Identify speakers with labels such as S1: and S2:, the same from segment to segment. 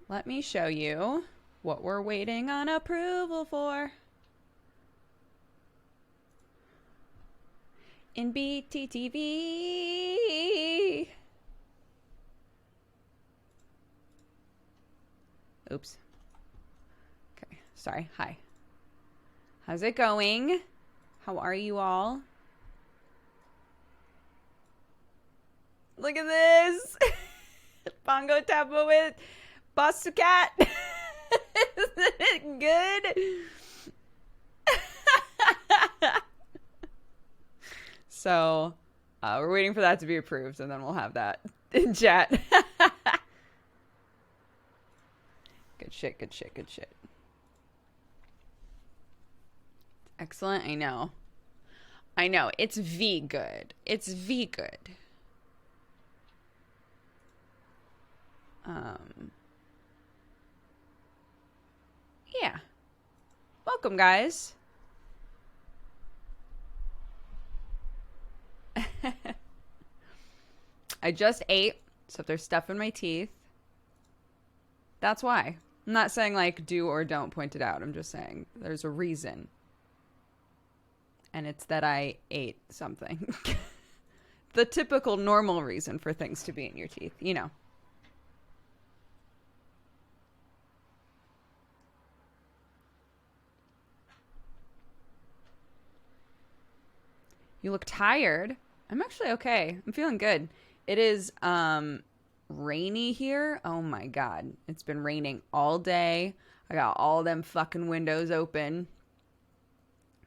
S1: Let me show you what we're waiting on approval for. In BTTV. Oops. Okay, sorry. Hi. How's it going? How are you all? Look at this. Bongo Tempo with Buster Cat. Isn't it good? So, we're waiting for that to be approved, and then we'll have that in chat. Good shit, good shit, good shit. Excellent, I know. I know, it's V good. It's V good. Yeah. Welcome, guys. I just ate, so if there's stuff in my teeth, that's why. I'm not saying, like, do or don't point it out. I'm just saying there's a reason. And it's that I ate something. The typical normal reason for things to be in your teeth, you know. You look tired. I'm actually okay. I'm feeling good. It is rainy here. Oh my God. It's been raining all day. I got all them fucking windows open.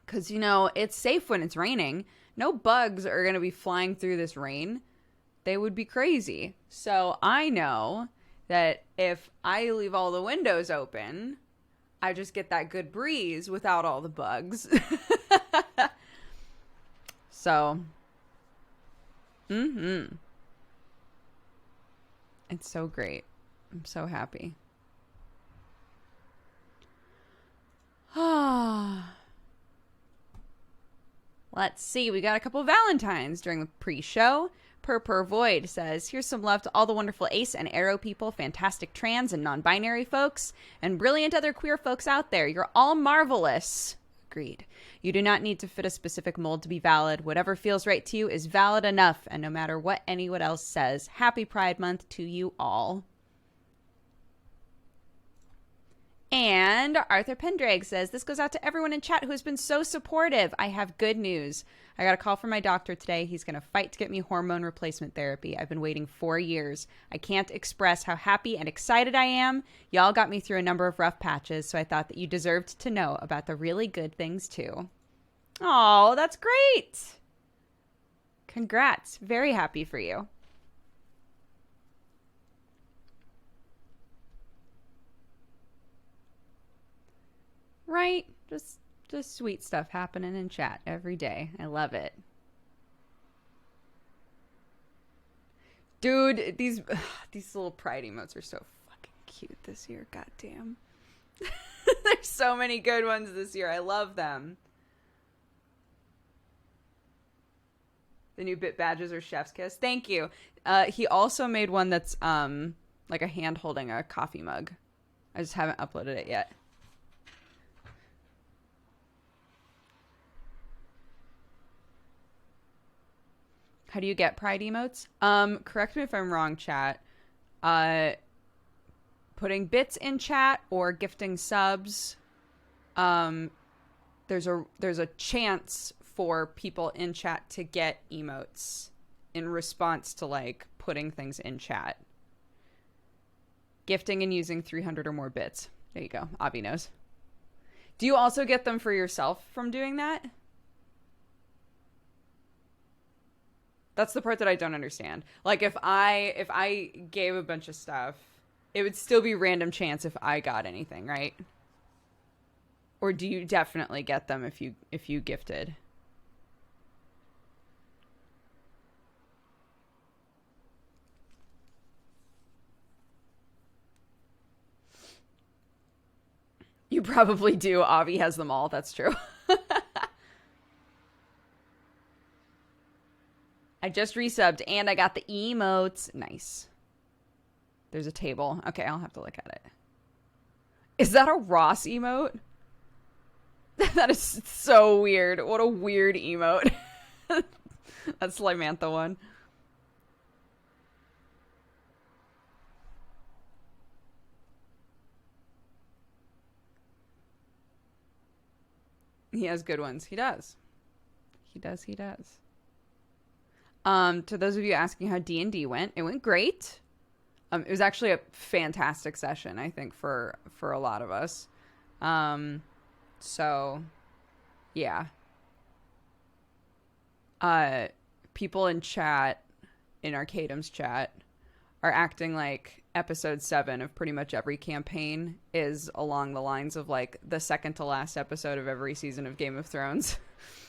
S1: Because, you know, it's safe when it's raining. No bugs are going to be flying through this rain. They would be crazy. So I know that if I leave all the windows open, I just get that good breeze without all the bugs. So, it's so great. I'm so happy. Let's see. We got a couple Valentines during the pre-show. Per Void says, here's some love to all the wonderful ace and arrow people, fantastic trans and non-binary folks, and brilliant other queer folks out there. You're all marvelous. Agreed. You do not need to fit a specific mold to be valid. Whatever feels right to you is valid enough, and no matter what anyone else says, happy Pride Month to you all. And Arthur Pendrag says, this goes out to everyone in chat who has been so supportive. I have good news. I got a call from my doctor today. He's going to fight to get me hormone replacement therapy. I've been waiting 4 years. I can't express how happy and excited I am. Y'all got me through a number of rough patches, so I thought that you deserved to know about the really good things too. Oh, that's great. Congrats. Very happy for you. Right? Just sweet stuff happening in chat every day. I love it. Dude, these little pride emotes are so fucking cute this year. Goddamn. There's so many good ones this year. I love them. The new bit badges are chef's kiss. Thank you. He also made one that's like a hand holding a coffee mug. I just haven't uploaded it yet. How do you get pride emotes? Correct me if I'm wrong, chat. Putting bits in chat or gifting subs. There's a chance for people in chat to get emotes in response to, like, putting things in chat. Gifting and using 300 or more bits. There you go. Avi knows. Do you also get them for yourself from doing that? That's the part that I don't understand. Like, if I gave a bunch of stuff, it would still be random chance if I got anything, right? Or do you definitely get them if you gifted? You probably do. Avi has them all. That's true. I just resubbed and I got the emotes. Nice. There's a table. Okay, I'll have to look at it. Is that a Ross emote? That is so weird. What a weird emote. That's Slimantha one. He has good ones. He does. He does. To those of you asking how D&D went, it went great. It was actually a fantastic session, I think, for a lot of us. So, yeah. People in chat, in Arcadum's chat, are acting like episode 7 of pretty much every campaign is along the lines of like the second to last episode of every season of Game of Thrones,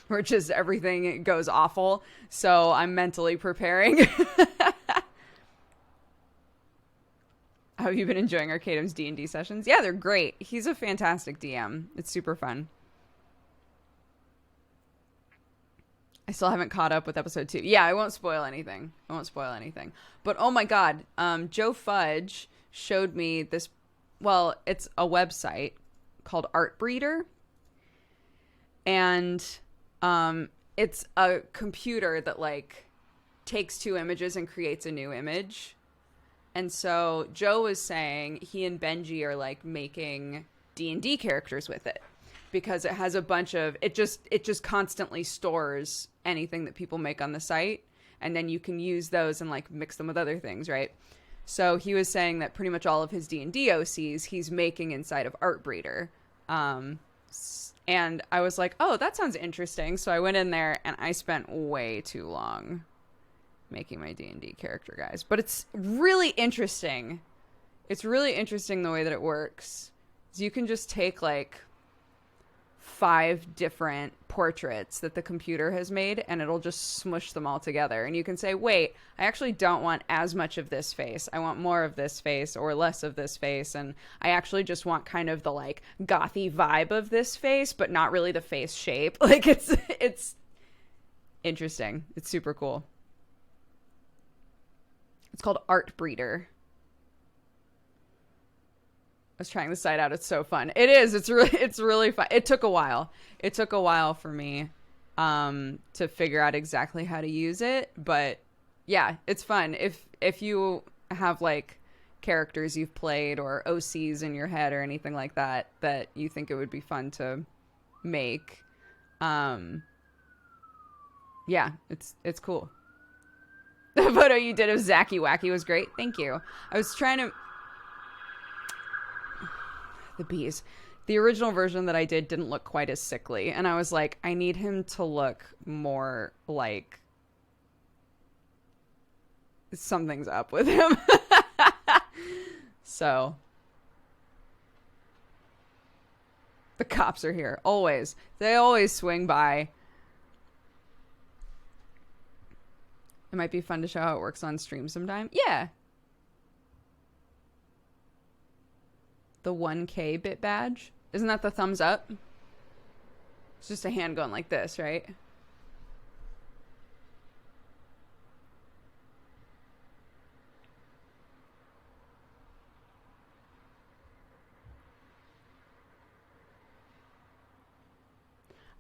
S1: where just everything goes awful. So I'm mentally preparing. How have you been enjoying Arcadum's D&D sessions? Yeah, they're great. He's a fantastic DM. It's super fun. I still haven't caught up with episode 2. Yeah, I won't spoil anything. But oh my god, Joe Fudge showed me this. Well, it's a website called Artbreeder, and it's a computer that like takes 2 images and creates a new image. And so Joe was saying he and Benji are like making D&D characters with it, because it has a bunch of it just constantly stores anything that people make on the site, and then you can use those and like mix them with other things, right? So he was saying that pretty much all of his D&D OCs he's making inside of Artbreeder. And I was like, oh, that sounds interesting. So I went in there and I spent way too long making my D&D character, guys. But it's really interesting. It's really interesting the way that it works. So you can just take like 5 different portraits that the computer has made, and it'll just smush them all together. And you can say, wait, I actually don't want as much of this face. I want more of this face or less of this face. And I actually just want kind of the like gothy vibe of this face, but not really the face shape. Like it's interesting. It's super cool. It's called Artbreeder. I was trying the site out. It's so fun. It is. It's really fun. It took a while. It took a while for me to figure out exactly how to use it, but yeah, it's fun. If you have like characters you've played or OCs in your head or anything like that you think it would be fun to make, yeah, it's cool. The photo you did of Zacky Wacky was great. Thank you. I was trying to... The bees. The original version that I did didn't look quite as sickly. And I was like, I need him to look more like something's up with him. So. The cops are here. Always. They always swing by. It might be fun to show how it works on stream sometime. Yeah. The 1K bit badge. Isn't that the thumbs up? It's just a hand going like this, right?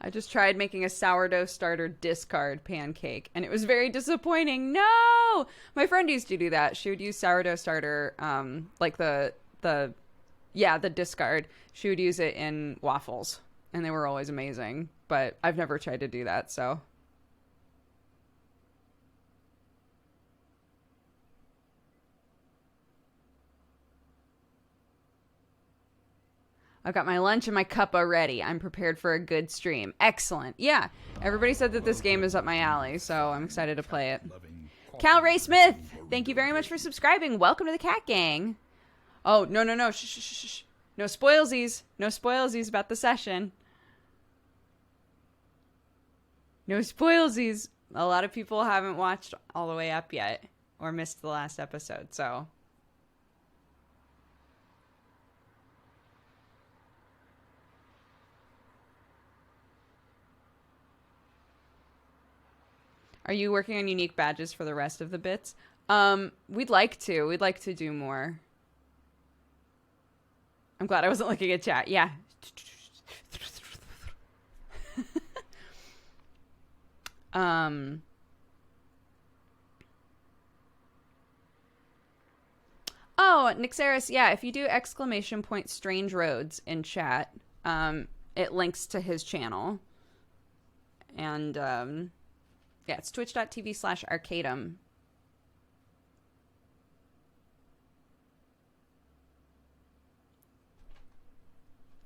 S1: I just tried making a sourdough starter discard pancake, and it was very disappointing. No! My friend used to do that. She would use sourdough starter, like the discard. She would use it in waffles, and they were always amazing. But I've never tried to do that, so. I've got my lunch and my cuppa ready. I'm prepared for a good stream. Excellent. Yeah, everybody said that this game is up my alley, so I'm excited to play it. Cal Ray Smith, thank you very much for subscribing. Welcome to the Cat Gang. Oh, no. Shh. No spoilsies. No spoilsies about the session. No spoilsies. A lot of people haven't watched all the way up yet or missed the last episode, so... Are you working on unique badges for the rest of the bits? We'd like to. We'd like to do more. I'm glad I wasn't looking at chat. Yeah. Oh, Nixeris, yeah, if you do ! Strange Roads in chat, it links to his channel. And, yeah, it's twitch.tv/arcadum.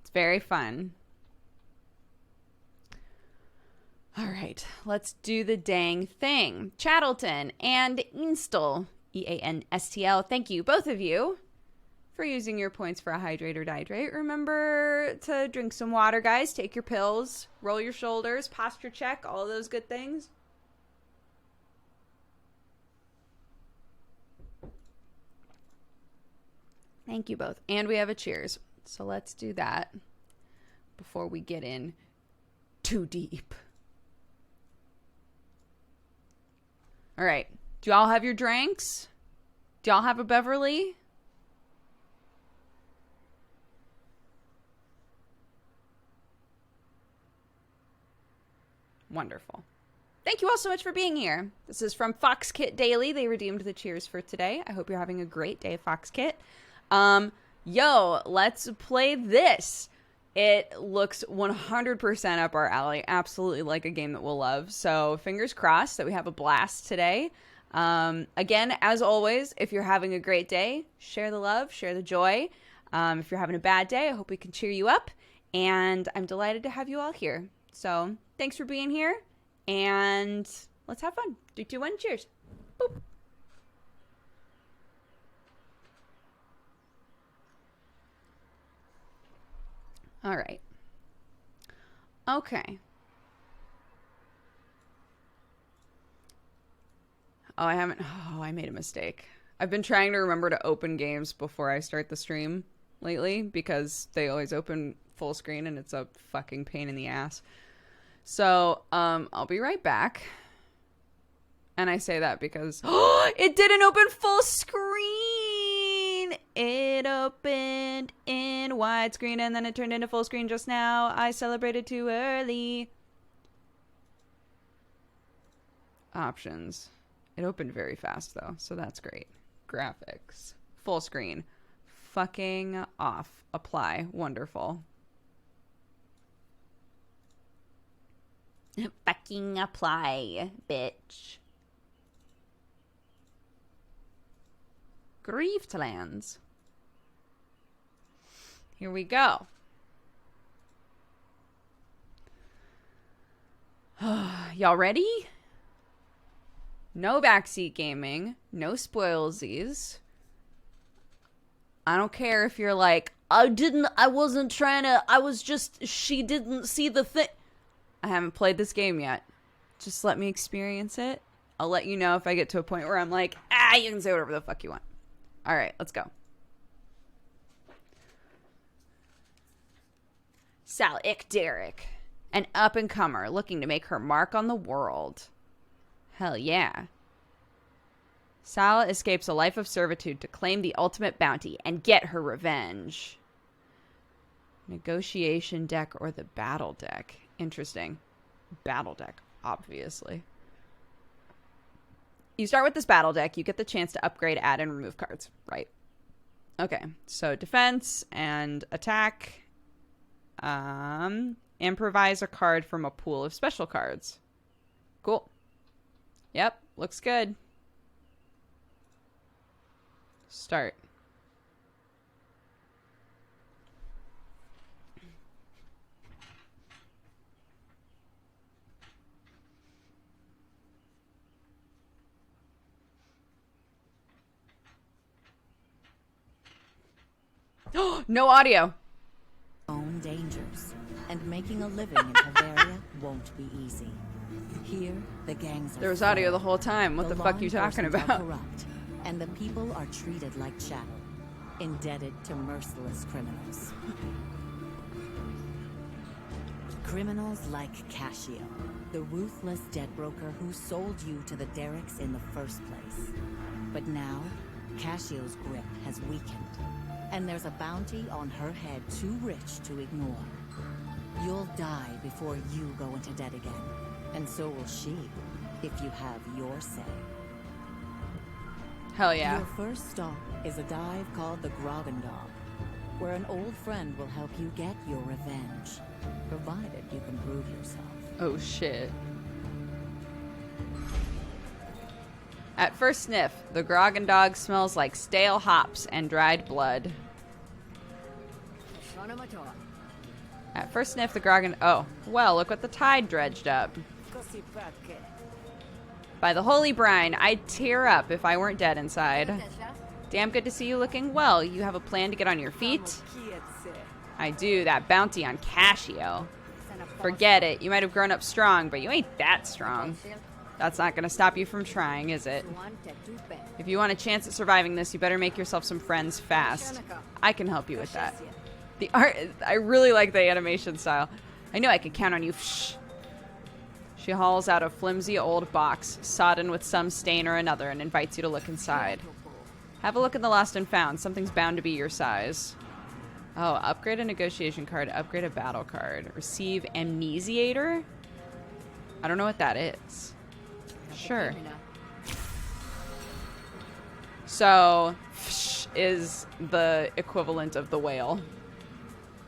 S1: It's very fun. All right, let's do the dang thing. Chattleton and Install, E-A-N-S-T-L, thank you, both of you, for using your points for a hydrate or dihydrate. Remember to drink some water, guys. Take your pills, roll your shoulders, posture check, all of those good things. Thank you both. And we have a cheers. So let's do that before we get in too deep. All right. Do y'all have your drinks? Do y'all have a Beverly? Wonderful. Thank you all so much for being here. This is from Fox Kit Daily. They redeemed the cheers for today. I hope you're having a great day, Fox Kit. Yo, let's play this. It looks 100% up our alley. Absolutely like a game that we'll love. So fingers crossed that we have a blast today. Again, as always, if you're having a great day, share the love, share the joy. If you're having a bad day, I hope we can cheer you up. And I'm delighted to have you all here. So thanks for being here. And let's have fun. 3, 2, 1, cheers. Boop. All right. Okay. Oh, I haven't. Oh, I made a mistake. I've been trying to remember to open games before I start the stream lately because they always open full screen and it's a fucking pain in the ass. So, I'll be right back. And I say that because it didn't open full screen. It opened in widescreen and then it turned into full screen just now. I celebrated too early. Options. It opened very fast though, so that's great. Graphics. Full screen. Fucking off. Apply. Wonderful. Fucking apply, bitch. Griftlands. Here we go. Y'all ready? No backseat gaming. No spoilsies. I don't care if you're like, I wasn't trying to, she didn't see the thing. I haven't played this game yet. Just let me experience it. I'll let you know if I get to a point where I'm like, you can say whatever the fuck you want. All right, let's go. Sal Derrick, an up-and-comer looking to make her mark on the world. Hell yeah. Sal escapes a life of servitude to claim the ultimate bounty and get her revenge. Negotiation deck or the battle deck? Interesting. Battle deck, obviously. You start with this battle deck. You get the chance to upgrade, add, and remove cards. Right. Okay. So defense and attack. Improvise a card from a pool of special cards. Cool. Yep. Looks good. Start. No audio.
S2: Own dangers, and making a living in Bavaria won't be easy. Here, the gangs are
S1: There was audio the whole time. What the fuck are you talking about?
S2: Corrupt, and the people are treated like chattel, indebted to merciless criminals. Criminals like Cascio, the ruthless debt broker who sold you to the Derricks in the first place. But now, Cassio's grip has weakened, and there's a bounty on her head too rich to ignore. You'll die before you go into debt again, and so will she, if you have your say.
S1: Hell yeah.
S2: Your first stop is a dive called the Grogendog, where an old friend will help you get your revenge, provided you can prove yourself.
S1: Oh shit. At first sniff, the Grogendog smells like stale hops and dried blood. At first sniff, the Grogendog... Oh, well, look what the tide dredged up. By the holy brine, I'd tear up if I weren't dead inside. Damn good to see you looking well. You have a plan to get on your feet? I do, that bounty on Cassio. Forget it. You might have grown up strong, but you ain't that strong. That's not going to stop you from trying, is it? If you want a chance at surviving this, you better make yourself some friends fast. I can help you with that. The art, I really like the animation style. I know I can count on you. Shh. She hauls out a flimsy old box, sodden with some stain or another, and invites you to look inside. Have a look at the lost and found. Something's bound to be your size. Oh, upgrade a negotiation card, upgrade a battle card. Receive Amnesiator? I don't know what that is. Sure. So, is the equivalent of the whale.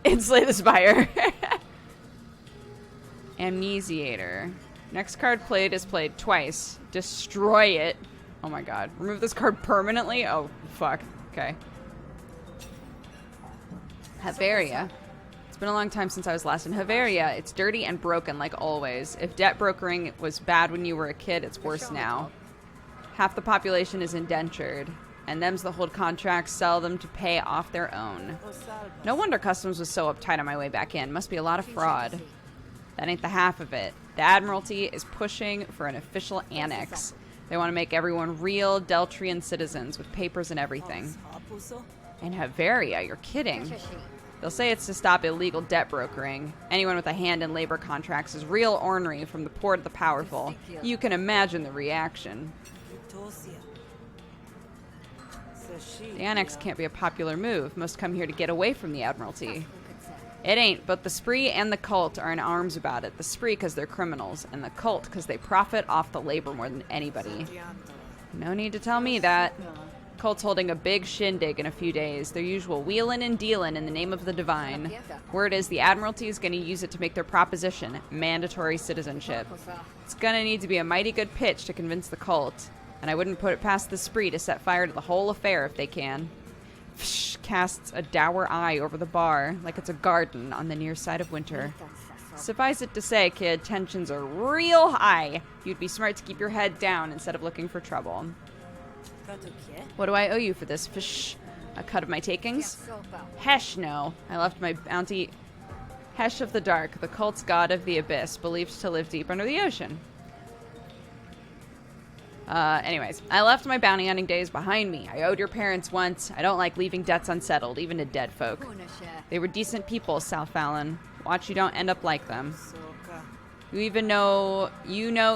S1: In Slay the Spire. Amnesiator. Next card played is played twice. Destroy it. Oh my god. Remove this card permanently? Oh, fuck. Okay. Havaria. It's been a long time since I was last in Havaria. It's dirty and broken like always. If debt brokering was bad when you were a kid, it's worse now. Half the population is indentured, and them's that hold contracts, sell them to pay off their own. No wonder customs was so uptight on my way back in. Must be a lot of fraud. That ain't the half of it. The Admiralty is pushing for an official annex. They want to make everyone real Deltrian citizens with papers and everything. In Havaria, you're kidding. They'll say it's to stop illegal debt brokering. Anyone with a hand in labor contracts is real ornery, from the poor to the powerful. You can imagine the reaction. The annex can't be a popular move. Most come here to get away from the Admiralty. It ain't, but the Spree and the Cult are in arms about it. The Spree because they're criminals, and the Cult because they profit off the labor more than anybody. No need to tell me that. Cult's holding a big shindig in a few days. Their usual wheelin' and dealin' in the name of the divine. Word is the Admiralty is going to use it to make their proposition, mandatory citizenship. It's going to need to be a mighty good pitch to convince the Cult, and I wouldn't put it past the Spree to set fire to the whole affair if they can. Fsh casts a dour eye over the bar, like it's a garden on the near side of winter. Suffice it to say, kid, tensions are real high. You'd be smart to keep your head down instead of looking for trouble. What do I owe you for this? Fish? A cut of my takings? Hesh, no. I left my bounty... Hesh of the Dark, the cult's god of the abyss, believed to live deep under the ocean. Anyways, I left my bounty hunting days behind me. I owed your parents once. I don't like leaving debts unsettled, even to dead folk. They were decent people, South Fallon. Watch you don't end up like them. You know,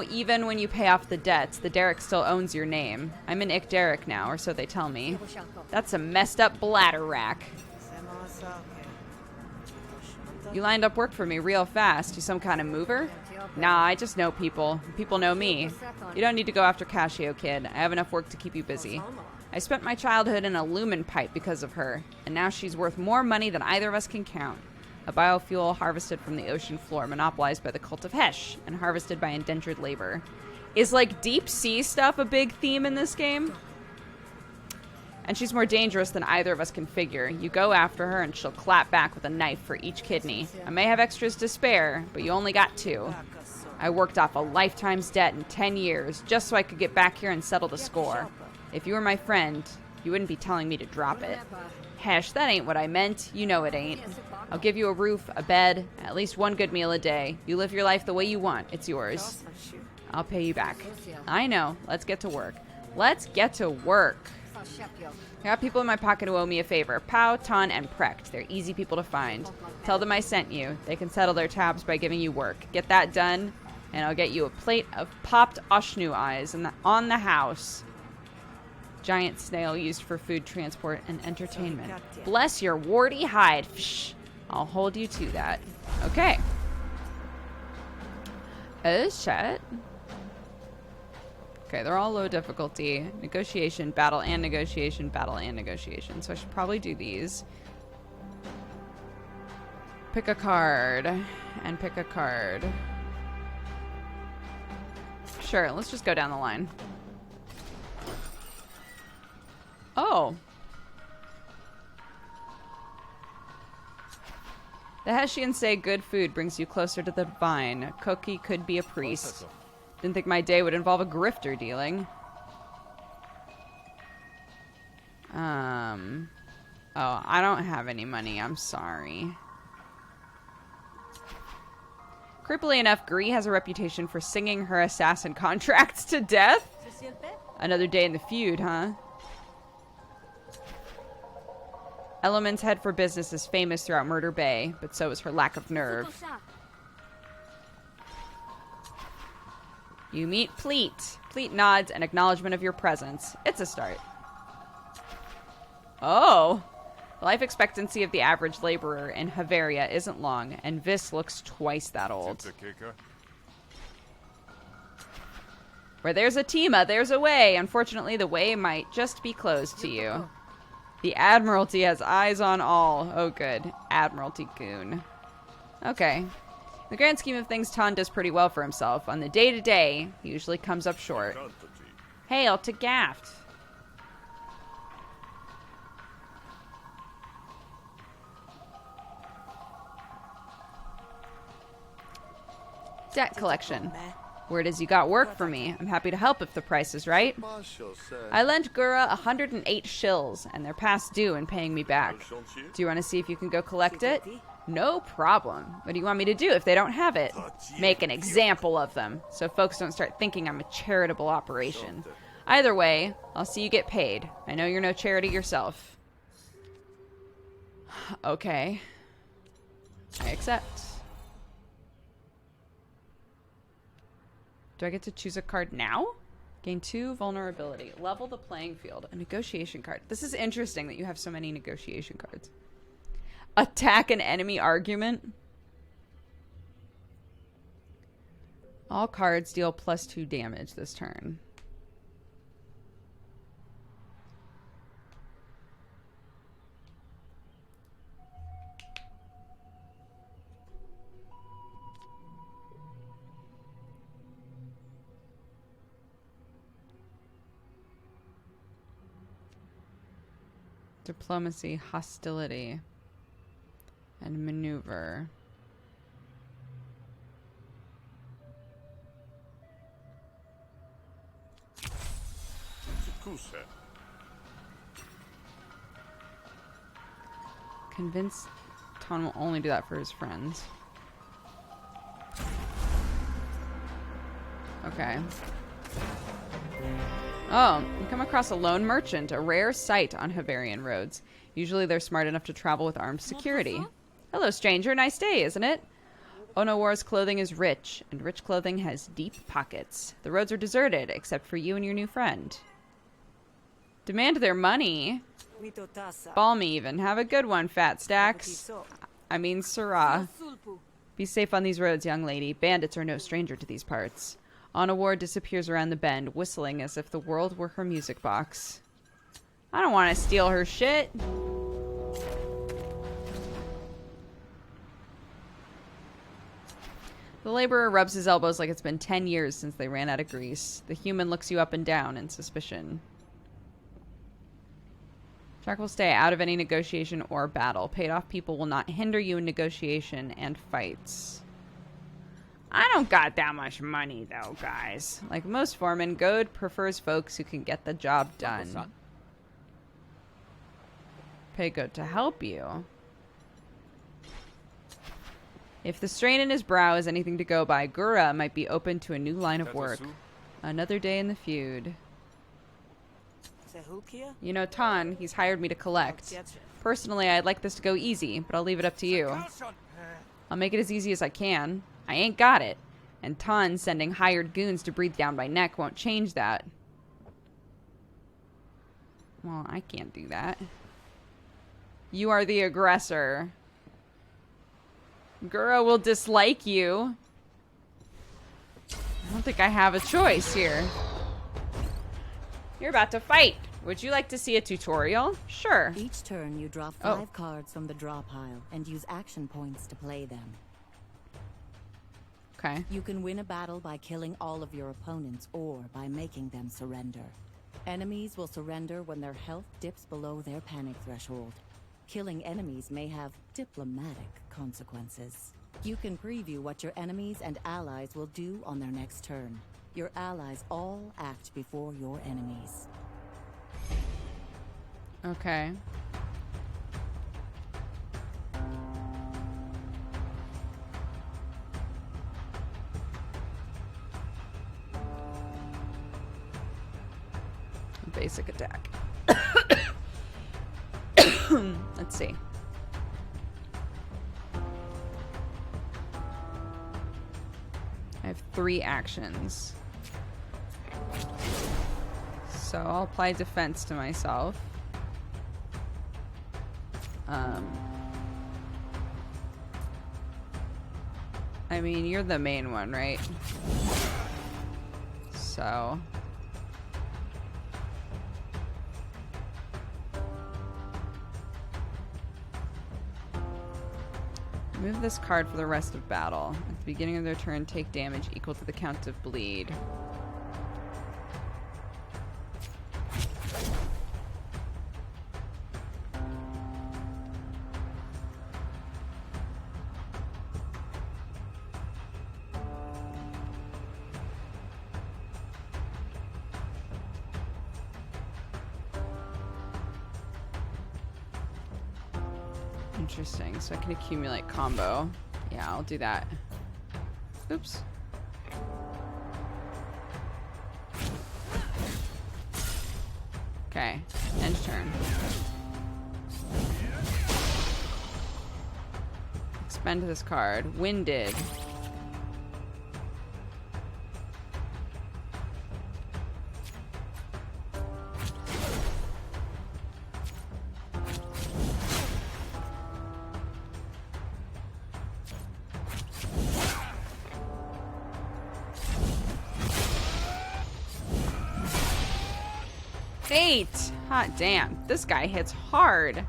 S1: even when you pay off the debts, the Derek still owns your name. I'm an Ick Derek now, or so they tell me. That's a messed up bladder rack. You lined up work for me real fast. You some kind of mover? Nah, I just know people. People know me. You don't need to go after Cassio, kid. I have enough work to keep you busy. I spent my childhood in a lumen pipe because of her, and now she's worth more money than either of us can count. A biofuel harvested from the ocean floor, monopolized by the cult of Hesh, and harvested by indentured labor. Is, like, deep sea stuff a big theme in this game? And she's more dangerous than either of us can figure. You go after her, and she'll clap back with a knife for each kidney. I may have extras to spare, but you only got 2. I worked off a lifetime's debt in 10 years, just so I could get back here and settle the score. If you were my friend, you wouldn't be telling me to drop it. Hesh, that ain't what I meant. You know it ain't. I'll give you a roof, a bed, at least one good meal a day. You live your life the way you want. It's yours. I'll pay you back. I know. Let's get to work. Let's get to work. I got people in my pocket who owe me a favor. Pow, Ton, and Precht. They're easy people to find. Tell them I sent you. They can settle their tabs by giving you work. Get that done, and I'll get you a plate of popped Oshnu eyes on the house. Giant snail used for food transport and entertainment. Bless your warty hide. Psh, I'll hold you to that. Okay. Oh, shit. Okay, they're all low difficulty. Negotiation, battle, and negotiation, battle, and negotiation. So I should probably do these. Pick a card. And pick a card. Sure, let's just go down the line. Oh. The Hessians say good food brings you closer to the divine. Koki could be a priest. Didn't think my day would involve a grifter dealing. Oh, I don't have any money. I'm sorry. Creepily enough, Gree has a reputation for singing her assassin contracts to death. Another day in the feud, huh? Element's head for business is famous throughout Murder Bay, but so is her lack of nerve. You meet Pleat. Pleat nods an acknowledgement of your presence. It's a start. Oh. The life expectancy of the average laborer in Haveria isn't long, and Vis looks twice that old. Where there's a Tima, there's a way. Unfortunately, the way might just be closed to you. The Admiralty has eyes on all. Oh, good. Admiralty goon. Okay. In the grand scheme of things, Tan does pretty well for himself. On the day-to-day, he usually comes up short. Hail to Gaft. Debt collection. Word is you got work for me. I'm happy to help if the price is right. I lent Gura 108 shills, and they're past due in paying me back. Do you want to see if you can go collect it? No problem. What do you want me to do if they don't have it? Make an example of them, so folks don't start thinking I'm a charitable operation. Either way, I'll see you get paid. I know you're no charity yourself. Okay. I accept. Do I get to choose a card now? Gain 2 vulnerability. Level the playing field. A negotiation card. This is interesting that you have so many negotiation cards. Attack an enemy argument. All cards deal +2 damage this turn. Diplomacy, hostility, and maneuver. Convince Ton will only do that for his friends. Okay. Oh, you come across a lone merchant, a rare sight on Havarian roads. Usually they're smart enough to travel with armed security. Hello, stranger. Nice day, isn't it? Onowar's clothing is rich, and rich clothing has deep pockets. The roads are deserted, except for you and your new friend. Demand their money. Balmy even. Have a good one, Fat Stacks. I mean, Syrah. Be safe on these roads, young lady. Bandits are no stranger to these parts. Onowar disappears around the bend, whistling as if the world were her music box. I don't want to steal her shit. The laborer rubs his elbows like it's been 10 years since they ran out of grease. The human looks you up and down in suspicion. Jack will stay out of any negotiation or battle. Paid off people will not hinder you in negotiation and fights. I don't got that much money, though, guys. Like most foremen, Goad prefers folks who can get the job done. Pay Goad to help you. If the strain in his brow is anything to go by, Gura might be open to a new line of work. Another day in the feud. You know, Tan, he's hired me to collect. Personally, I'd like this to go easy, but I'll leave it up to you. I'll make it as easy as I can. I ain't got it. And Tan sending hired goons to breathe down my neck won't change that. Well, I can't do that. You are the aggressor. Gura will dislike you. I don't think I have a choice here. You're about to fight. Would you like to see a tutorial? Sure.
S2: Each turn, you draw 5 cards from the draw pile and use action points to play them.
S1: Okay.
S2: You can win a battle by killing all of your opponents or by making them surrender. Enemies will surrender when their health dips below their panic threshold. Killing enemies may have diplomatic consequences. You can preview what your enemies and allies will do on their next turn. Your allies all act before your enemies.
S1: Okay. Basic attack. Let's see. I have 3 actions. So I'll apply defense to myself. I mean, you're the main one, right? So... move this card for the rest of battle. At the beginning of their turn, take damage equal to the count of bleed. Interesting. So I can accumulate combo. Yeah, I'll do that. Oops. Okay. End turn. Expend this card. Winded. Fate! Hot damn. This guy hits hard.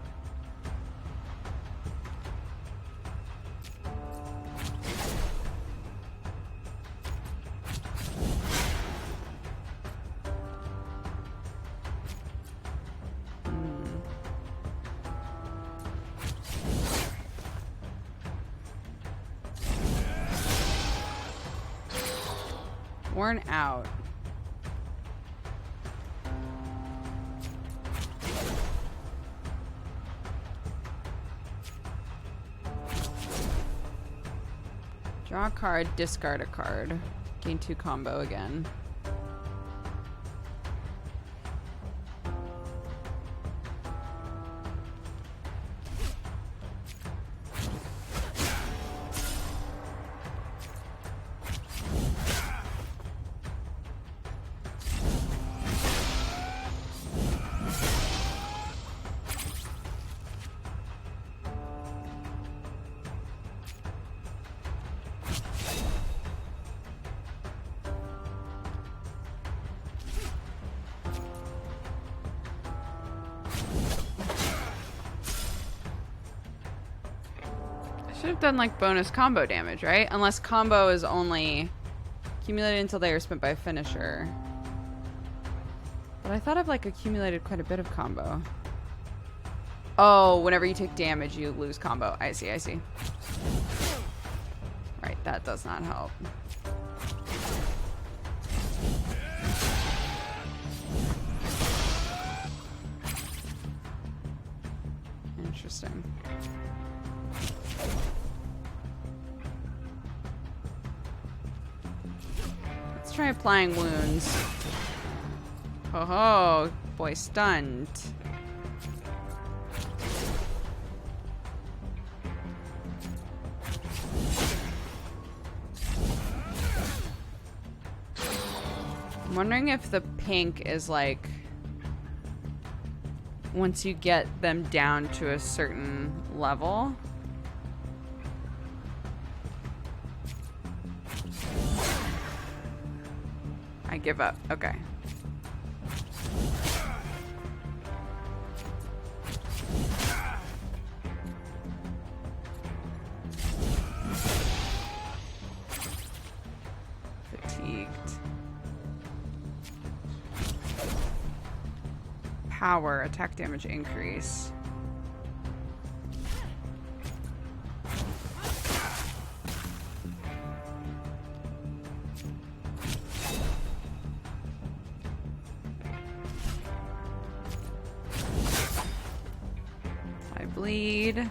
S1: Worn out. Draw a card, discard a card. Gain 2 combo again. Should have done like bonus combo damage, right? Unless combo is only accumulated until they are spent by a finisher. But I thought I've like accumulated quite a bit of combo. Oh, whenever you take damage, you lose combo. I see, I see. Right, that does not help. Interesting. Let's try applying wounds. Ho ho, boy stunned. I'm wondering if the pink is like once you get them down to a certain level. I give up. Okay. Fatigued. Power, attack damage increase. I bleed. And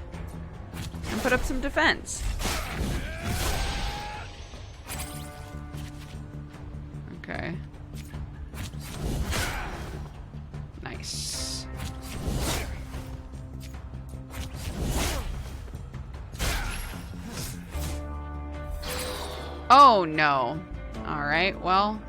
S1: put up some defense. Okay. Nice. Oh no. Alright, well.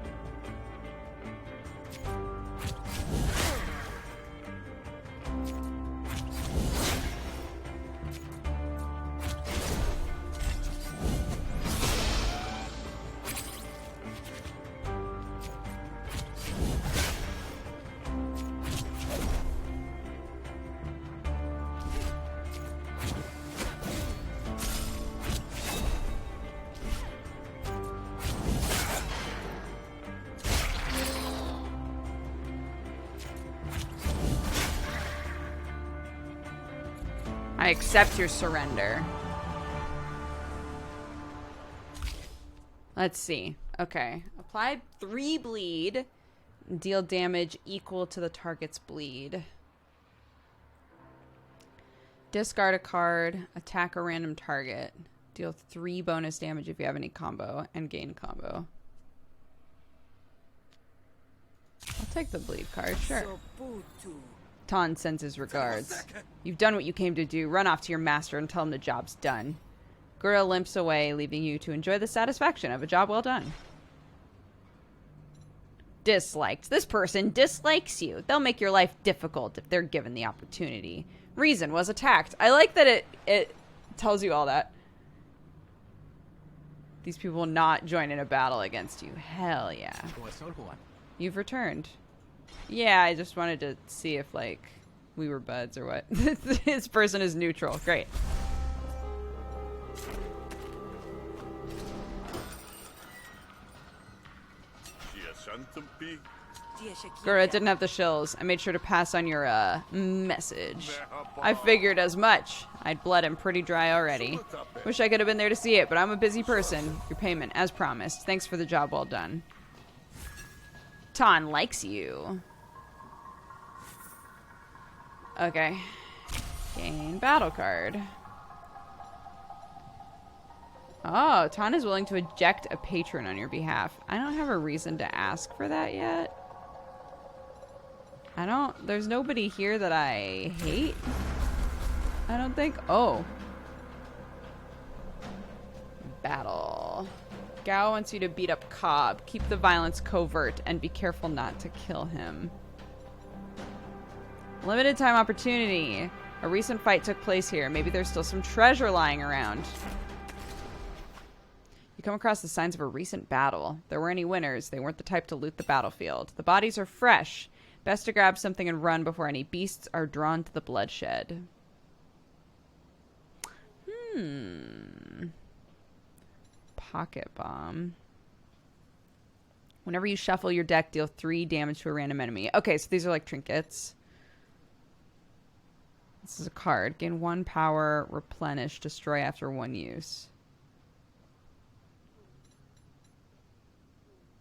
S1: I accept your surrender. Let's see. Okay. Apply 3 bleed. Deal damage equal to the target's bleed. Discard a card. Attack a random target. Deal 3 bonus damage if you have any combo. And gain combo. I'll take the bleed card, sure. Ton sends his regards. You've done what you came to do. Run off to your master and tell him the job's done. Gura limps away, leaving you to enjoy the satisfaction of a job well done. Disliked. This person dislikes you. They'll make your life difficult if they're given the opportunity. Reason was attacked. I like that it tells you all that. These people will not join in a battle against you. Hell yeah. You've returned. Yeah, I just wanted to see if, like, we were buds or what. This person is neutral. Great. Gura didn't have the shills. I made sure to pass on your, message. I figured as much. I'd bled him pretty dry already. Wish I could have been there to see it, but I'm a busy person. Your payment, as promised. Thanks for the job well done. Ton likes you. Okay. Gain battle card. Oh, Ton is willing to eject a patron on your behalf. I don't have a reason to ask for that yet. There's nobody here that I hate. I don't think. Oh. Battle. Gao wants you to beat up Cobb. Keep the violence covert and be careful not to kill him. Limited time opportunity. A recent fight took place here. Maybe there's still some treasure lying around. You come across the signs of a recent battle. There weren't any winners. They weren't the type to loot the battlefield. The bodies are fresh. Best to grab something and run before any beasts are drawn to the bloodshed. Pocket bomb. Whenever you shuffle your deck, deal 3 damage to a random enemy. Okay, so these are like trinkets. This is a card. Gain 1 power, replenish, destroy after 1 use.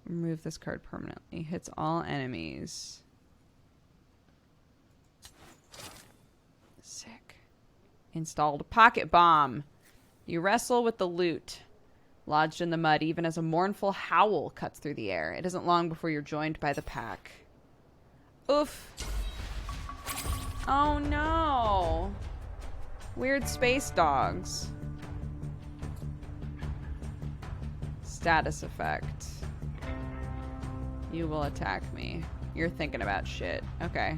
S1: Remove this card permanently. Hits all enemies. Sick. Installed pocket bomb. You wrestle with the loot. Lodged in the mud, even as a mournful howl cuts through the air. It isn't long before you're joined by the pack. Oof. Oh no. Weird space dogs. Status effect. You will attack me. You're thinking about shit. Okay.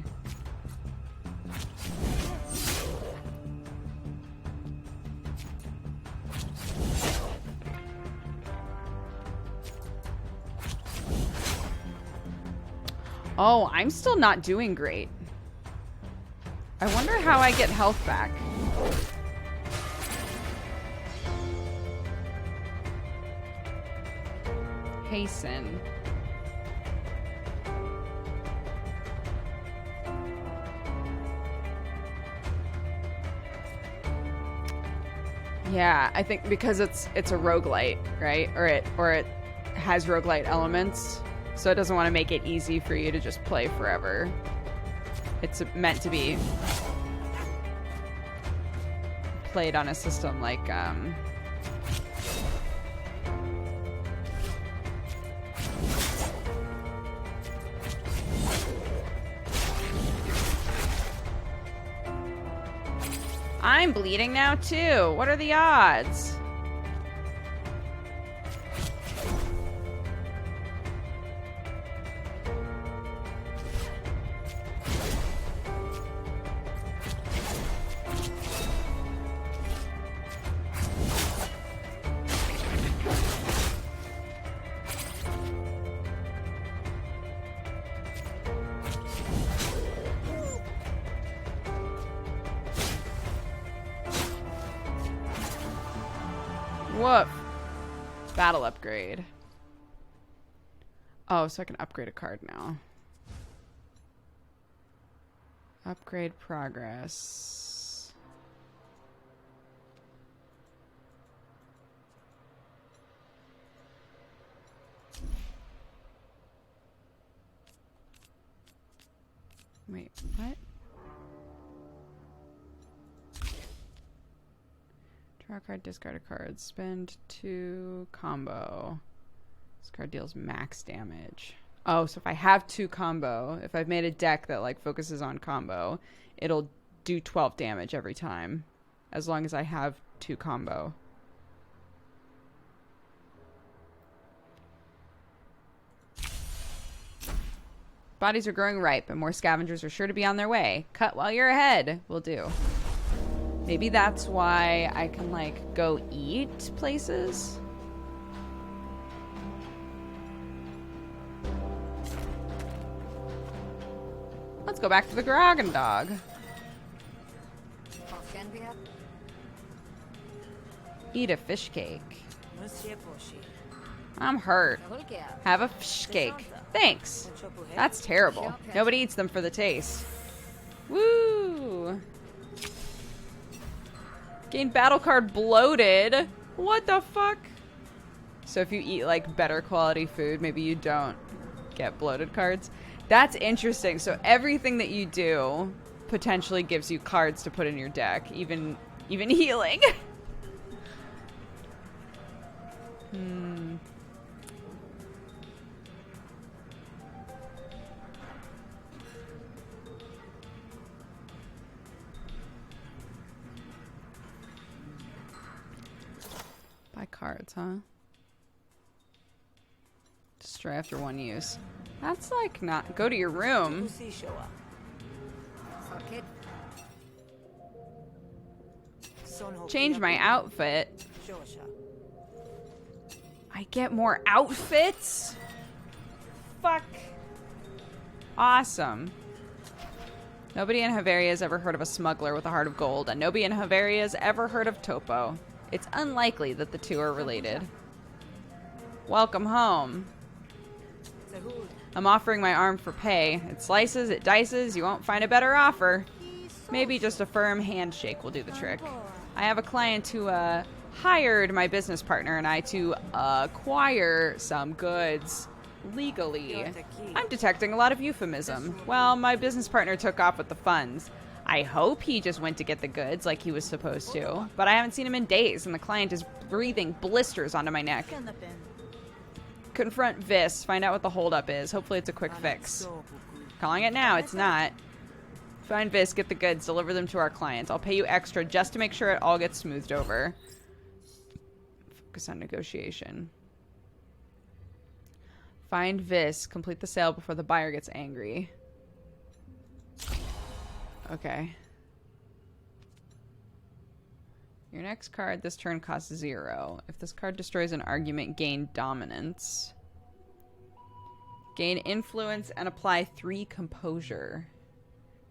S1: Oh, I'm still not doing great. I wonder how I get health back. Hasten. Yeah, I think because it's a roguelite, right? Or it has roguelite elements, so it doesn't want to make it easy for you to just play forever. It's meant to be played on a system like I'm bleeding now too. What are the odds? Woof. Battle upgrade. Oh, so I can upgrade a card now. Upgrade progress. Wait, what? Draw a card, discard a card. Spend 2 combo. This card deals max damage. Oh, so if I have 2 combo, if I've made a deck that like focuses on combo, it'll do 12 damage every time. As long as I have 2 combo. Bodies are growing ripe, and more scavengers are sure to be on their way. Cut while you're ahead. Will do. Maybe that's why I can, like, go eat places. Let's go back to the Grogan Dog. Eat a fish cake. I'm hurt. Have a fish cake. Thanks. That's terrible. Nobody eats them for the taste. Woo! Gain battle card bloated. What the fuck? So if you eat like better quality food, maybe you don't get bloated cards. That's interesting. So everything that you do potentially gives you cards to put in your deck, even healing. Buy cards, huh? Destroy after 1 use. That's like not... Go to your room. Change my outfit. I get more outfits? Fuck. Awesome. Nobody in Haveria has ever heard of a smuggler with a heart of gold, and nobody in Haveria has ever heard of Topo. It's unlikely that the two are related. Welcome home. I'm offering my arm for pay. It slices, it dices, you won't find a better offer. Maybe just a firm handshake will do the trick. I have a client who hired my business partner and I to acquire some goods legally. I'm detecting a lot of euphemism. Well, my business partner took off with the funds. I hope he just went to get the goods like he was supposed to, but I haven't seen him in days and the client is breathing blisters onto my neck. Confront Vis, find out what the holdup is. Hopefully it's a quick fix. Calling it now, it's not. Find Vis, get the goods, deliver them to our clients. I'll pay you extra just to make sure it all gets smoothed over. Focus on negotiation. Find Vis, complete the sale before the buyer gets angry. Okay. Your next card this turn costs 0. If this card destroys an argument, gain dominance. Gain influence and apply 3 composure.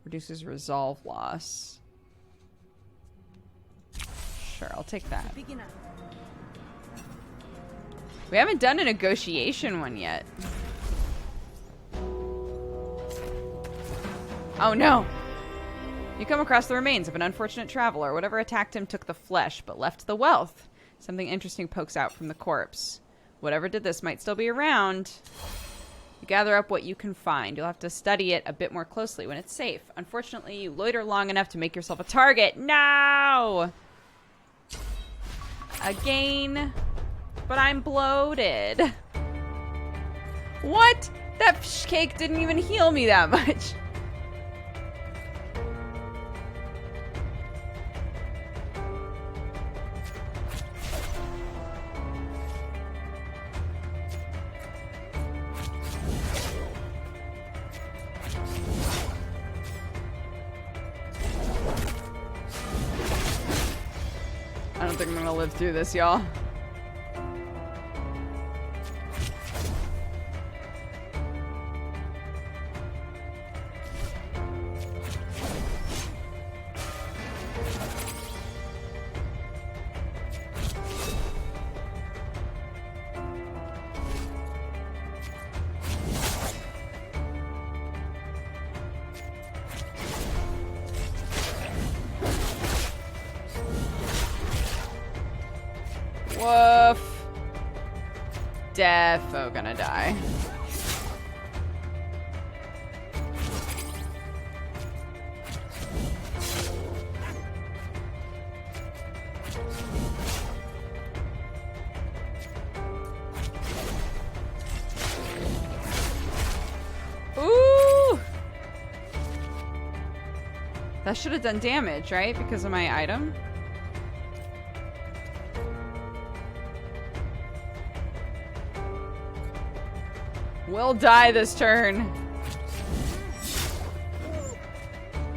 S1: Reduces resolve loss. Sure, I'll take that. We haven't done a negotiation one yet. Oh no! You come across the remains of an unfortunate traveler. Whatever attacked him took the flesh, but left the wealth. Something interesting pokes out from the corpse. Whatever did this might still be around. You gather up what you can find. You'll have to study it a bit more closely when it's safe. Unfortunately, you loiter long enough to make yourself a target. No! Again. But I'm bloated. What? That fish cake didn't even heal me that much. I don't think I'm gonna live through this, y'all. Woof. Defo gonna die. Ooh! That should have done damage, right? Because of my item? We'll die this turn.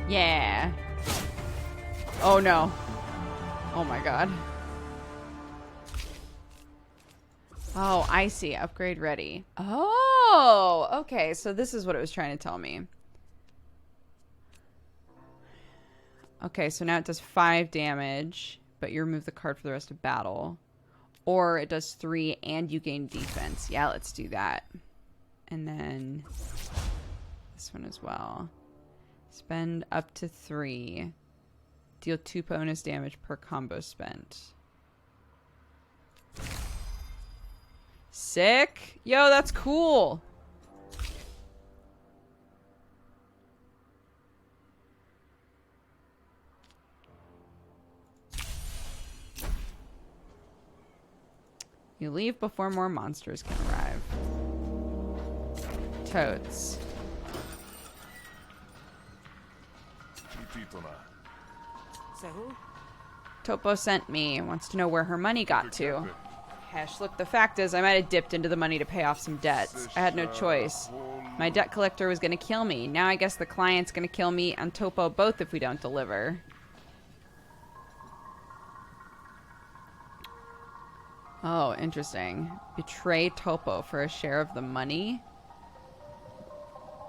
S1: Yeah. Oh no. Oh my god. Oh, I see. Upgrade ready. Oh, okay. So this is what it was trying to tell me. Okay, so now it does 5 damage, but you remove the card for the rest of battle. Or it does 3 and you gain defense. Yeah, let's do that. And then this one as well. Spend up to 3. Deal 2 bonus damage per combo spent. Sick. Yo, that's cool. You leave before more monsters can arrive. Totes. Topo sent me. Wants to know where her money got to. Hesh, look, the fact is I might have dipped into the money to pay off some debts. I had no choice. My debt collector was going to kill me. Now I guess the client's going to kill me and Topo both if we don't deliver. Oh, interesting. Betray Topo for a share of the money.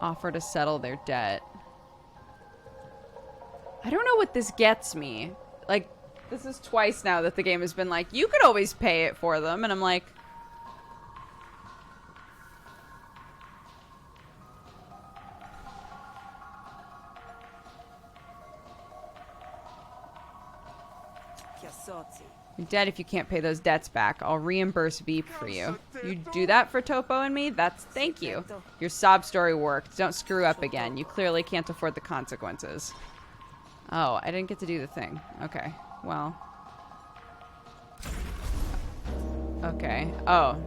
S1: Offer to settle their debt. I don't know what this gets me. Like, this is twice now that the game has been like, you could always pay it for them. And I'm like... You're dead if you can't pay those debts back. I'll reimburse Veep for you. You do that for Topo and me? That's thank you. Your sob story worked. Don't screw up again. You clearly can't afford the consequences. Oh, I didn't get to do the thing. Okay, well. Okay. Oh.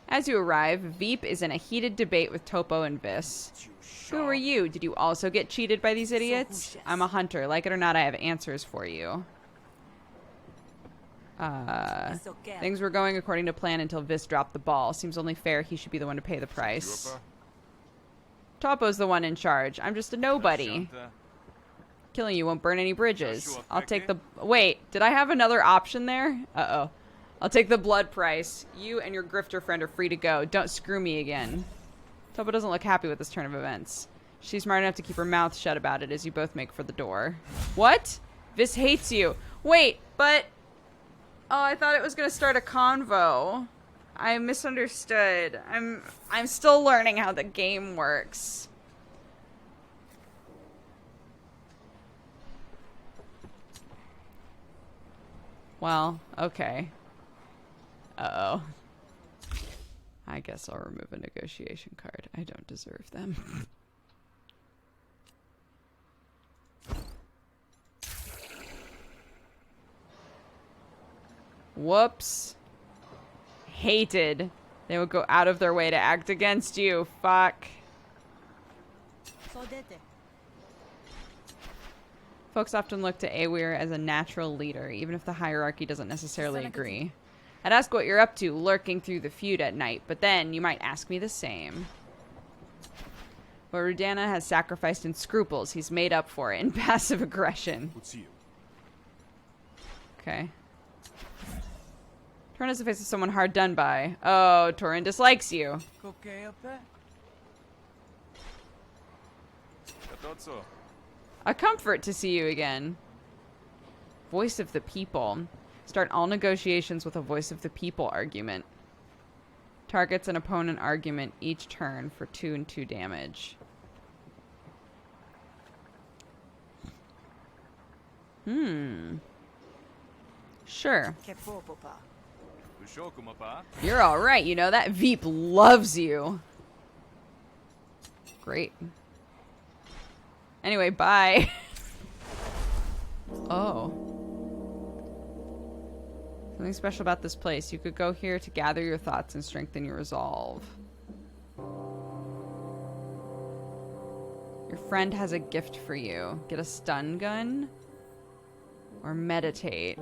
S1: As you arrive, Veep is in a heated debate with Topo and Vis. Who are you? Did you also get cheated by these idiots? I'm a hunter. Like it or not, I have answers for you. Things were going according to plan until Vis dropped the ball. Seems only fair he should be the one to pay the price. Topo's the one in charge. I'm just a nobody. Killing you won't burn any bridges. I'll take the... Wait, did I have another option there? Uh-oh. I'll take the blood price. You and your grifter friend are free to go. Don't screw me again. Topa doesn't look happy with this turn of events. She's smart enough to keep her mouth shut about it as you both make for the door. What? Vis hates you. Wait, but... Oh, I thought it was going to start a convo. I misunderstood. I'm still learning how the game works. Well, okay. Uh-oh. I guess I'll remove a negotiation card. I don't deserve them. Whoops. Hated. They would go out of their way to act against you. Fuck. Folks often look to Awir as a natural leader, even if the hierarchy doesn't necessarily agree. I'd ask what you're up to, lurking through the feud at night, but then you might ask me the same. But Rudana has sacrificed in scruples. He's made up for it in passive aggression. Okay. Torin has the face of someone hard done by. Oh, Torin dislikes you. A comfort to see you again. Voice of the people. Start all negotiations with a voice of the people argument. Targets an opponent argument each turn for 2 and 2 damage. Sure. You're alright, you know that? Veep loves you. Great. Anyway, bye. Oh. Something special about this place. You could go here to gather your thoughts and strengthen your resolve. Your friend has a gift for you. Get a stun gun? Or meditate.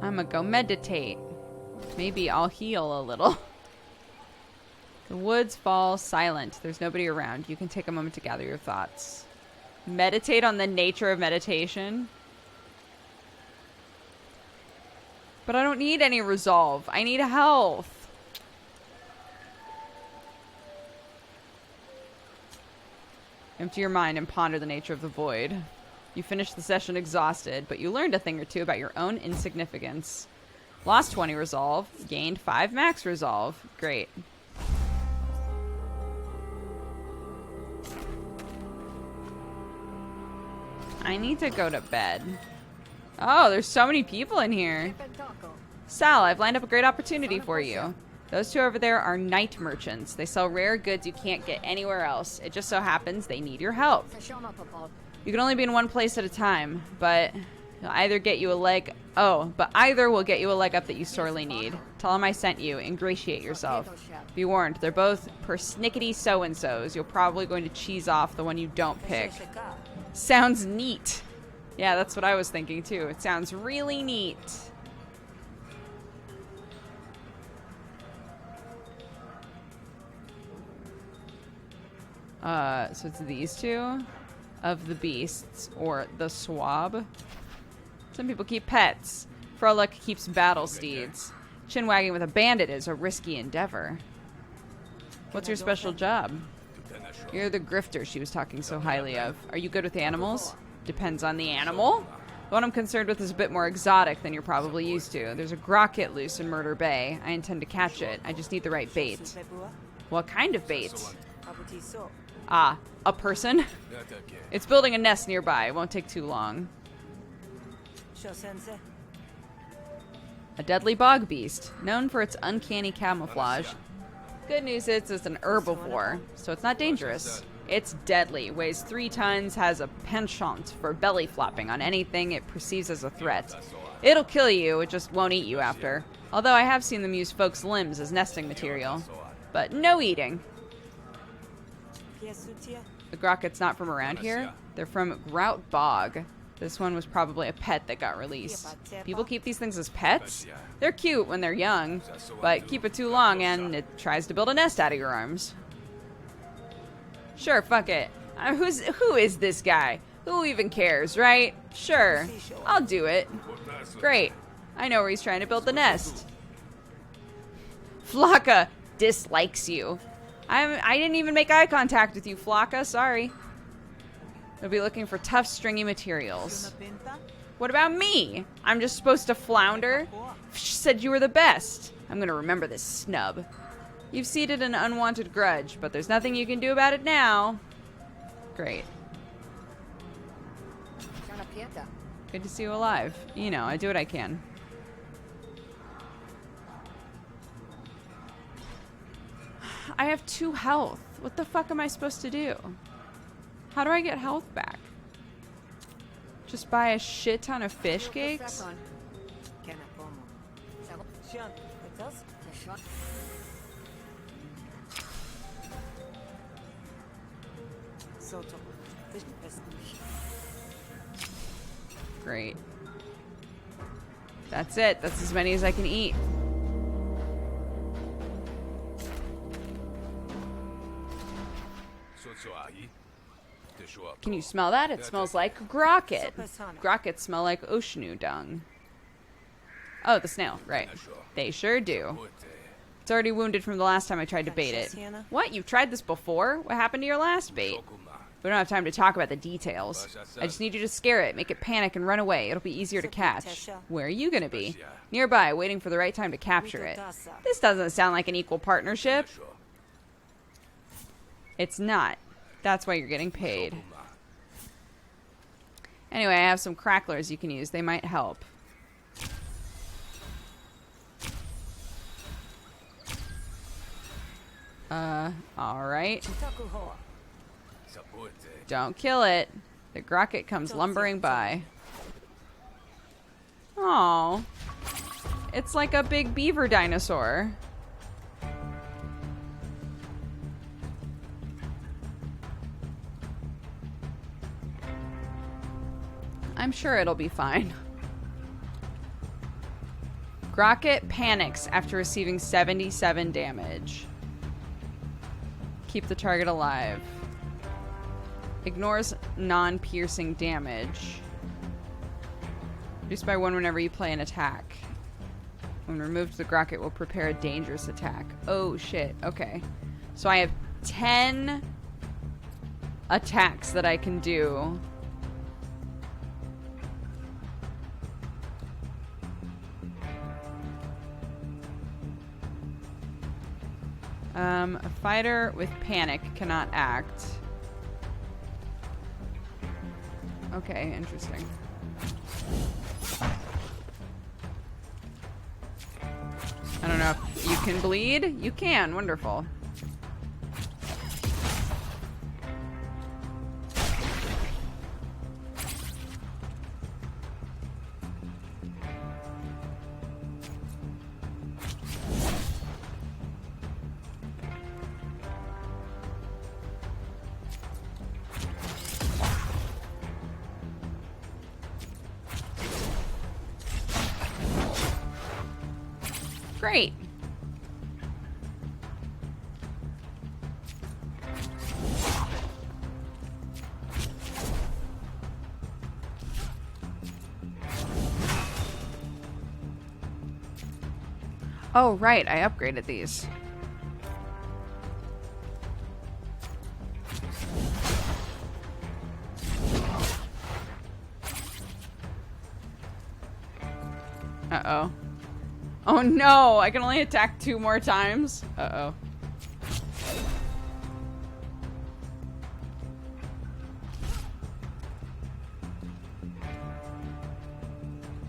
S1: I'ma go meditate. Maybe I'll heal a little. The woods fall silent. There's nobody around. You can take a moment to gather your thoughts. Meditate on the nature of meditation. But I don't need any resolve. I need health. Empty your mind and ponder the nature of the void. You finished the session exhausted, but you learned a thing or two about your own insignificance. Lost 20 resolve, gained 5 max resolve. Great. I need to go to bed. Oh, there's so many people in here. Sal, I've lined up a great opportunity for you. Those two over there are night merchants. They sell rare goods you can't get anywhere else. It just so happens they need your help. You can only be in one place at a time, but they'll either get you a leg... Oh, but either will get you a leg up that you sorely need. Tell them I sent you. Ingratiate yourself. Be warned, they're both persnickety so-and-sos. You're probably going to cheese off the one you don't pick. Sounds neat. Yeah, that's what I was thinking too. It sounds really neat. So it's these two of the beasts, or the swab. Some people keep pets. Frolic keeps battle steeds. Chin wagging with a bandit is a risky endeavor. What's your special job? You're the grifter she was talking so highly of. Are you good with animals? Depends on the animal. The one I'm concerned with is a bit more exotic than you're probably used to. There's a grocket loose in Murder Bay. I intend to catch it. I just need the right bait. What kind of bait? Ah, a person? It's building a nest nearby. It won't take too long. A deadly bog beast, known for its uncanny camouflage. Good news is it's an herbivore, so it's not dangerous. It's deadly, weighs 3 tons, has a penchant for belly flopping on anything it perceives as a threat. It'll kill you, it just won't eat you after. Although I have seen them use folks' limbs as nesting material. But no eating. The grocket's not from around here. They're from Grout Bog. This one was probably a pet that got released. People keep these things as pets? They're cute when they're young, but keep it too long and it tries to build a nest out of your arms. Sure, fuck it. Who is this guy? Who even cares, right? Sure. I'll do it. Great. I know where he's trying to build the nest. Flocka dislikes you. I didn't even make eye contact with you, Flocka. Sorry. They'll be looking for tough, stringy materials. What about me? I'm just supposed to flounder? She said you were the best. I'm gonna remember this snub. You've seeded an unwanted grudge, but there's nothing you can do about it now. Great. Good to see you alive. You know, I do what I can. I have 2 health. What the fuck am I supposed to do? How do I get health back? Just buy a shit ton of fish cakes? Great. That's it. That's as many as I can eat. Can you smell that? It smells like grocket. Grockets smell like oceanu dung. Oh, the snail. Right. They sure do. It's already wounded from the last time I tried to bait it. What? You've tried this before? What happened to your last bait? We don't have time to talk about the details. I just need you to scare it, make it panic, and run away. It'll be easier to catch. Where are you going to be? Nearby, waiting for the right time to capture it. This doesn't sound like an equal partnership. It's not. That's why you're getting paid. Anyway, I have some cracklers you can use. They might help. Alright. Don't kill it. The grocket comes lumbering by. Oh, it's like a big beaver dinosaur. I'm sure it'll be fine. Grocket panics after receiving 77 damage. Keep the target alive. Ignores non-piercing damage. Reduced by 1 whenever you play an attack. When removed, the Grocket will prepare a dangerous attack. Oh shit, okay. So I have 10 attacks that I can do. A fighter with panic cannot act. Okay, interesting. I don't know if you can bleed. You can. Wonderful. Great. Oh, right. I upgraded these. Uh-oh. Oh no, I can only attack 2 more times. Uh-oh.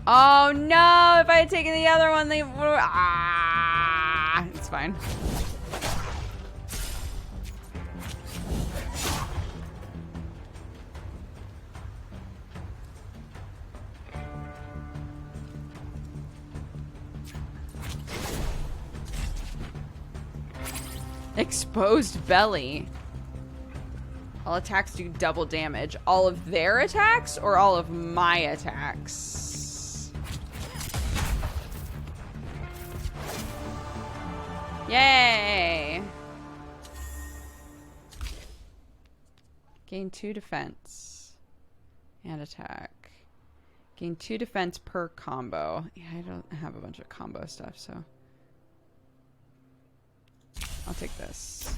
S1: Oh no, if I had taken the other one, they would. Ah, it's fine. Exposed belly. All attacks do double damage. All of their attacks or all of my attacks? Yay! Gain 2 defense and attack. Gain 2 defense per combo. Yeah, I don't have a bunch of combo stuff, so I'll take this.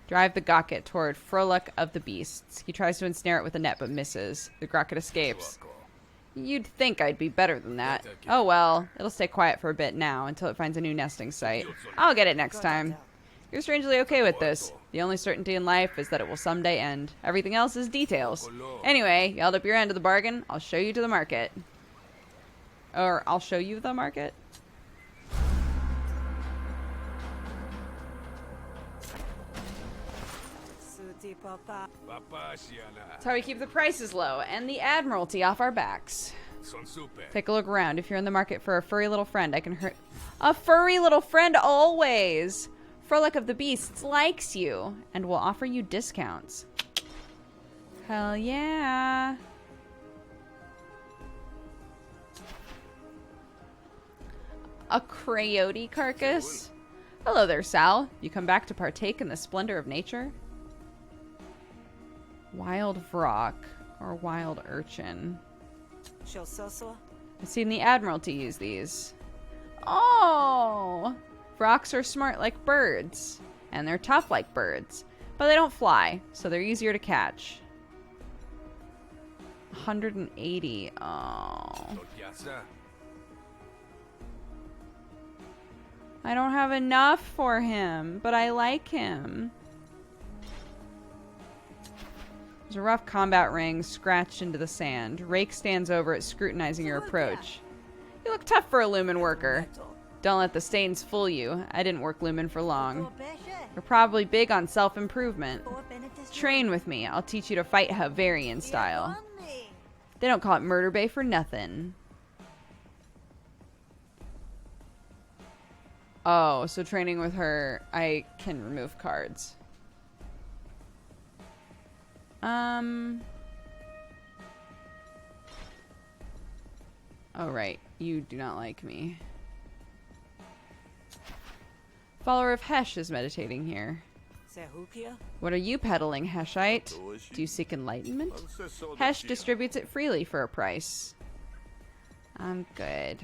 S1: Drive the Gocket toward Frolic of the Beasts. He tries to ensnare it with a net but misses. The Gocket escapes. You'd think I'd be better than that. Oh well, it'll stay quiet for a bit now until it finds a new nesting site. I'll get it next time. You're strangely okay with this. The only certainty in life is that it will someday end. Everything else is details. Anyway, you held up your end of the bargain. I'll show you to the market. Or I'll show you the market? That's how we keep the prices low and the Admiralty off our backs. Take a look around. If you're in the market for a furry little friend, I can hurt. A furry little friend always! Frolic of the Beasts likes you and will offer you discounts. Hell yeah. A coyote carcass? Hello there, Sal. You come back to partake in the splendor of nature? Wild vrock or wild urchin. I've seen the Admiralty use these. Oh! Vrocks are smart like birds, and they're tough like birds, but they don't fly, so they're easier to catch. 180. Oh. I don't have enough for him, but I like him. There's a rough combat ring scratched into the sand. Rake stands over it, scrutinizing your approach. You look tough for a Lumen worker. Don't let the stains fool you. I didn't work Lumen for long. You're probably big on self-improvement. Train with me. I'll teach you to fight Havarian style. They don't call it Murder Bay for nothing. Oh, so training with her, I can remove cards. Oh, right. You do not like me. Follower of Hesh is meditating here. What are you peddling, Heshite? Do you seek enlightenment? Hesh distributes it freely for a price. I'm good.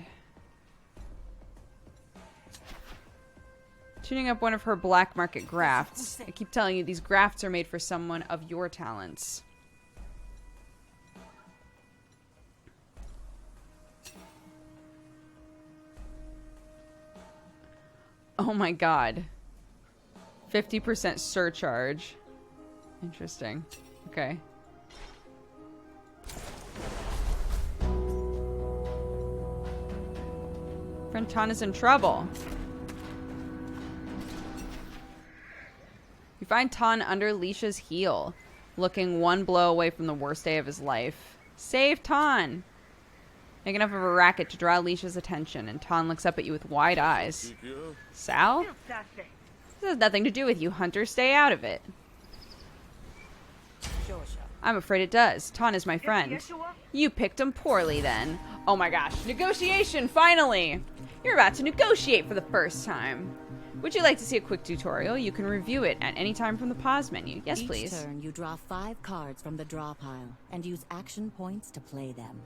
S1: Tuning up one of her black market grafts. I keep telling you, these grafts are made for someone of your talents. Oh my god. 50% surcharge. Interesting. Okay. Friend Ton is in trouble. You find Ton under Leisha's heel, looking one blow away from the worst day of his life. Save Ton! Make enough of a racket to draw Leisha's attention, and Ton looks up at you with wide eyes. Sal? This has nothing to do with you, Hunter. Stay out of it. I'm afraid it does. Ton is my friend. You picked him poorly, then. Oh my gosh. Negotiation, finally! You're about to negotiate for the first time. Would you like to see a quick tutorial? You can review it at any time from the pause menu. Yes, please.
S2: Each turn, you draw 5 cards from the draw pile and use action points to play them.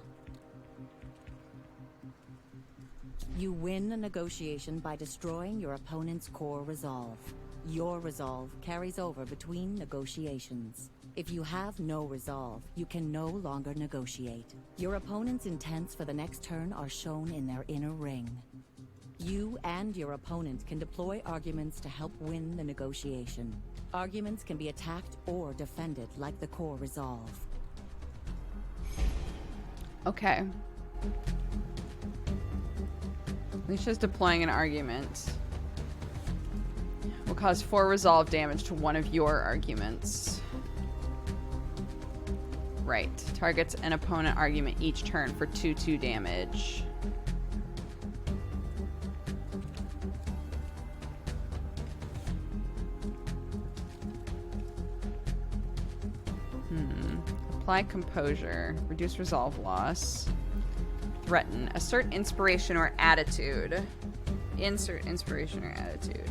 S2: You win a negotiation by destroying your opponent's core resolve. Your resolve carries over between negotiations. If you have no resolve, you can no longer negotiate. Your opponent's intents for the next turn are shown in their inner ring. You and your opponent can deploy arguments to help win the negotiation. Arguments can be attacked or defended like the core resolve.
S1: Okay. Leisha's deploying an argument. Will cause 4 resolve damage to one of your arguments. Right. Targets an opponent argument each turn for 2/2 damage. Apply composure. Reduce resolve loss. Threaten. Assert inspiration or attitude. Insert inspiration or attitude.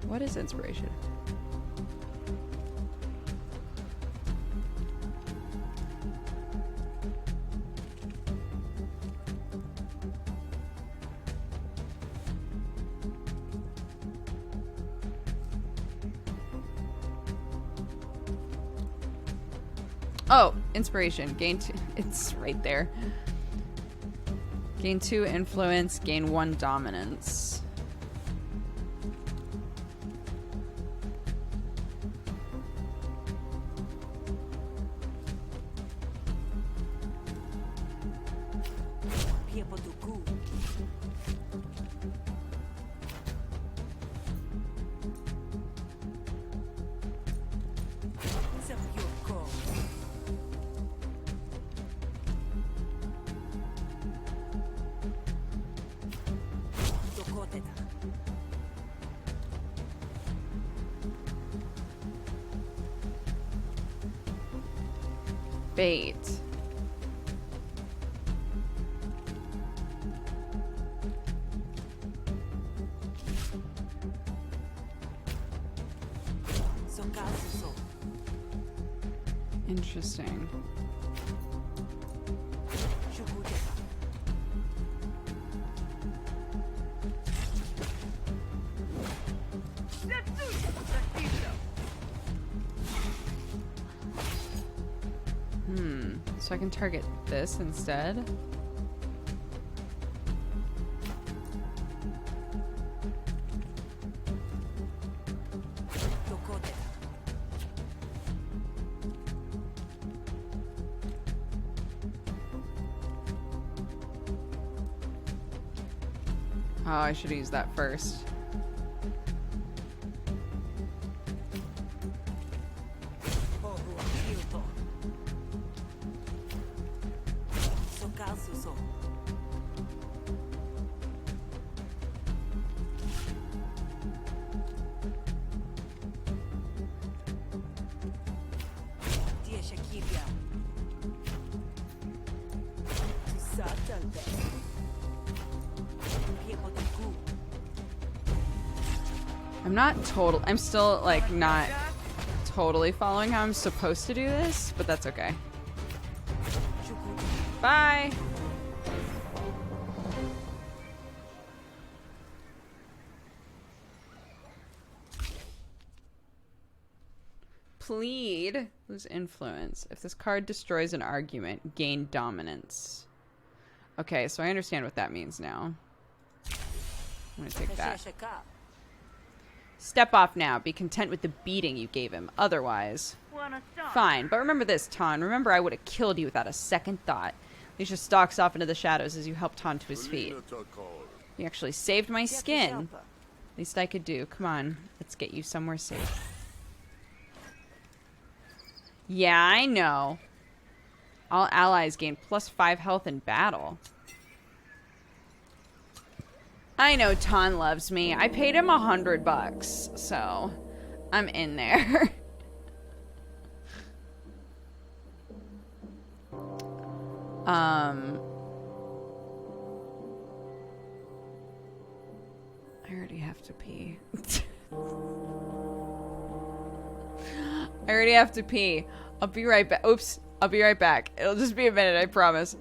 S1: What is inspiration? Oh, inspiration. Gain 2. It's right there. Gain 2 influence, gain 1 dominance. Bait. Interesting. So I can target this instead. Oh, I should have used that first. I'm still like not totally following how I'm supposed to do this, but that's okay. Bye. Plead. Lose influence. If this card destroys an argument, gain dominance. Okay, so I understand what that means now. I'm gonna take that. Step off now. Be content with the beating you gave him. Otherwise... Fine, but remember this, Ton. Remember I would have killed you without a second thought. Leisha stalks off into the shadows as you help Ton to his feet. You actually saved my skin. Least I could do. Come on. Let's get you somewhere safe. Yeah, I know. All allies gain +5 health in battle. I know Ton loves me. I paid him $100, so I'm in there. I already have to pee. I already have to pee. I'll be right back. Oops. I'll be right back. It'll just be a minute, I promise.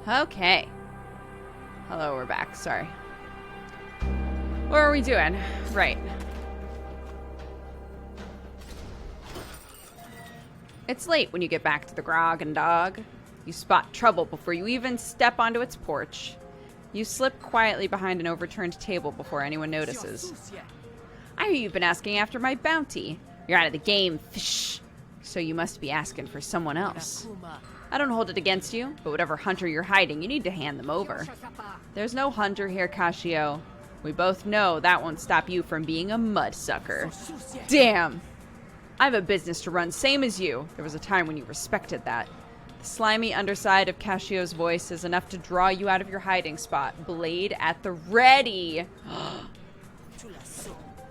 S1: Okay. Hello, we're back. Sorry. What are we doing? Right. It's late when you get back to the Grog and Dog. You spot trouble before you even step onto its porch. You slip quietly behind an overturned table before anyone notices. I hear you've been asking after my bounty. You're out of the game, fish. So you must be asking for someone else. I don't hold it against you, but whatever hunter you're hiding, you need to hand them over. There's no hunter here, Cascio. We both know that won't stop you from being a mudsucker. Damn! I have a business to run, same as you. There was a time when you respected that. The slimy underside of Caccio's voice is enough to draw you out of your hiding spot. Blade at the ready.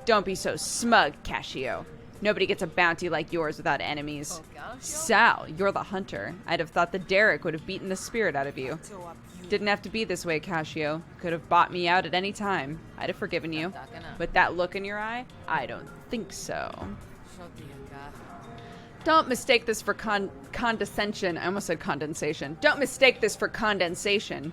S1: Don't be so smug, Cascio. Nobody gets a bounty like yours without enemies. Sal, you're the hunter. I'd have thought the Derek would have beaten the spirit out of you. Didn't have to be this way, Cascio. Could have bought me out at any time. I'd have forgiven you. With that look in your eye, I don't think so. Don't mistake this for condescension. I almost said condensation. Don't mistake this for condensation.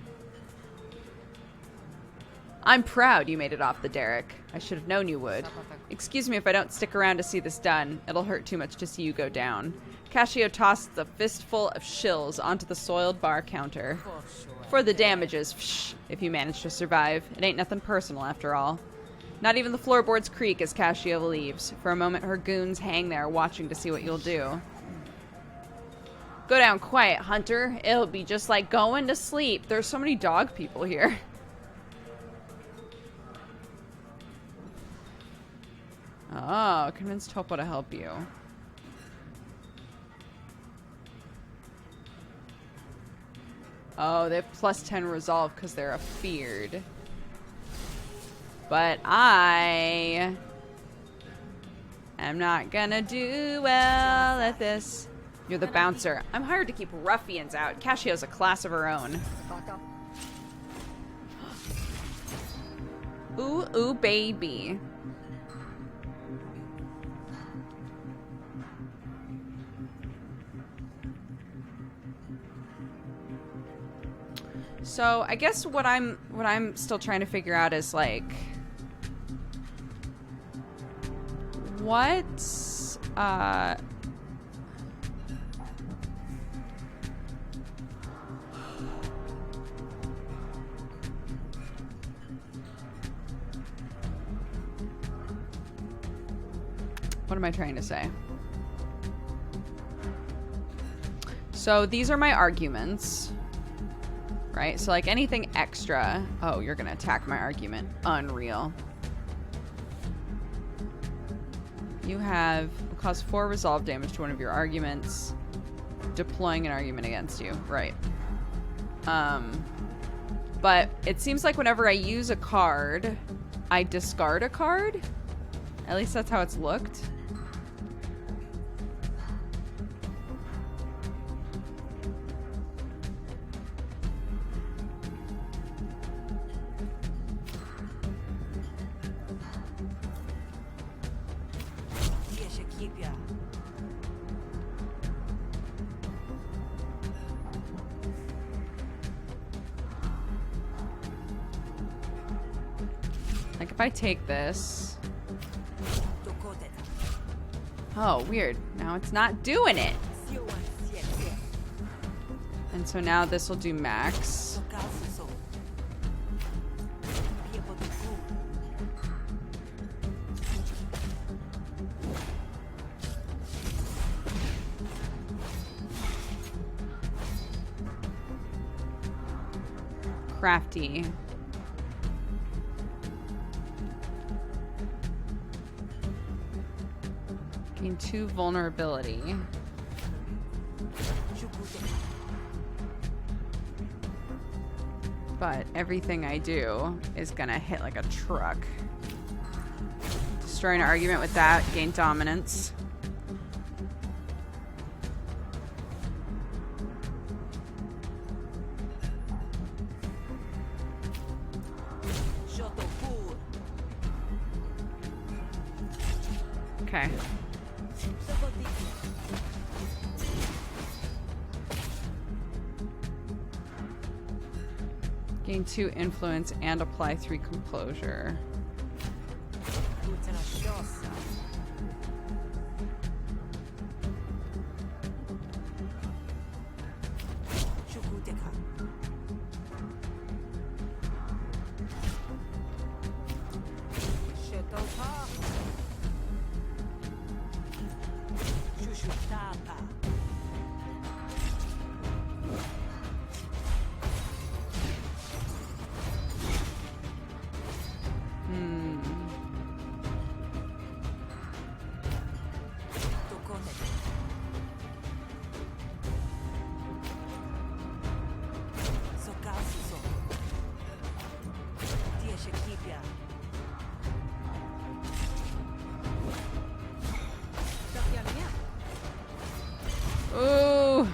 S1: I'm proud you made it off the derrick. I should have known you would. Excuse me if I don't stick around to see this done. It'll hurt too much to see you go down. Cascio tosses a fistful of shills onto the soiled bar counter. For the damages, if you manage to survive. It ain't nothing personal after all. Not even the floorboards creak as Cascio leaves. For a moment, her goons hang there watching to see what you'll do. Go down quiet, Hunter. It'll be just like going to sleep. There's so many dog people here. Oh, convinced Topo to help you. Oh, they have plus 10 resolve because they're afeared. But I am not gonna do well at this. You're the bouncer. I'm hired to keep ruffians out. Caccio's a class of her own. Ooh, ooh, baby. So I guess what I'm still trying to figure out is like what what am I trying to say? So these are my arguments. Right? So like anything extra. Oh, you're gonna attack my argument. Unreal. You have cause 4 resolve damage to one of your arguments. Deploying an argument against you. Right. But it seems like whenever I use a card, I discard a card. At least that's how it's looked. Like if I take this. Oh, weird. Now it's not doing it. And so now this will do max. Crafty. Gain 2 vulnerability. But everything I do is gonna hit like a truck. Destroy an argument with that, gain dominance. Okay. Gain 2 influence and apply 3 composure. Ooh.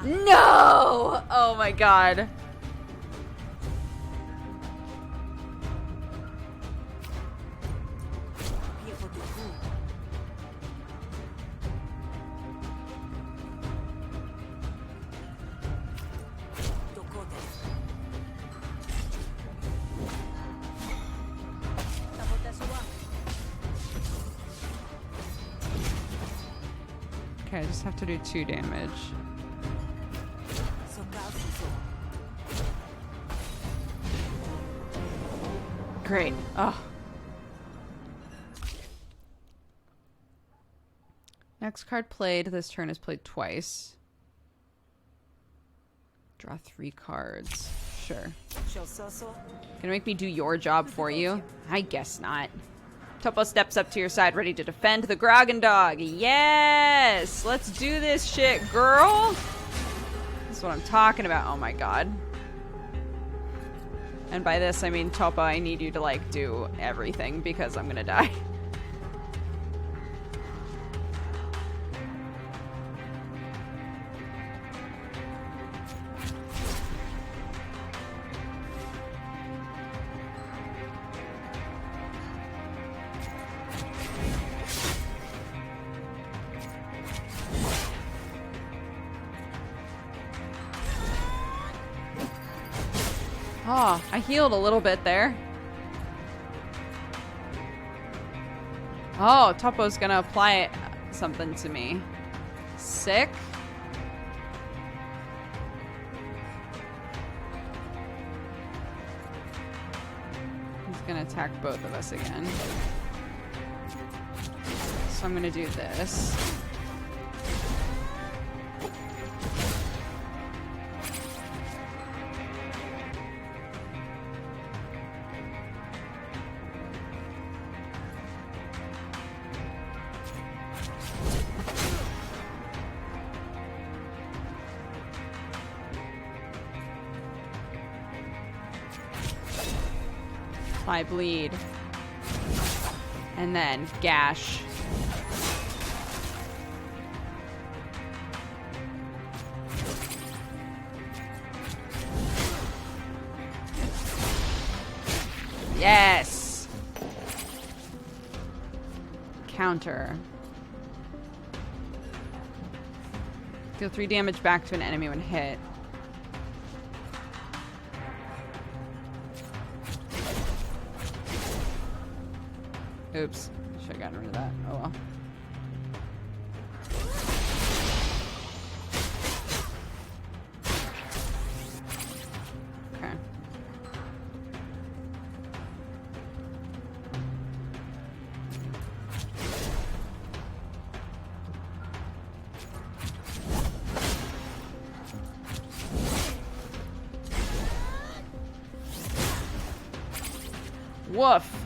S1: No! Oh my god. Okay, I just have to do 2 damage. Great. Oh. Next card played. This turn is played twice. Draw 3 cards. Sure. Gonna make me do your job for you? I guess not. Topo steps up to your side, ready to defend the Grogan Dog. Yes! Let's do this shit, girl! That's what I'm talking about. Oh my god. And by this, I mean, Topo, I need you to, like, do everything because I'm gonna die. Oh, I healed a little bit there. Oh, Topo's gonna apply something to me. Sick. He's gonna attack both of us again. So I'm gonna do this. Apply bleed. And then gash. Yes! Counter. Deal 3 damage back to an enemy when hit. Oops. Should have gotten rid of that. Oh well. Okay. Woof.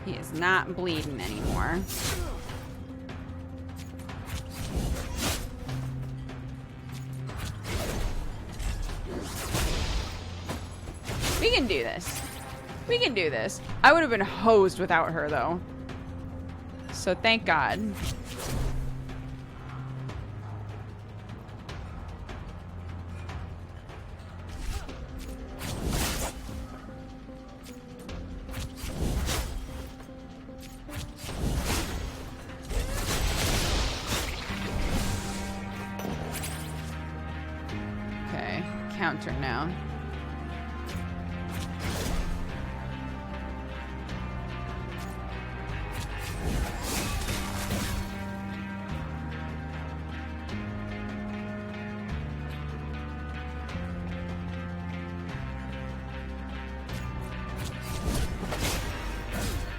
S1: He is not bleeding anymore. We can do this. We can do this. I would have been hosed without her, though. So thank God. counter now.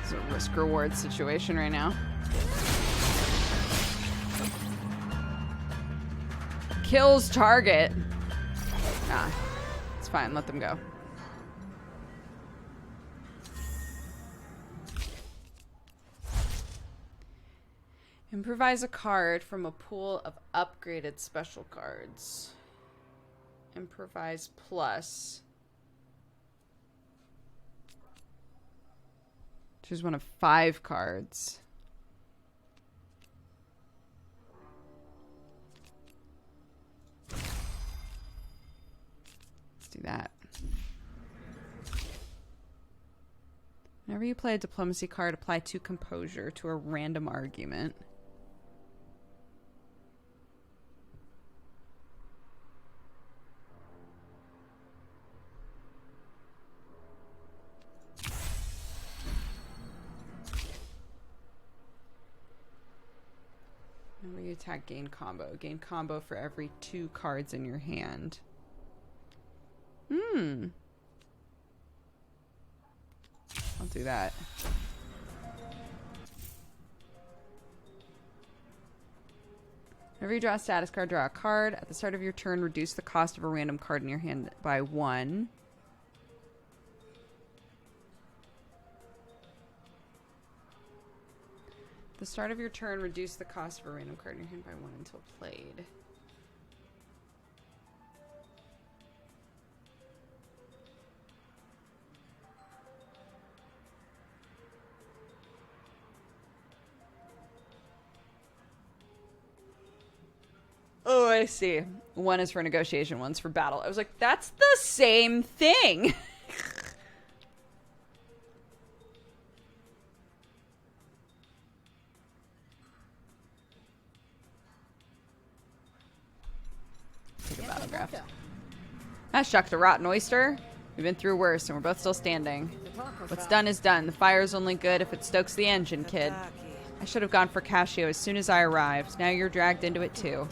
S1: It's a risk-reward situation right now. Kills target. Ah, it's fine. Let them go. Improvise a card from a pool of upgraded special cards. Improvise plus. Choose one of 5 cards. Do that. Whenever you play a diplomacy card, apply 2 composure to a random argument. Whenever you attack, gain combo. Gain combo for every 2 cards in your hand. I'll do that. Whenever you draw a status card, draw a card. At the start of your turn, reduce the cost of a random card in your hand by 1. At the start of your turn, reduce the cost of a random card in your hand by 1 until played. Oh, I see. 1 is for negotiation, 1's for battle. I was like, that's the same thing. Take a battle draft. Ah, shucked a rotten oyster. We've been through worse, and we're both still standing. What's done is done. The fire's only good if it stokes the engine, kid. I should have gone for Cascio as soon as I arrived. Now you're dragged into it, too.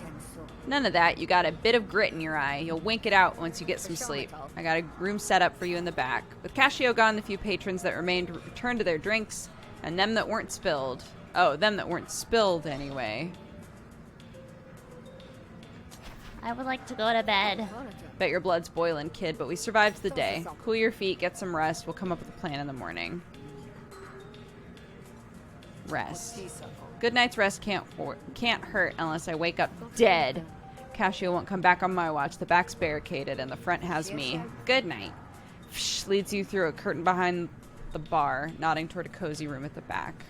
S1: None of that. You got a bit of grit in your eye. You'll wink it out once you get some sleep. I got a room set up for you in the back. With Cascio gone, the few patrons that remained returned to their drinks, and them that weren't spilled. Oh, them that weren't spilled, anyway.
S3: I would like to go to bed.
S1: Bet your blood's boiling, kid, but we survived the day. Cool your feet, get some rest. We'll come up with a plan in the morning. Rest. Good night's rest can't hurt unless I wake up dead. Cascio won't come back on my watch. The back's barricaded and the front has me. Good night. Leads you through a curtain behind the bar, nodding toward a cozy room at the back.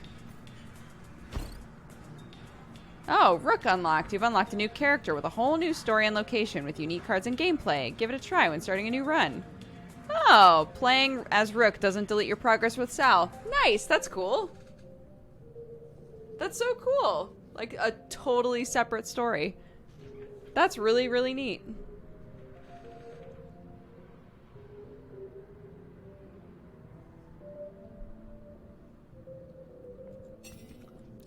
S1: Oh, Rook unlocked. You've unlocked a new character with a whole new story and location with unique cards and gameplay. Give it a try when starting a new run. Oh, playing as Rook doesn't delete your progress with Sal. Nice, that's cool. That's so cool. Like a totally separate story. That's really, really neat.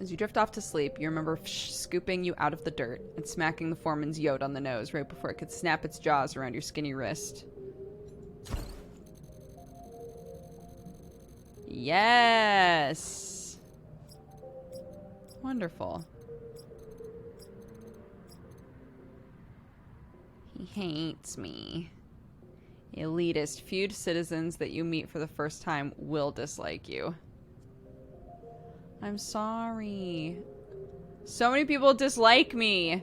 S1: As you drift off to sleep, you remember scooping you out of the dirt and smacking the foreman's yote on the nose right before it could snap its jaws around your skinny wrist. Yes! Wonderful. He hates me. Elitist, feud citizens that you meet for the first time will dislike you. I'm sorry. So many people dislike me.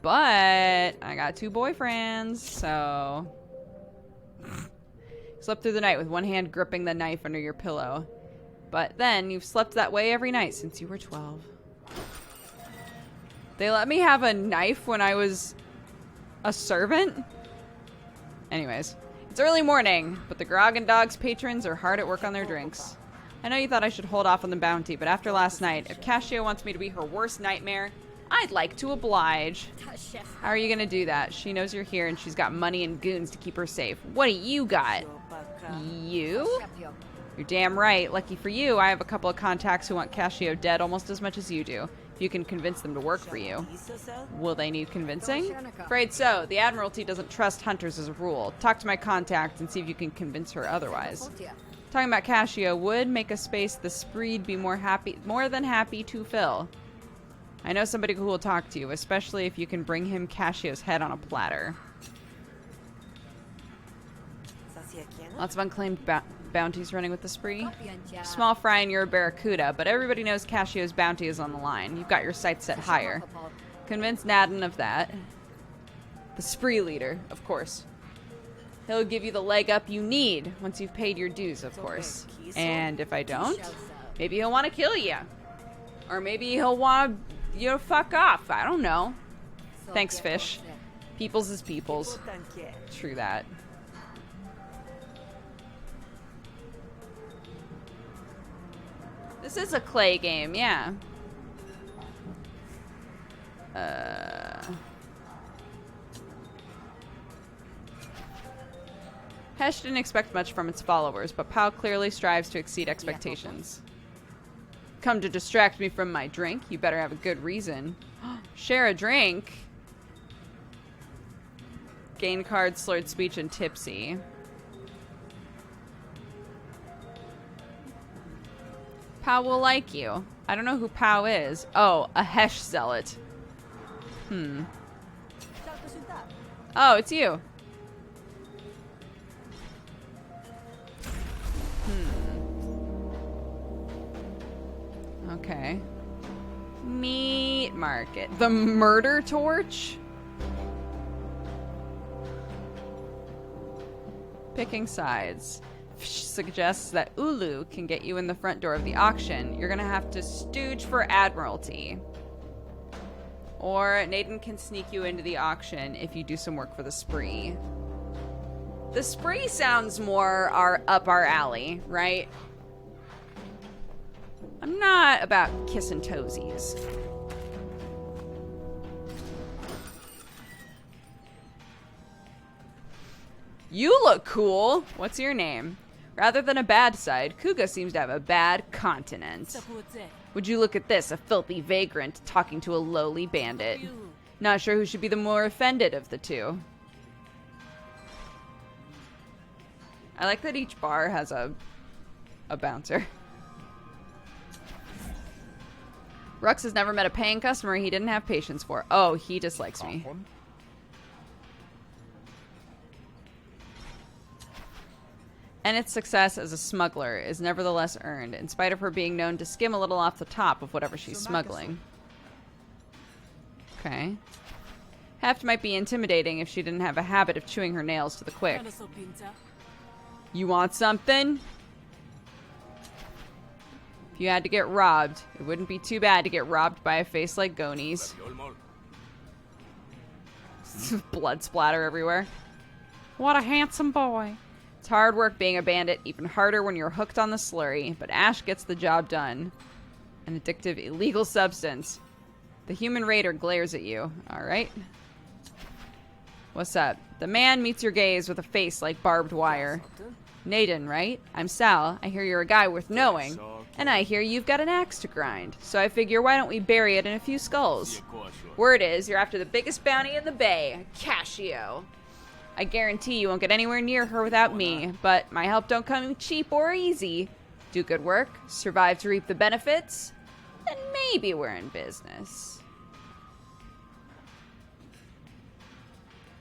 S1: But I got 2 boyfriends, so... Slept through the night with one hand gripping the knife under your pillow. But then you've slept that way every night since you were 12. They let me have a knife when I was a servant? Anyways, it's early morning, but the Grog and Dogs patrons are hard at work on their drinks. I know you thought I should hold off on the bounty, but after last night, if Cascio wants me to be her worst nightmare, I'd like to oblige. How are you gonna do that? She knows you're here and she's got money and goons to keep her safe. What do you got? You? You're damn right. Lucky for you, I have a couple of contacts who want Cascio dead almost as much as you do. If you can convince them to work for you. Will they need convincing? Afraid so. The Admiralty doesn't trust hunters as a rule. Talk to my contact and see if you can convince her otherwise. Talking about Cascio would make a space the Spree'd be more than happy to fill. I know somebody who will talk to you, especially if you can bring him Caccio's head on a platter. Lots of unclaimed bounties running with the Spree. Small fry and you're a barracuda, but everybody knows Caccio's bounty is on the line. You've got your sights set higher. Convince Naden of that. The Spree leader, of course. He'll give you the leg up you need once you've paid your dues, of course. And if I don't, maybe he'll want to kill you. Or maybe he'll want you to fuck off. I don't know. Thanks, fish. Peoples is peoples. True that. This is a clay game, yeah. Hesh didn't expect much from its followers, but Pao clearly strives to exceed expectations. Come to distract me from my drink? You better have a good reason. Share a drink? Gain card, slurred speech, and tipsy. Pao will like you. I don't know who Pao is. Oh, a Hesh zealot. Oh, it's you. Okay. Meat market. The murder torch? Picking sides. Suggests that Ulu can get you in the front door of the auction. You're gonna have to stooge for Admiralty. Or Naden can sneak you into the auction if you do some work for the Spree. The Spree sounds more up our alley, right? I'm not about kissing toesies. You look cool. What's your name? Rather than a bad side, Kuga seems to have a bad continent. Would you look at this, a filthy vagrant talking to a lowly bandit. Not sure who should be the more offended of the two. I like that each bar has a bouncer. Rux has never met a paying customer he didn't have patience for. Oh, he dislikes me. And its success as a smuggler is nevertheless earned, in spite of her being known to skim a little off the top of whatever she's smuggling. Okay. Heft might be intimidating if she didn't have a habit of chewing her nails to the quick. You want something? If you had to get robbed, it wouldn't be too bad to get robbed by a face like Goni's. Blood splatter everywhere. What a handsome boy. It's hard work being a bandit, even harder when you're hooked on the slurry, but Ash gets the job done. An addictive, illegal substance. The human raider glares at you. Alright. What's up? The man meets your gaze with a face like barbed wire. Naden, right? I'm Sal. I hear you're a guy worth knowing. And I hear you've got an axe to grind. So I figure, why don't we bury it in a few skulls? Word is, you're after the biggest bounty in the bay, Cascio. I guarantee you won't get anywhere near her without me, but my help don't come cheap or easy. Do good work, survive to reap the benefits, then maybe we're in business.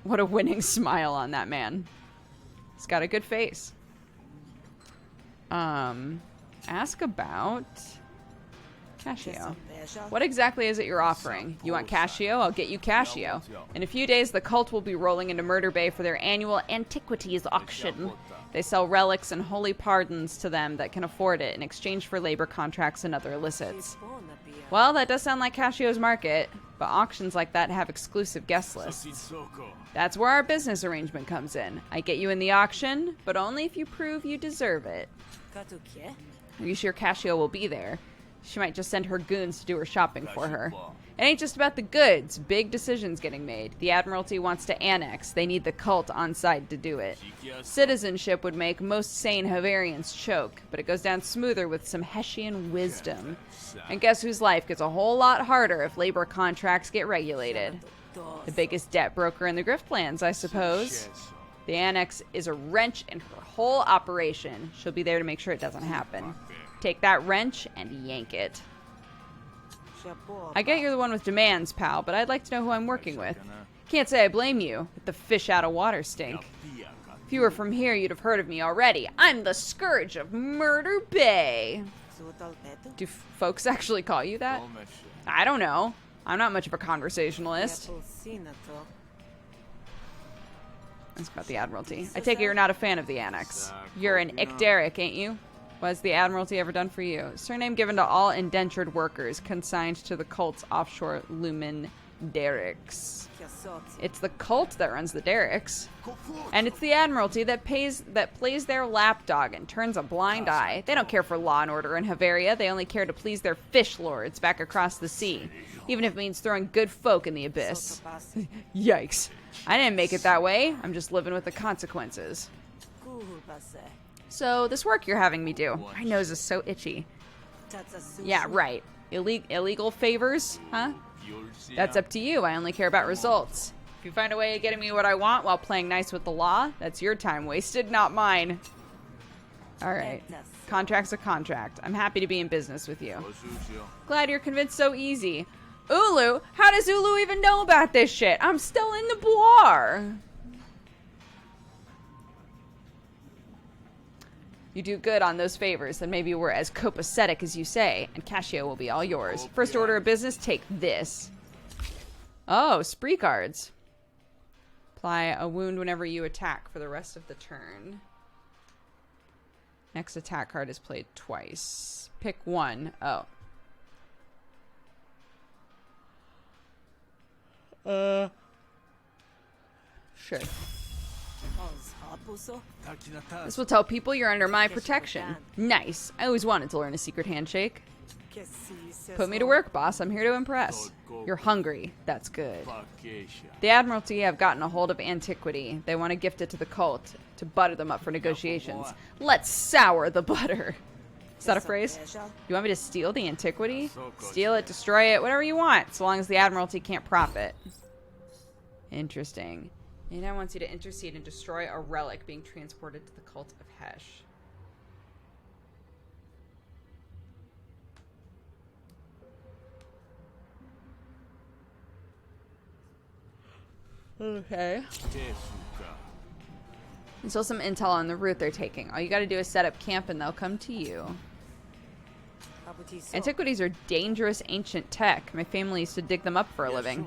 S1: What a winning smile on that man. He's got a good face. Ask about Cascio. What exactly is it you're offering? You want Cascio? I'll get you Cascio. In a few days, the cult will be rolling into Murder Bay for their annual antiquities auction. They sell relics and holy pardons to them that can afford it in exchange for labor contracts and other illicits. Well, that does sound like Caccio's market, but auctions like that have exclusive guest lists. That's where our business arrangement comes in. I get you in the auction, but only if you prove you deserve it. Are you sure Cascio will be there? She might just send her goons to do her shopping for her. It ain't just about the goods. Big decisions getting made. The Admiralty wants to annex. They need the cult on side to do it. Citizenship would make most sane Havarians choke, but it goes down smoother with some Hessian wisdom. And guess whose life gets a whole lot harder if labor contracts get regulated? The biggest debt broker in the Griftlands, I suppose. The annex is a wrench in her whole operation. She'll be there to make sure it doesn't happen. Take that wrench and yank it. I get you're the one with demands, pal, but I'd like to know who I'm working with. Can't say I blame you, with the fish out of water stink. If you were from here, you'd have heard of me already. I'm the Scourge of Murder Bay. Do folks actually call you that? I don't know. I'm not much of a conversationalist. That's about the Admiralty. I take it you're not a fan of the Annex. You're an Icteric, ain't you? What has the Admiralty ever done for you? Surname given to all indentured workers consigned to the cult's offshore Lumen Derricks. It's the cult that runs the Derricks. And it's the Admiralty that plays their lapdog and turns a blind eye. They don't care for law and order in Havaria. They only care to please their fish lords back across the sea. Even if it means throwing good folk in the abyss. Yikes. I didn't make it that way. I'm just living with the consequences. So, this work you're having me do. My nose is so itchy. Yeah, right. Illegal favors, huh? That's up to you. I only care about results. If you find a way of getting me what I want while playing nice with the law, that's your time wasted, not mine. Alright. Contract's a contract. I'm happy to be in business with you. Glad you're convinced so easy. Ulu? How does Ulu even know about this shit? I'm still in the boire. You do good on those favors, then maybe we're as copacetic as you say, and Cascio will be all yours. First order of business, take this. Oh, spree cards. Apply a wound whenever you attack for the rest of the turn. Next attack card is played twice. Pick one. Oh. Sure. This will tell people you're under my protection. Nice. I always wanted to learn a secret handshake. Put me to work, boss. I'm here to impress. You're hungry. That's good. The Admiralty have gotten a hold of antiquity. They want to gift it to the cult to butter them up for negotiations. Let's sour the butter. Is that a phrase? You want me to steal the antiquity? Steal it, destroy it, whatever you want, so long as the Admiralty can't profit. Interesting. He now wants you to intercede and destroy a relic being transported to the cult of Hesh. Okay. And so some intel on the route they're taking. All you gotta do is set up camp and they'll come to you. Antiquities are dangerous ancient tech. My family used to dig them up for a living.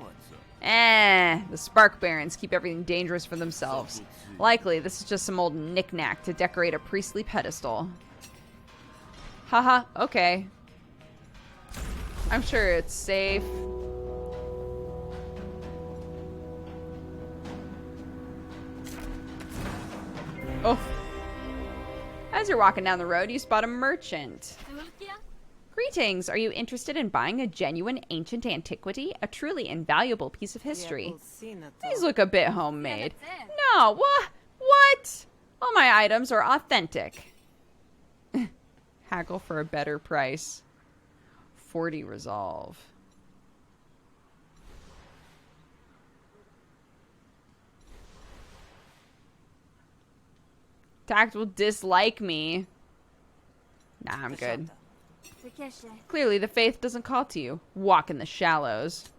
S1: The Spark Barons keep everything dangerous for themselves. Likely, this is just some old knick-knack to decorate a priestly pedestal. Haha, okay. I'm sure it's safe. Oh. As you're walking down the road, you spot a merchant. Greetings. Are you interested in buying a genuine ancient antiquity? A truly invaluable piece of history. These look a bit homemade. No, what? All my items are authentic. Haggle for a better price. 40 resolve. Tact will dislike me. Nah, I'm good. Clearly, the faith doesn't call to you. Walk in the shallows.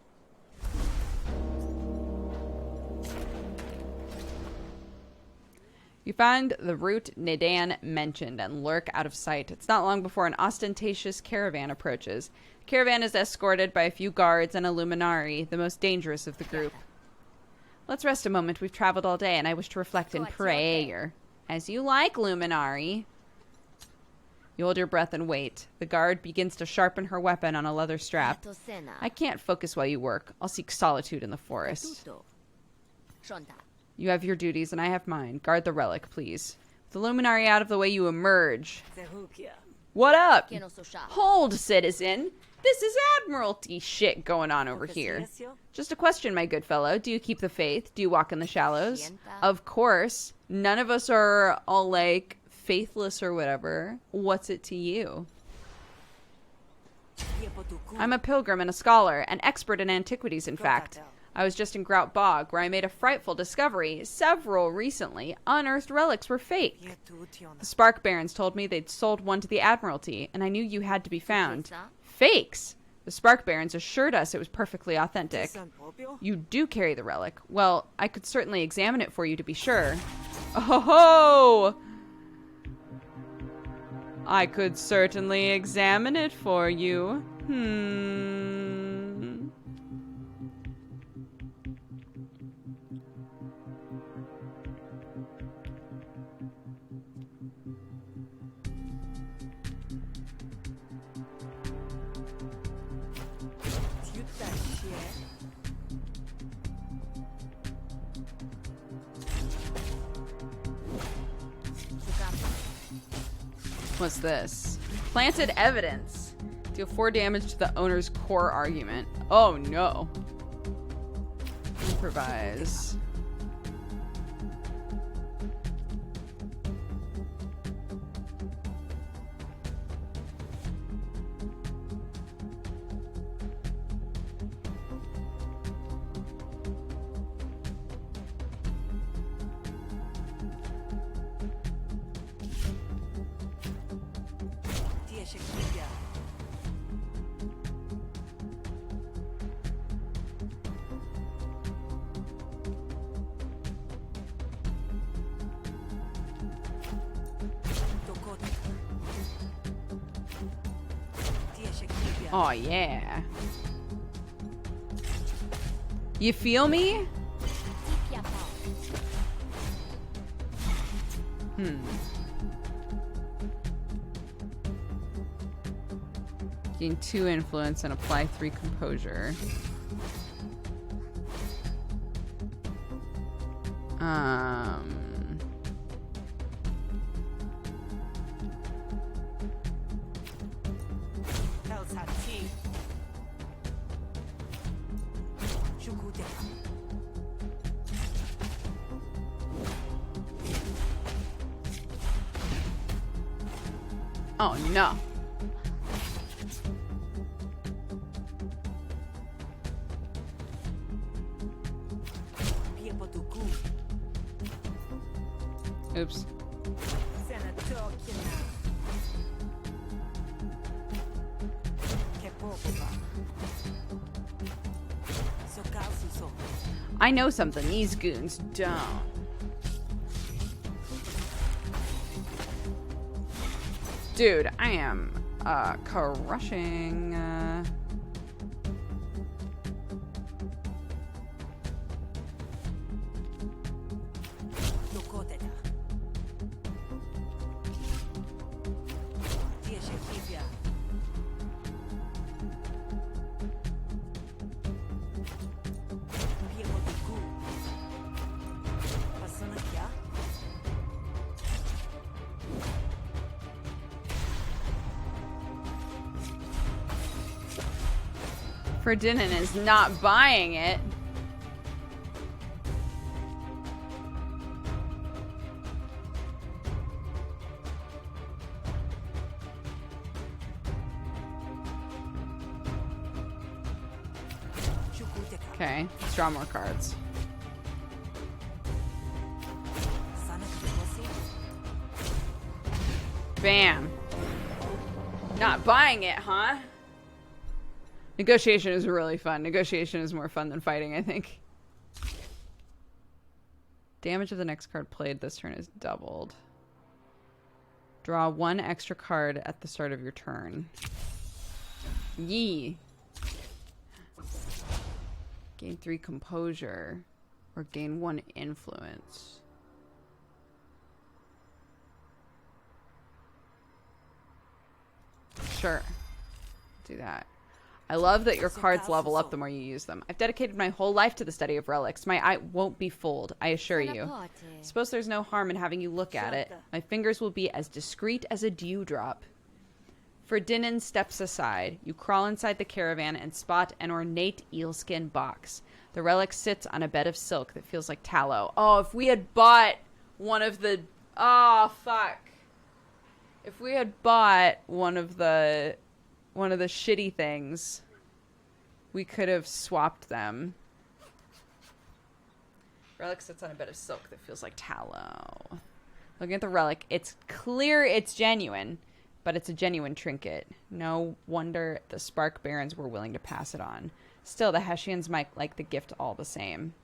S1: You find the route Nidan mentioned and lurk out of sight. It's not long before an ostentatious caravan approaches. The caravan is escorted by a few guards and a luminari, the most dangerous of the group. Let's rest a moment. We've traveled all day, and I wish to reflect in prayer. As you like, luminari. You hold your breath and wait. The guard begins to sharpen her weapon on a leather strap. I can't focus while you work. I'll seek solitude in the forest. You have your duties and I have mine. Guard the relic, please. With the luminary out of the way, you emerge. What up? Hold, citizen. This is Admiralty shit going on over here. Just a question, my good fellow. Do you keep the faith? Do you walk in the shallows? Of course. None of us are all, like, faithless or whatever. What's it to you? I'm a pilgrim and a scholar, an expert in antiquities, in fact. I was just in Grout Bog, where I made a frightful discovery. Several recently unearthed relics were fake. The Spark Barons told me they'd sold one to the Admiralty, and I knew you had to be found. Fakes! The Spark Barons assured us it was perfectly authentic. You do carry the relic. Well, I could certainly examine it for you to be sure. Oh! I could certainly examine it for you. What's this? Planted evidence. Deal 4 damage to the owner's core argument. Oh no. Improvise. Oh, yeah. You feel me? Gain 2 influence and apply 3 composure. Oh no. Oops. I know something these goons don't. Dude, I am crushing. Ferdinand is not buying it. Okay, let's draw more cards. Bam. Not buying it, huh? Negotiation is really fun. Negotiation is more fun than fighting, I think. Damage of the next card played this turn is doubled. Draw 1 extra card at the start of your turn. Yee. Gain 3 composure. Or gain 1 influence. Sure. Do that. I love that your cards level up the more you use them. I've dedicated my whole life to the study of relics. My eye won't be fooled, I assure you. Suppose there's no harm in having you look at it. My fingers will be as discreet as a dewdrop. Ferdinand steps aside. You crawl inside the caravan and spot an ornate eelskin box. The relic sits on a bed of silk that feels like tallow. Oh, if we had bought one of the... Oh, fuck. If we had bought one of the shitty things, we could have swapped them. Relic sits on a bed of silk that feels like tallow. Looking at the relic, it's clear it's genuine, but it's a genuine trinket. No wonder the Spark Barons were willing to pass it on. Still, the Hessians might like the gift all the same.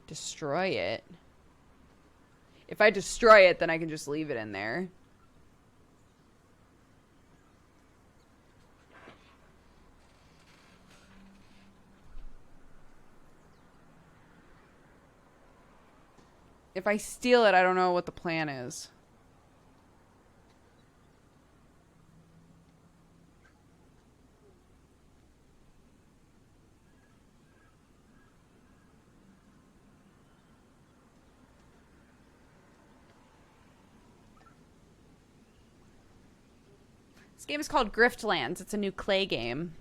S1: Destroy it. If I destroy it, then I can just leave it in there. If I steal it, I don't know what the plan is. This game is called Griftlands. It's a new clay game.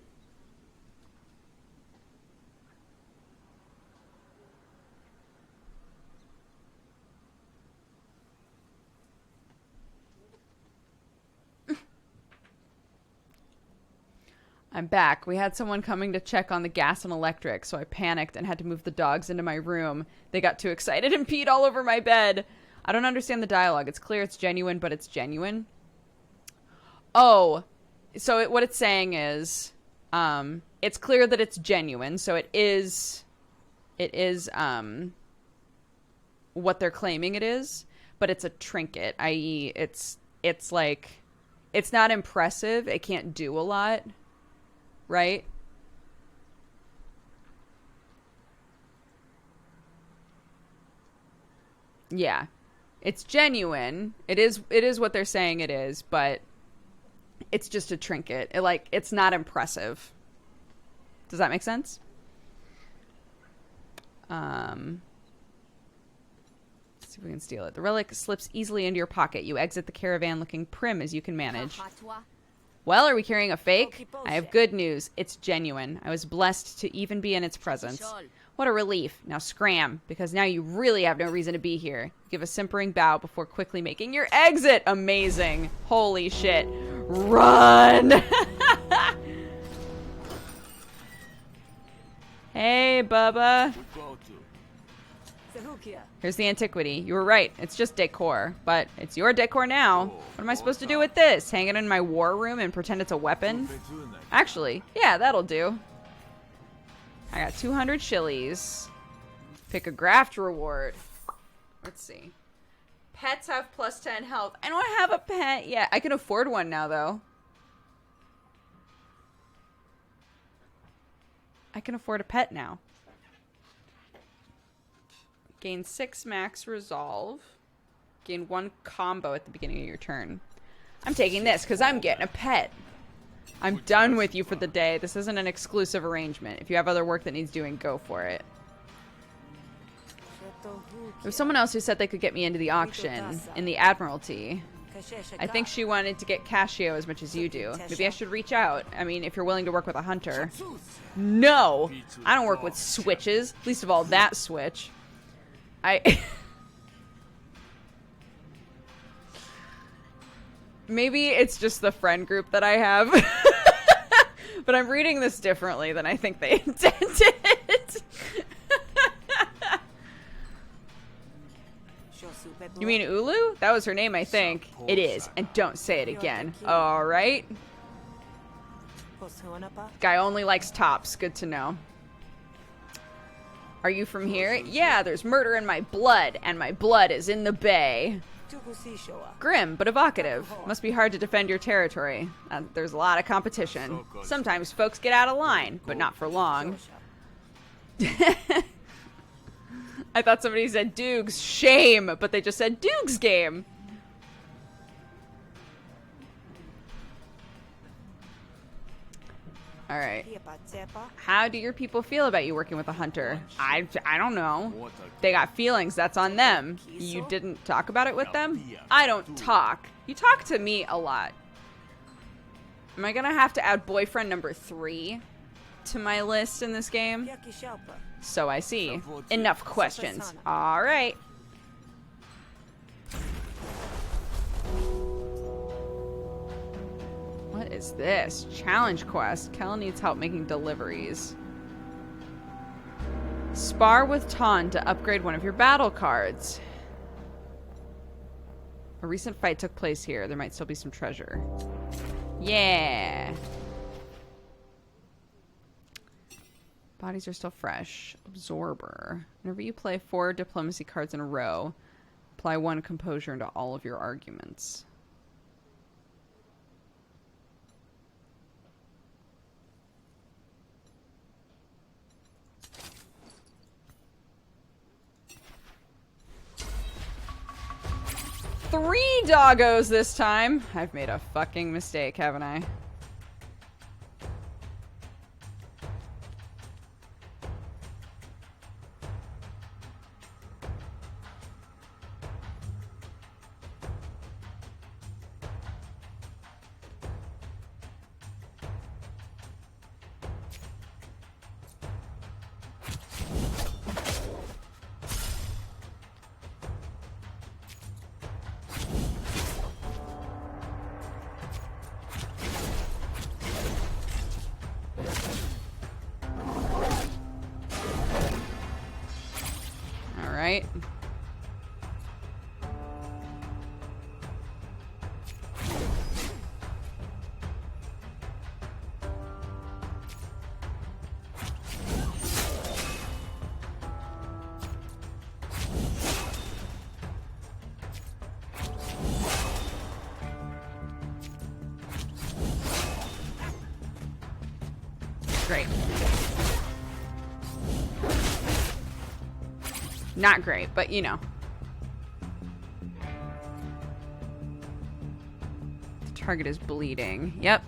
S1: I'm back. We had someone coming to check on the gas and electric, so I panicked and had to move the dogs into my room. They got too excited and peed all over my bed. I don't understand the dialogue. It's clear it's genuine, but it's genuine. Oh, so what it's saying is, it's clear that it's genuine, so it is, what they're claiming it is, but it's a trinket, i.e. it's like, it's not impressive. It can't do a lot. Right? Yeah. It's genuine. It is what they're saying it is, but it's just a trinket. It's not impressive. Does that make sense? Let's see if we can steal it. The relic slips easily into your pocket. You exit the caravan looking prim as you can manage. Well, are we carrying a fake? I have good news. It's genuine. I was blessed to even be in its presence. What a relief. Now scram, because now you really have no reason to be here. Give a simpering bow before quickly making your exit. Amazing. Holy shit. Run! Hey, Bubba. Here's the antiquity. You were right. It's just decor. But it's your decor now. What am I supposed to do with this? Hang it in my war room and pretend it's a weapon? Actually, yeah, that'll do. I got 200 shillies. Pick a graft reward. Let's see. Pets have plus 10 health. I don't have a pet yet. I can afford one now, though. I can afford a pet now. Gain 6 max resolve. Gain 1 combo at the beginning of your turn. I'm taking this because I'm getting a pet. I'm done with you for the day. This isn't an exclusive arrangement. If you have other work that needs doing, go for it. There was someone else who said they could get me into the auction in the Admiralty. I think she wanted to get Casio as much as you do. Maybe I should reach out. I mean, if you're willing to work with a hunter. No! I don't work with switches. Least of all that switch. Maybe it's just the friend group that I have. But I'm reading this differently than I think they intended. You mean Ulu? That was her name, I think. It is. And don't say it again. Alright. Guy only likes tops. Good to know. Are you from here? Yeah, there's murder in my blood, and my blood is in the bay. Grim, but evocative. Must be hard to defend your territory. There's a lot of competition. Sometimes folks get out of line, but not for long. I thought somebody said Dukes. Shame, but they just said Dukes game. All right. How do your people feel about you working with a hunter? I don't know. They got feelings. That's on them. You didn't talk about it with them? I don't talk. You talk to me a lot. Am I gonna have to add boyfriend number 3 to my list in this game? So I see. Enough questions. Alright. What is this? Challenge quest. Kel needs help making deliveries. Spar with Ton to upgrade one of your battle cards. A recent fight took place here. There might still be some treasure. Yeah. Bodies are still fresh. Absorber. Whenever you play 4 diplomacy cards in a row, apply 1 composure into all of your arguments. Three doggos this time. I've made a fucking mistake, haven't I? Right. Great. Not great, but you know. The target is bleeding. Yep.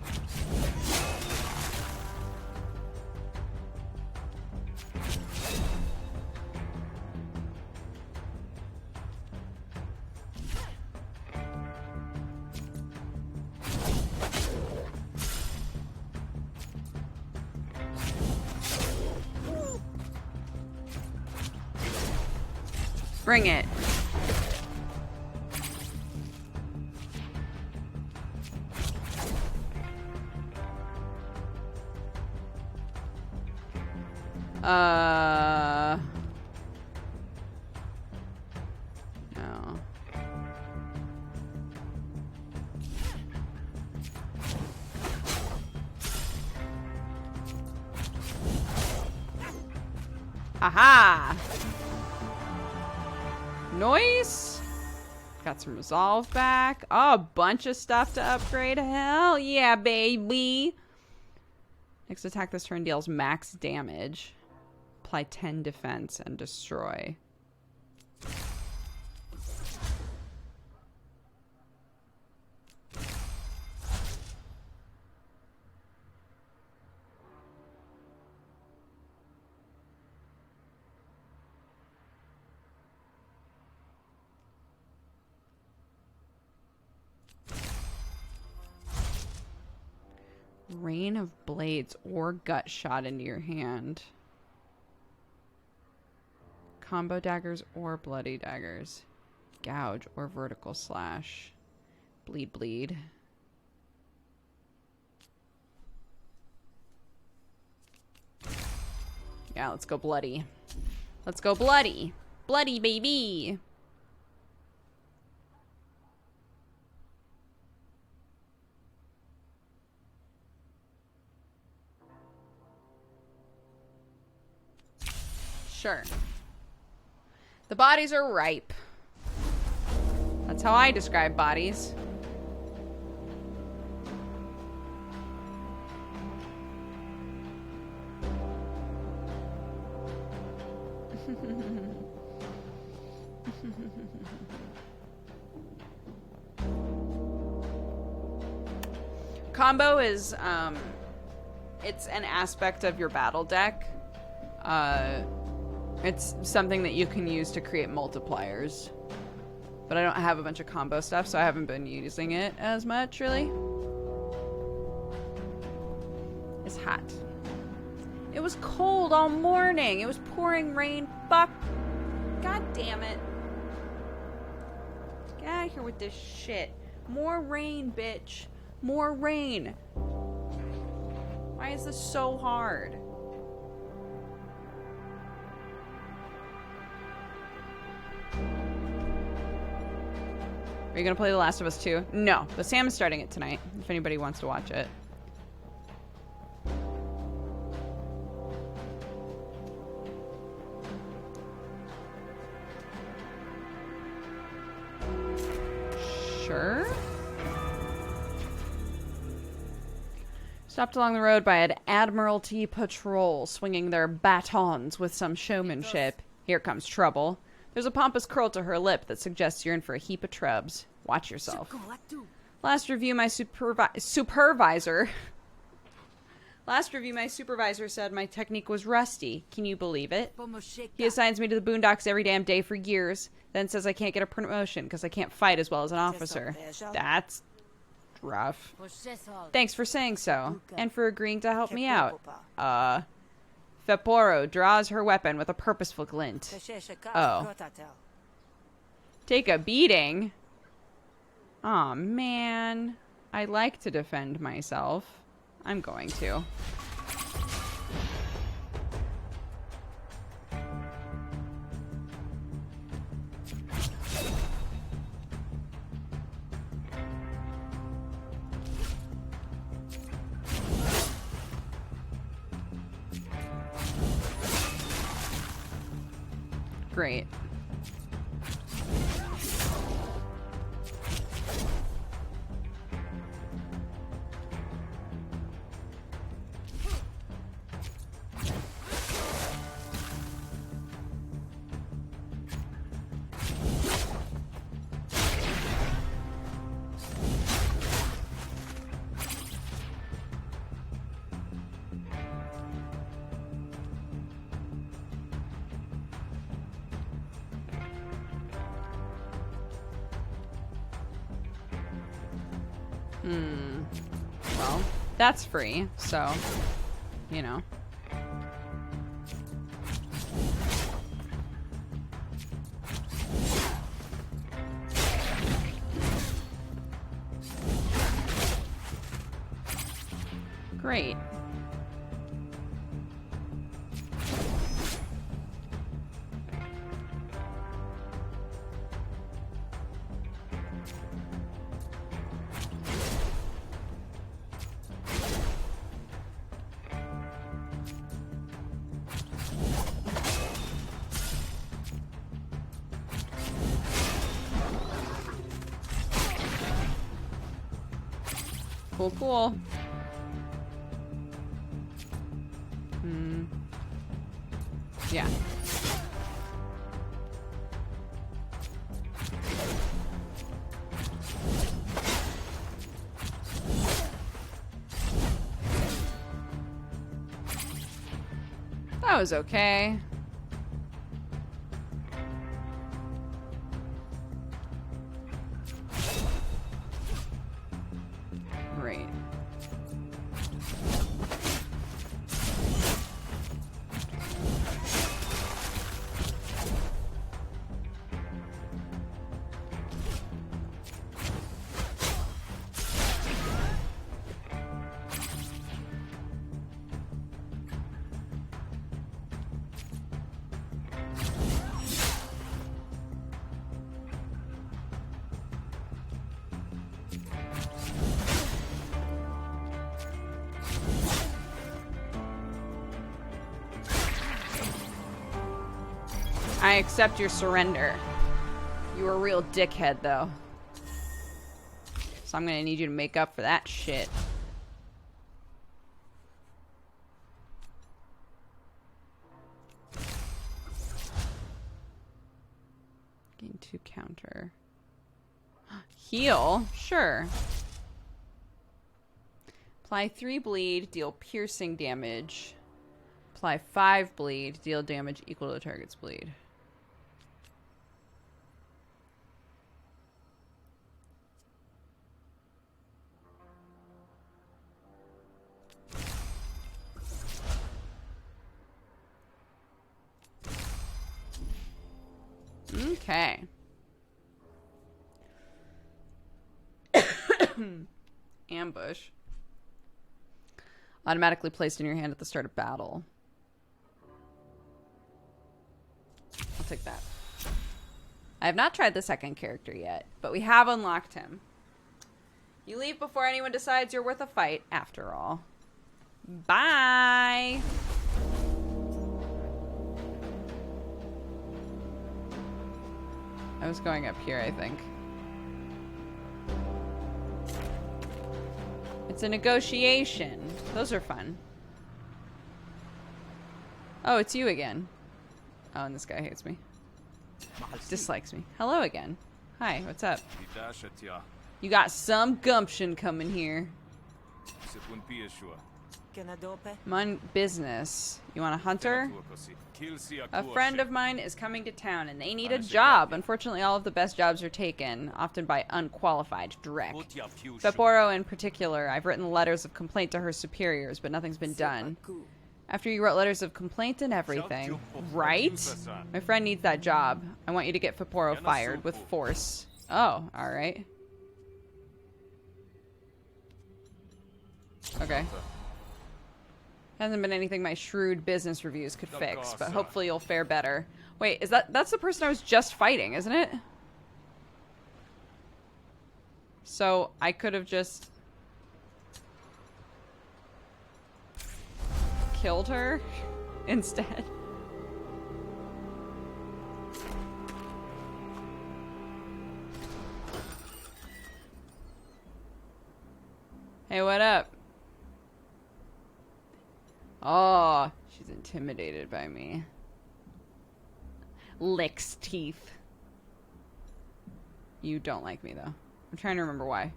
S1: Bring it. No. Aha! Noise. Got some resolve back. Oh, a bunch of stuff to upgrade. Hell yeah, baby. Next attack this turn deals max damage. Apply 10 defense and destroy. Rain of blades or gut shot into your hand. Combo daggers or bloody daggers. Gouge or vertical slash. Bleed, bleed. Yeah, let's go bloody. Let's go bloody. Bloody, baby. Sure. The bodies are ripe. That's how I describe bodies. Combo is, it's an aspect of your battle deck. It's something that you can use to create multipliers. But I don't have a bunch of combo stuff, so I haven't been using it as much, really. hot. It was cold all morning. It was pouring rain. Fuck. God damn it. Get out of here with this shit. More rain, bitch. More rain. Why is this so hard? Are you gonna play The Last of Us 2? No, but Sam is starting it tonight, if anybody wants to watch it. Sure. Stopped along the road by an Admiralty patrol, swinging their batons with some showmanship. Here comes trouble. There's a pompous curl to her lip that suggests you're in for a heap of trubs. Watch yourself. Last review, my supervisor said my technique was rusty. Can you believe it? He assigns me to the boondocks every damn day for years, then says I can't get a promotion because I can't fight as well as an officer. That's rough. Thanks for saying so, and for agreeing to help me out. Feporo draws her weapon with a purposeful glint. Oh. Take a beating? Aw, man. I like to defend myself. I'm going to. Great. Well, that's free, so, you know. Great. Cool, cool. Yeah. That was okay. Great. I accept your surrender. You were a real dickhead, though. So I'm gonna need you to make up for that shit. Gain 2 counter. Heal? Sure. Apply 3 bleed, deal piercing damage. Apply 5 bleed, deal damage equal to the target's bleed. Okay. Ambush. Automatically placed in your hand at the start of battle. I'll take that. I have not tried the second character yet, but we have unlocked him. You leave before anyone decides you're worth a fight, after all. Bye! I was going up here, I think. It's a negotiation. Those are fun. Oh, it's you again. Oh, and this guy hates me. Dislikes me. Hello again. Hi, what's up? You got some gumption coming here. Mind business. You want a hunter? A friend of mine is coming to town and they need a job. Unfortunately, all of the best jobs are taken, often by unqualified Drek. Vaporu in particular, I've written letters of complaint to her superiors, but nothing's been done. After you wrote letters of complaint and everything. Right? My friend needs that job. I want you to get Vaporu fired with force. Oh, alright. Okay. Hasn't been anything my shrewd business reviews could fix, but hopefully you'll fare better. Wait, is that's the person I was just fighting, isn't it? So I could have just killed her instead. Hey, what up? Oh, she's intimidated by me. Licks teeth. You don't like me, though. I'm trying to remember why.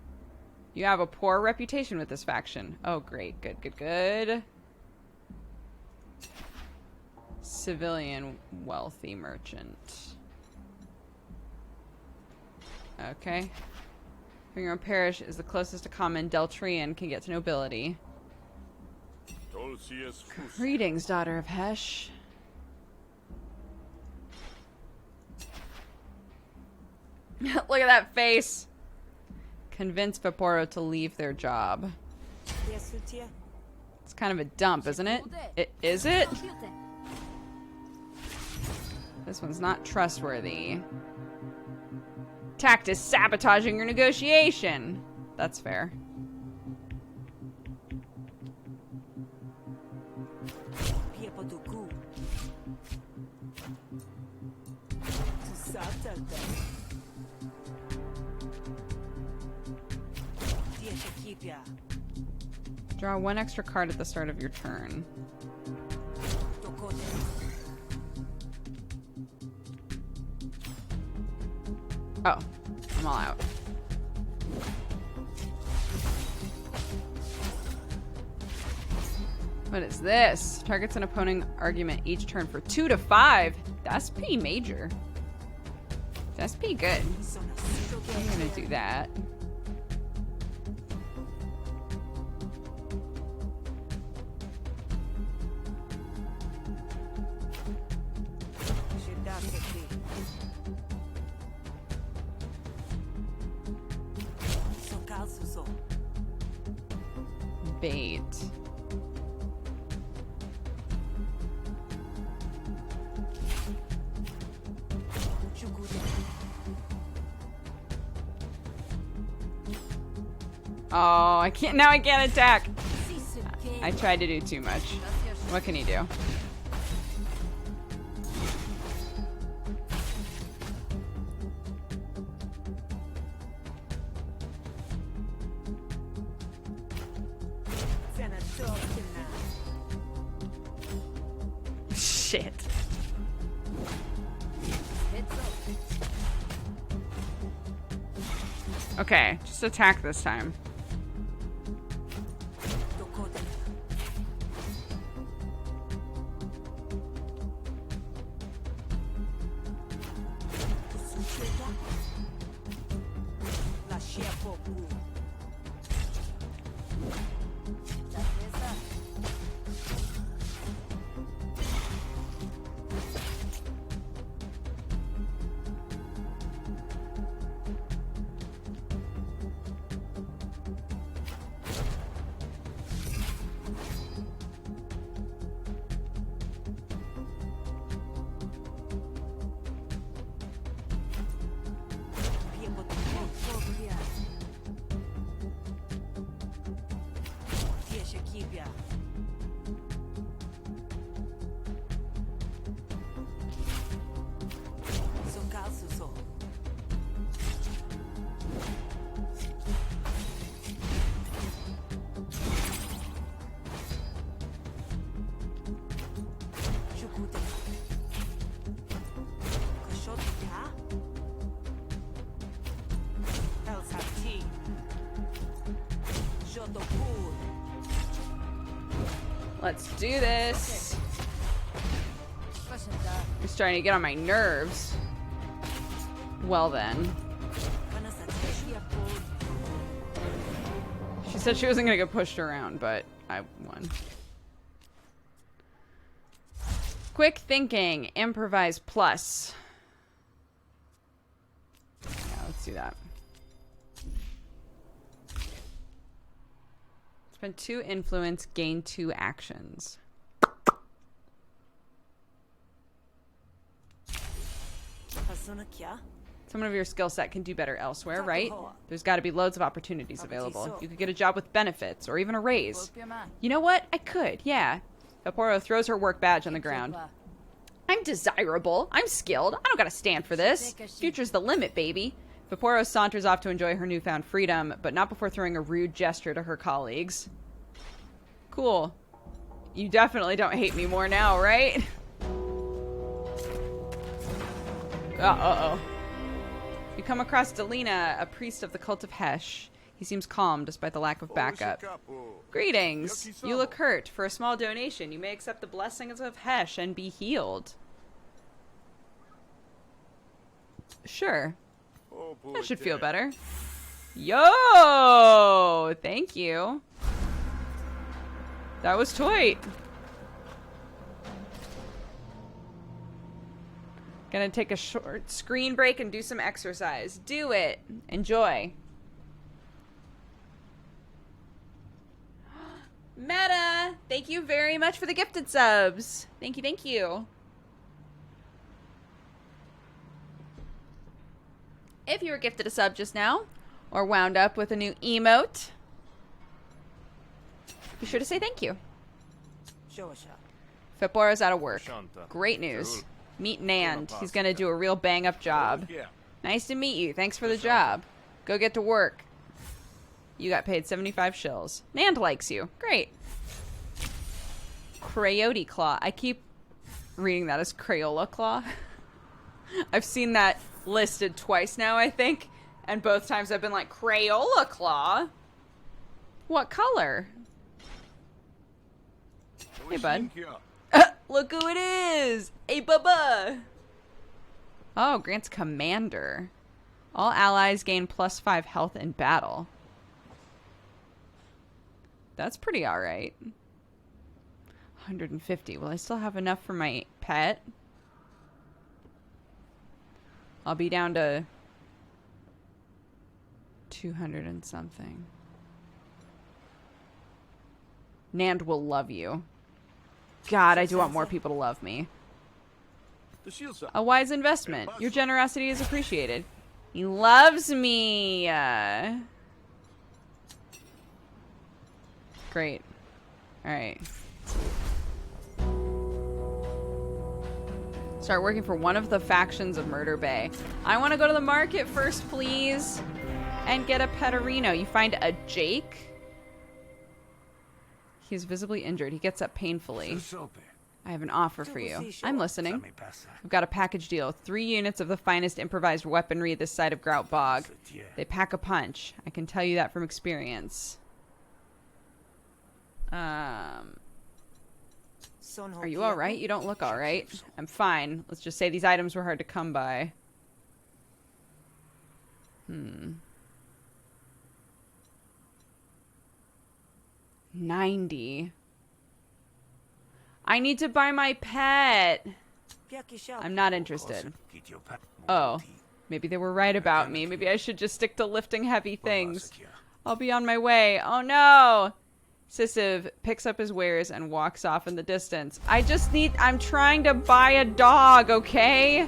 S1: You have a poor reputation with this faction. Oh, great. Good, good, good. Civilian wealthy merchant. Okay. Your own parish is the closest a common Deltrian can get to nobility. Greetings, daughter of Hesh. Look at that face. Convince Vaporu to leave their job. It's kind of a dump, isn't it? Is it? This one's not trustworthy. Tact is sabotaging your negotiation. That's fair. Draw one extra card at the start of your turn. Oh, I'm all out. What is this? Targets an opposing argument each turn for 2 to 5. That's pretty major. That's pretty good. I'm gonna do that. Bait. Oh, I can't. Now I can't attack. I tried to do too much. What can you do? Shit. Okay, just attack this time. Let's do this. You're starting to get on my nerves. Well then. She said she wasn't gonna get pushed around, but I won. Quick thinking. Improvise plus. Yeah, let's do that. Spend 2 influence, gain 2 actions. Some of your skill set can do better elsewhere, right? There's got to be loads of opportunities available. You could get a job with benefits, or even a raise. You know what? I could, yeah. Vaporu throws her work badge on the ground. I'm desirable. I'm skilled. I don't gotta stand for this. Future's the limit, baby. Vaporu saunters off to enjoy her newfound freedom, but not before throwing a rude gesture to her colleagues. Cool. You definitely don't hate me more now, right? Uh-oh. You come across Delina, a priest of the cult of Hesh. He seems calm despite the lack of backup. Greetings. You look hurt. For a small donation, you may accept the blessings of Hesh and be healed. Sure. That should feel better. Yo! Thank you. That was toit. Gonna take a short screen break and do some exercise. Do it. Enjoy. Meta! Thank you very much for the gifted subs. Thank you, thank you. If you were gifted a sub just now, or wound up with a new emote, be sure to say thank you. Vaporu's out of work. Great news. Meet Nand. He's gonna do a real bang-up job. Nice to meet you. Thanks for the job. Go get to work. You got paid 75 shills. Nand likes you. Great. Crayote Claw. I keep reading that as Crayola Claw. I've seen that listed twice now, I think. And both times I've been like, Crayola Claw? What color? Hey, bud. Look who it is! Hey, bubba! Oh, grants commander. All allies gain +5 health in battle. That's pretty alright. 150. Will I still have enough for my pet? I'll be down to 200 and something. Nand will love you. God, I do want more people to love me. A wise investment. Your generosity is appreciated. He loves me. Great. Alright. Start working for one of the factions of Murder Bay. I want to go to the market first, please. And get a Petarino. You find a Jake? He's visibly injured. He gets up painfully. I have an offer for you. I'm listening. I've got a package deal. 3 units of the finest improvised weaponry this side of Grout Bog. They pack a punch. I can tell you that from experience. Are you alright? You don't look alright. I'm fine. Let's just say these items were hard to come by. 90. I need to buy my pet. I'm not interested. Oh, maybe they were right about me. Maybe I should just stick to lifting heavy things. I'll be on my way. Oh no! Sisiv picks up his wares and walks off in the distance. I'm trying to buy a dog, okay?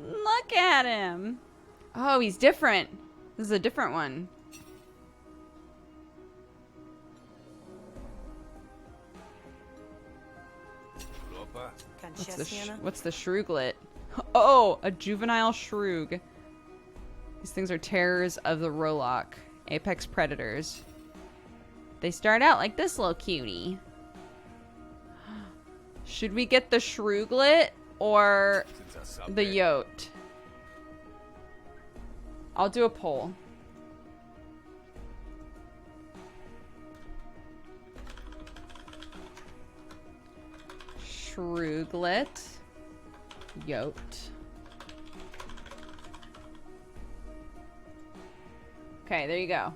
S1: Look at him. Oh, he's different. This is a different one. What's the shrooglet? Oh, a juvenile shroog. These things are terrors of the Rollock. Apex predators. They start out like this little cutie. Should we get the shrooglet or the yote? I'll do a poll. Shruglet. Yote. Okay, there you go.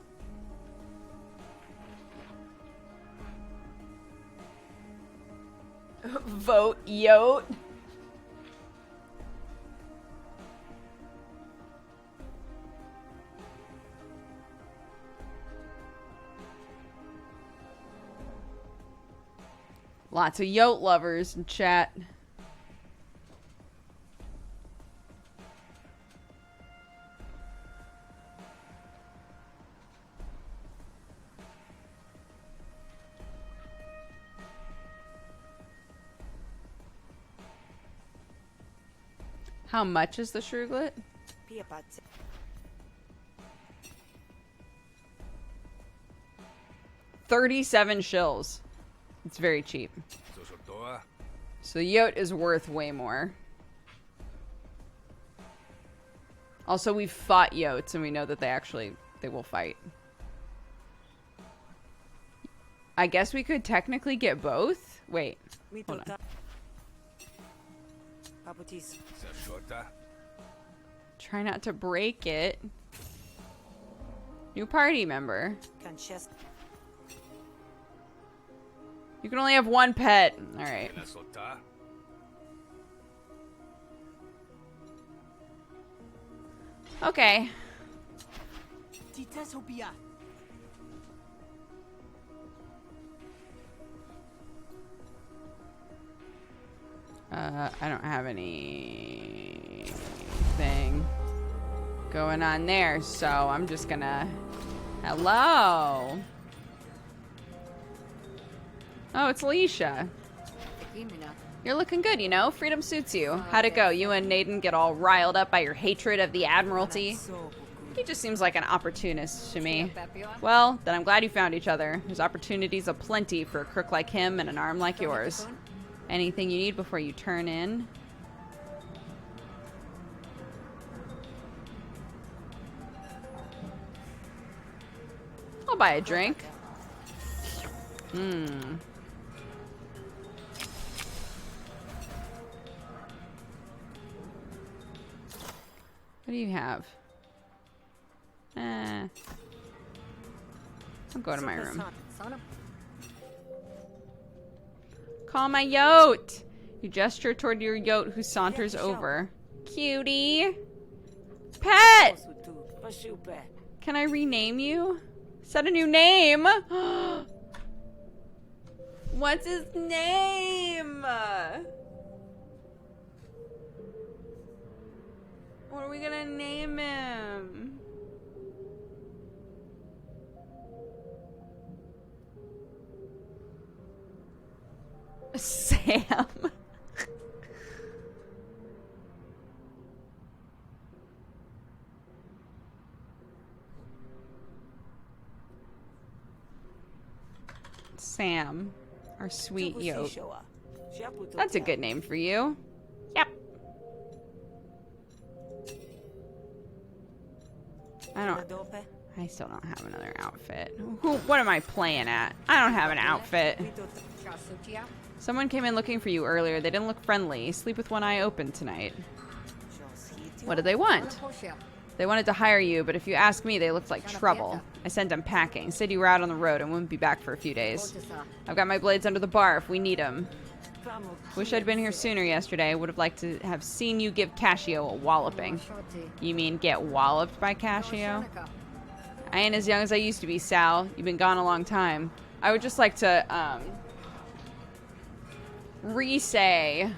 S1: Vote Yote. Lots of Yote lovers in chat. How much is the Shruglet? 37 shills. It's very cheap. So Yote is worth way more. Also, we've fought Yotes and we know that they will fight. I guess we could technically get both? Wait. Hold on. Try not to break it. New party member. You can only have one pet. Alright. Okay. I don't have anything going on there, so I'm just gonna... Hello! Oh, it's Alicia. You're looking good, you know? Freedom suits you. How'd it go? You and Naden get all riled up by your hatred of the Admiralty? He just seems like an opportunist to me. Well, then I'm glad you found each other. There's opportunities aplenty for a crook like him and an arm like yours. Anything you need before you turn in? I'll buy a drink. What do you have? I'll go to my room. Call my Yote! You gesture toward your Yote who saunters over. Cutie! Pet! Can I rename you? Set a new name! What's his name? What are we gonna name him? Sam. Sam, our sweet Yote. That's a good name for you. Yep. I still don't have another outfit. What am I playing at? I don't have an outfit. Someone came in looking for you earlier. They didn't look friendly. Sleep with one eye open tonight. What did they want? They wanted to hire you, but if you ask me, they looked like trouble. I sent them packing. Said you were out on the road and wouldn't be back for a few days. I've got my blades under the bar if we need them. Wish I'd been here sooner yesterday. Would have liked to have seen you give Cascio a walloping. You mean get walloped by Cascio? I ain't as young as I used to be, Sal. You've been gone a long time. I would just like to, re-say,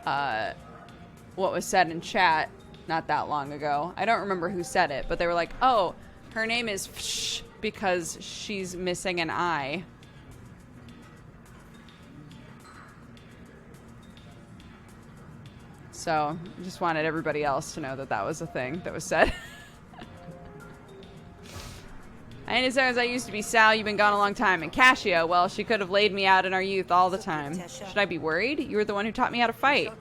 S1: what was said in chat not that long ago. I don't remember who said it, but they were like, oh, her name is Fsh because she's missing an eye. So, I just wanted everybody else to know that that was a thing that was said. I ain't as young as I used to be, Sal. You've been gone a long time. And Cascio, well, she could have laid me out in our youth all the time. Should I be worried? You were the one who taught me how to fight.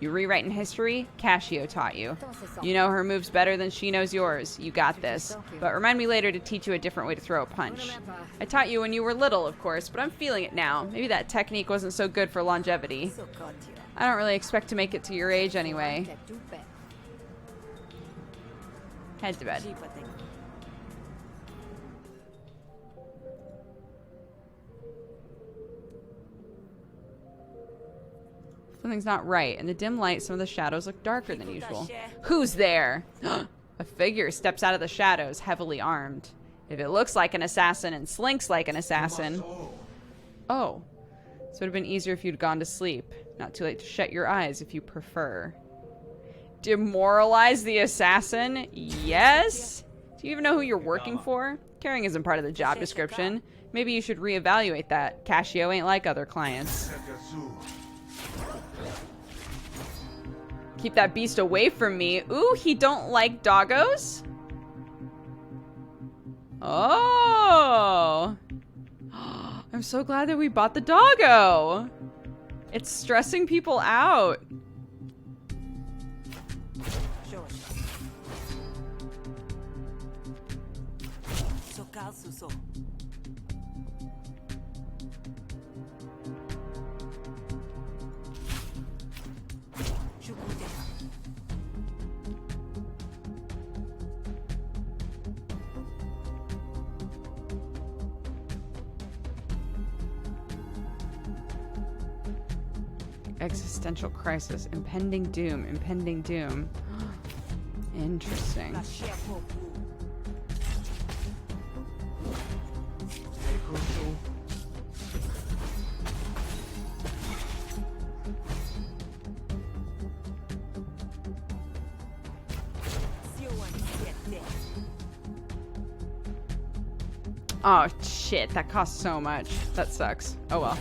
S1: You rewriting history? Cascio taught you. You know her moves better than she knows yours. You got this. But remind me later to teach you a different way to throw a punch. I taught you when you were little, of course, but I'm feeling it now. Maybe that technique wasn't so good for longevity. I don't really expect to make it to your age anyway. Head to bed. Something's not right. In the dim light, some of the shadows look darker than usual. Who's there? A figure steps out of the shadows, heavily armed. If it looks like an assassin and slinks like an assassin... Oh. So it would have been easier if you'd gone to sleep. Not too late to shut your eyes if you prefer. Demoralize the assassin? Yes? Do you even know who you're working for? Carrying isn't part of the job description. Maybe you should reevaluate that. Cascio ain't like other clients. Keep that beast away from me. Ooh, he don't like doggos? Oh. I'm so glad that we bought the doggo. It's stressing people out. Existential crisis. Impending doom. Impending doom. Interesting. Oh, shit. That costs so much. That sucks. Oh, well.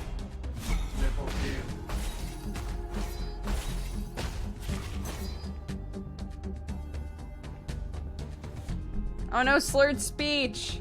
S1: Oh no, slurred speech.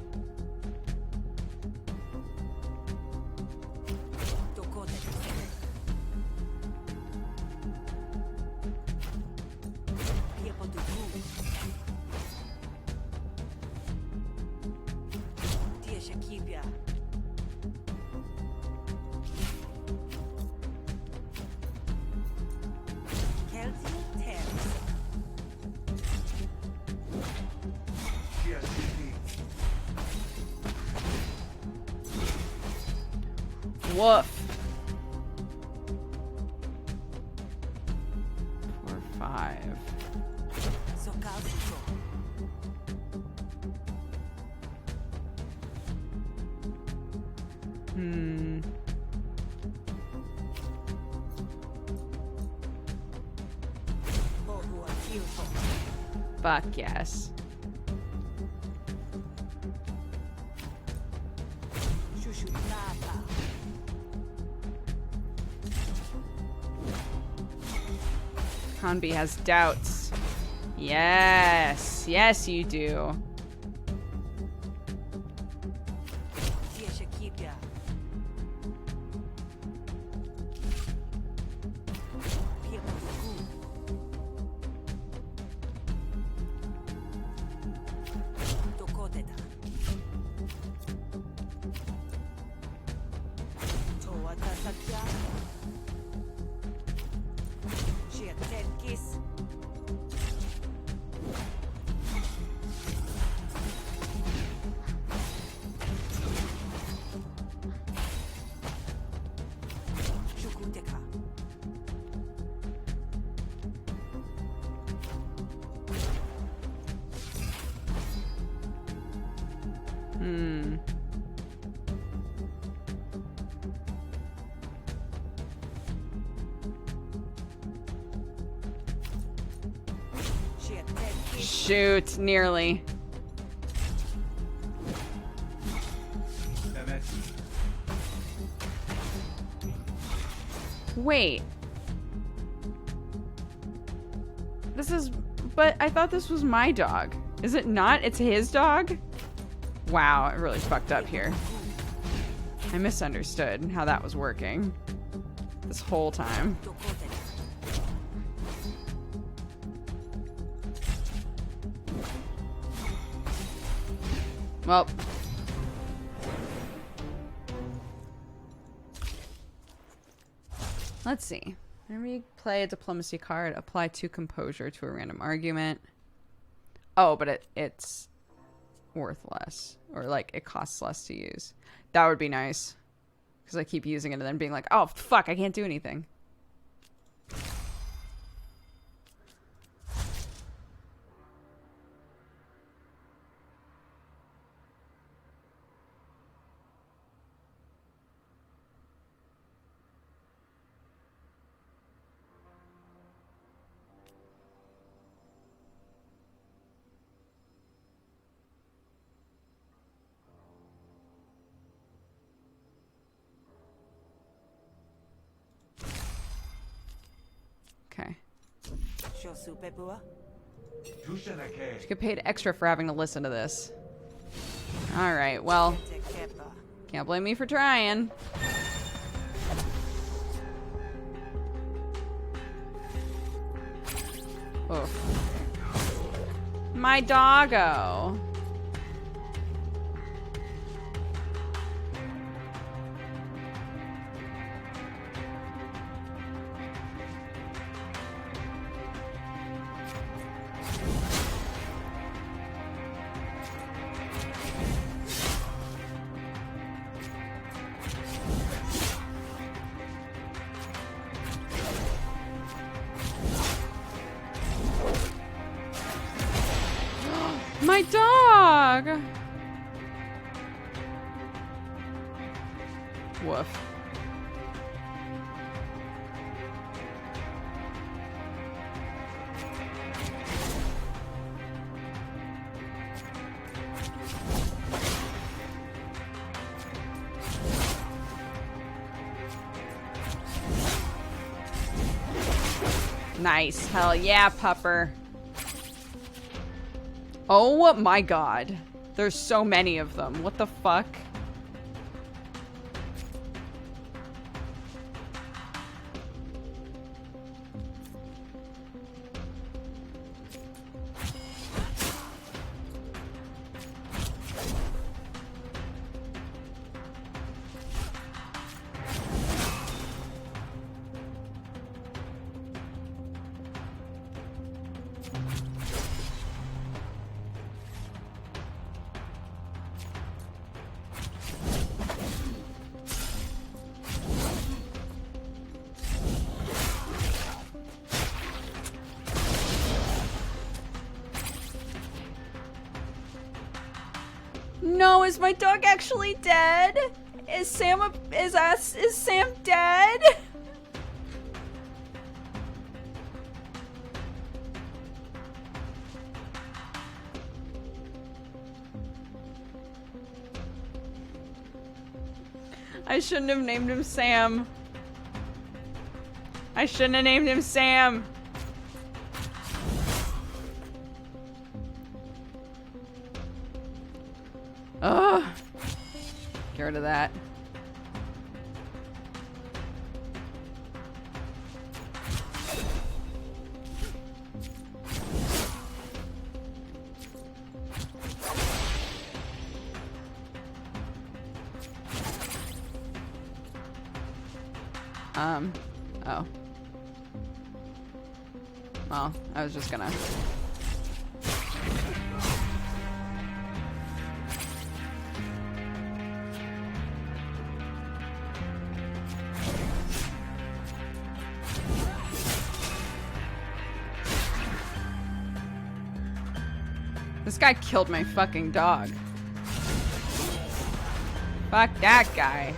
S1: Woof. 4, 5. Fuck yes. Hanbi has doubts. Yes. Yes, you do. Shoot, nearly. Wait. This is... But I thought this was my dog. Is it not? It's his dog? Wow, I really fucked up here. I misunderstood how that was working this whole time. Well. Let's see. Whenever you play a diplomacy card, apply 2 composure to a random argument. Oh, but it's worth less. Or, like, it costs less to use. That would be nice. Because I keep using it and then being like, oh, fuck, I can't do anything. Okay. She get paid extra for having to listen to this. Alright, well. Can't blame me for trying. Oof. My doggo. My dog! Woof. Nice. Hell yeah, pupper. Oh my god. There's so many of them. What the fuck? No, is my dog actually dead? Is Sam dead? I shouldn't have named him Sam. I shouldn't have named him Sam. Ugh. Get rid of that. Oh. Well, I was just gonna... This guy killed my fucking dog. Fuck that guy.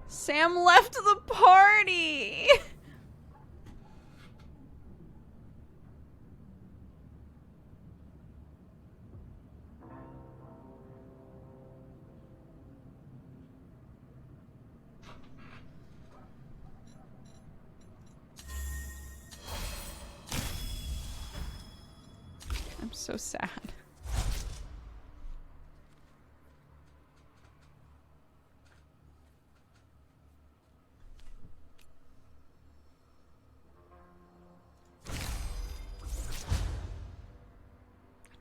S1: Sam left the party! I'm so sad.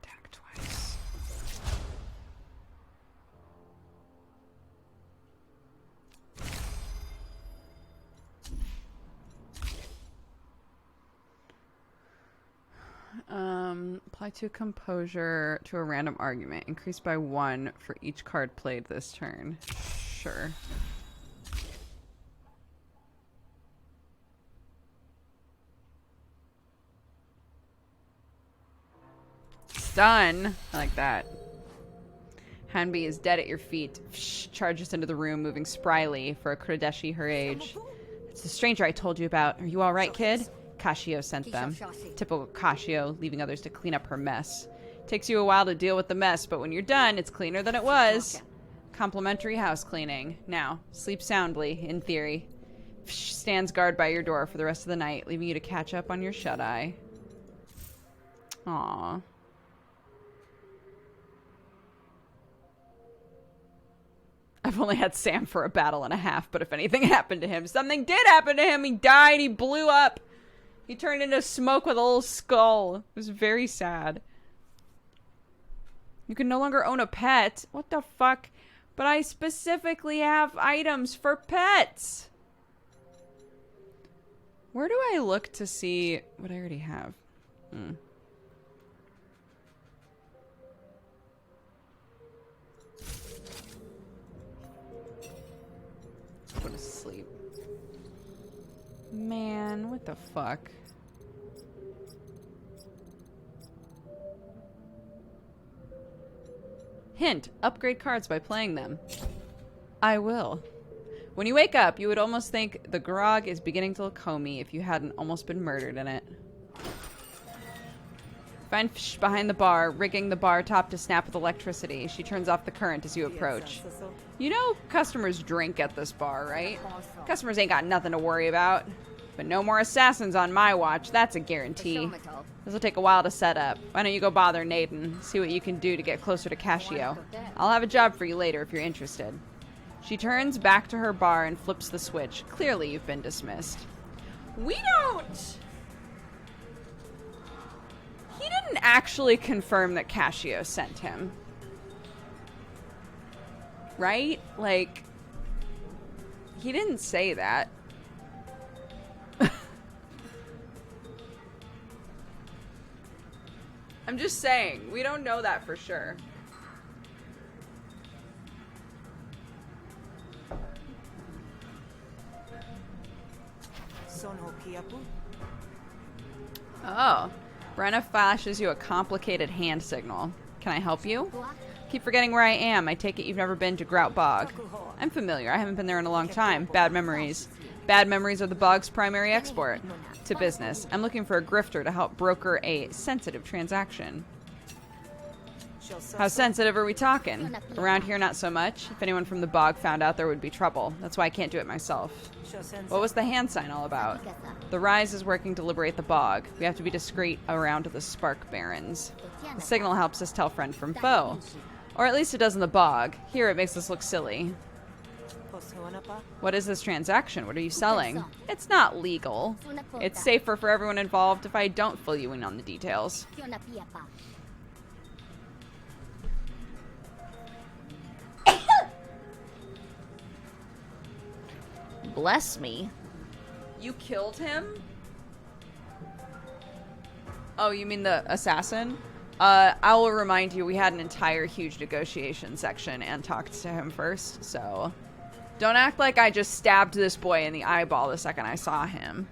S1: Attack twice. Apply to composure to a random argument. Increase by 1 for each card played this turn. Sure. Stun. I like that. Hanbi is dead at your feet. Charges into the room, moving spryly for a Kodeshi her age. It's the stranger I told you about. Are you alright, kid? Kashio sent them. Typical Kashio, leaving others to clean up her mess. Takes you a while to deal with the mess, but when you're done, it's cleaner than it was. Complimentary house cleaning. Now, sleep soundly, in theory. Stands guard by your door for the rest of the night, leaving you to catch up on your shut-eye. Aww. I've only had Sam for a battle and a half, but if anything happened to him, something did happen to him. He died. He blew up. He turned into smoke with a little skull. It was very sad. You can no longer own a pet. What the fuck? But I specifically have items for pets. Where do I look to see what I already have? Go to sleep. Man, what the fuck? Hint, upgrade cards by playing them. I will. When you wake up, you would almost think the grog is beginning to look homey if you hadn't almost been murdered in it. Find Fish behind the bar, rigging the bar top to snap with electricity. She turns off the current as you approach. You know customers drink at this bar, right? Customers ain't got nothing to worry about. But no more assassins on my watch, that's a guarantee. This will take a while to set up. Why don't you go bother Nathan, see what you can do to get closer to Kashio. I'll have a job for you later if you're interested. She turns back to her bar and flips the switch. Clearly you've been dismissed. We don't... He didn't actually confirm that Kashio sent him. Right? Like, he didn't say that. I'm just saying, we don't know that for sure. Oh. Brenna flashes you a complicated hand signal. Can I help you? Keep forgetting where I am. I take it you've never been to Grout Bog. I'm familiar. I haven't been there in a long time. Bad memories. Bad memories are the bog's primary export. To business. I'm looking for a grifter to help broker a sensitive transaction. How sensitive are we talking? Around here, not so much. If anyone from the bog found out, there would be trouble. That's why I can't do it myself. What was the hand sign all about? The Rise is working to liberate the bog. We have to be discreet around the Spark Barons. The signal helps us tell friend from foe. Or at least it does in the bog. Here, it makes us look silly. What is this transaction? What are you selling? It's not legal. It's safer for everyone involved if I don't fill you in on the details.
S3: Bless me.
S1: You killed him? Oh, you mean the assassin? I will remind you, we had an entire huge negotiation section and talked to him first, so... Don't act like I just stabbed this boy in the eyeball the second I saw him.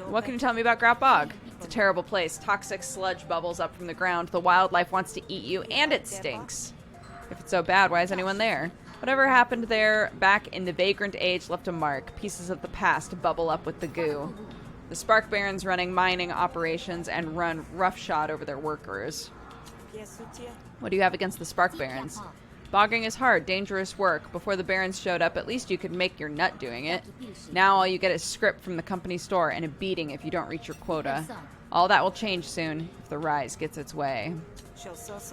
S1: What can you tell me about Grout Bog? It's a terrible place. Toxic sludge bubbles up from the ground. The wildlife wants to eat you, and it stinks. If it's so bad, why is anyone there? Whatever happened there back in the Vagrant Age left a mark. Pieces of the past bubble up with the goo. The Spark Barons running mining operations and run roughshod over their workers. What do you have against the Spark Barons? Bogging is hard, dangerous work. Before the Barons showed up, at least you could make your nut doing it. Now all you get is script from the company store and a beating if you don't reach your quota. All that will change soon if the Rise gets its way.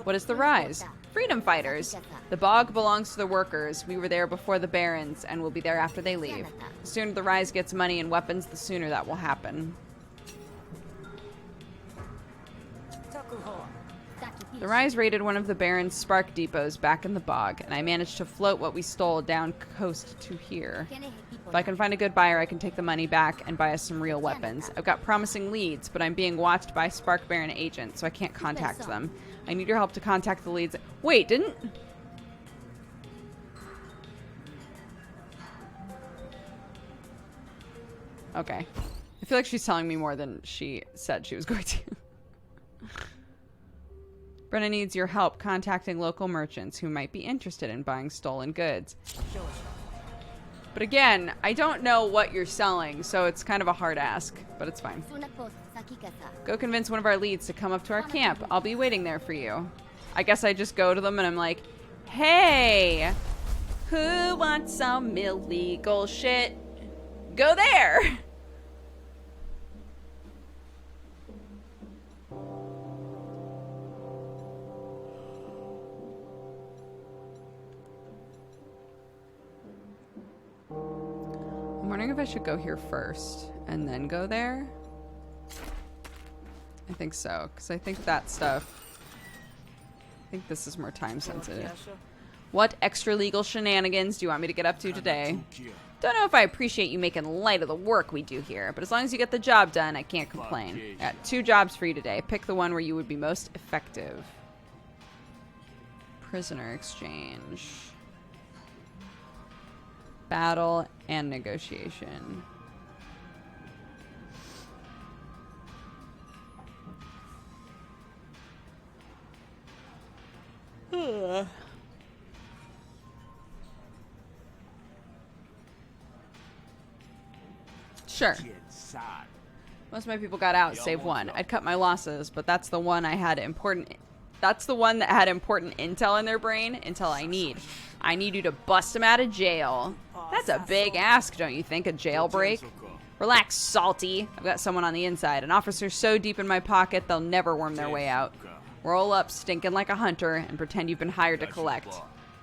S1: What is the Rise? Freedom fighters. The bog belongs to the workers. We were there before the Barons and will be there after they leave. The sooner the Rise gets money and weapons, the sooner that will happen. The Rise raided one of the Baron's spark depots back in the bog, and I managed to float what we stole down coast to here. If I can find a good buyer, I can take the money back and buy us some real weapons. I've got promising leads, but I'm being watched by Spark Baron agents, so I can't contact them. I need your help to contact the leads. Wait, didn't... Okay. I feel like she's telling me more than she said she was going to. Brenna needs your help contacting local merchants who might be interested in buying stolen goods. But again, I don't know what you're selling, so it's kind of a hard ask, but it's fine. Go convince one of our leads to come up to our camp. I'll be waiting there for you. I guess I just go to them and I'm like, hey, who wants some illegal shit? Go there! I'm wondering if I should go here first and then go there. I think so, because I think that stuff... I think this is more time sensitive. What extra legal shenanigans do you want me to get up to today? Don't know if I appreciate you making light of the work we do here, but as long as you get the job done, I can't complain. I got 2 jobs for you today. Pick the one where you would be most effective. Prisoner exchange. Battle and negotiation. Sure. Most of my people got out, save one. I'd cut my losses, but that's the one I had important. That's the one that had important intel in their brain. Intel I need. I need you to bust them out of jail. That's a big ask, don't you think? A jailbreak? Relax, Salty. I've got someone on the inside. An officer so deep in my pocket, they'll never worm their way out. Roll up, stinking like a hunter, and pretend you've been hired to collect.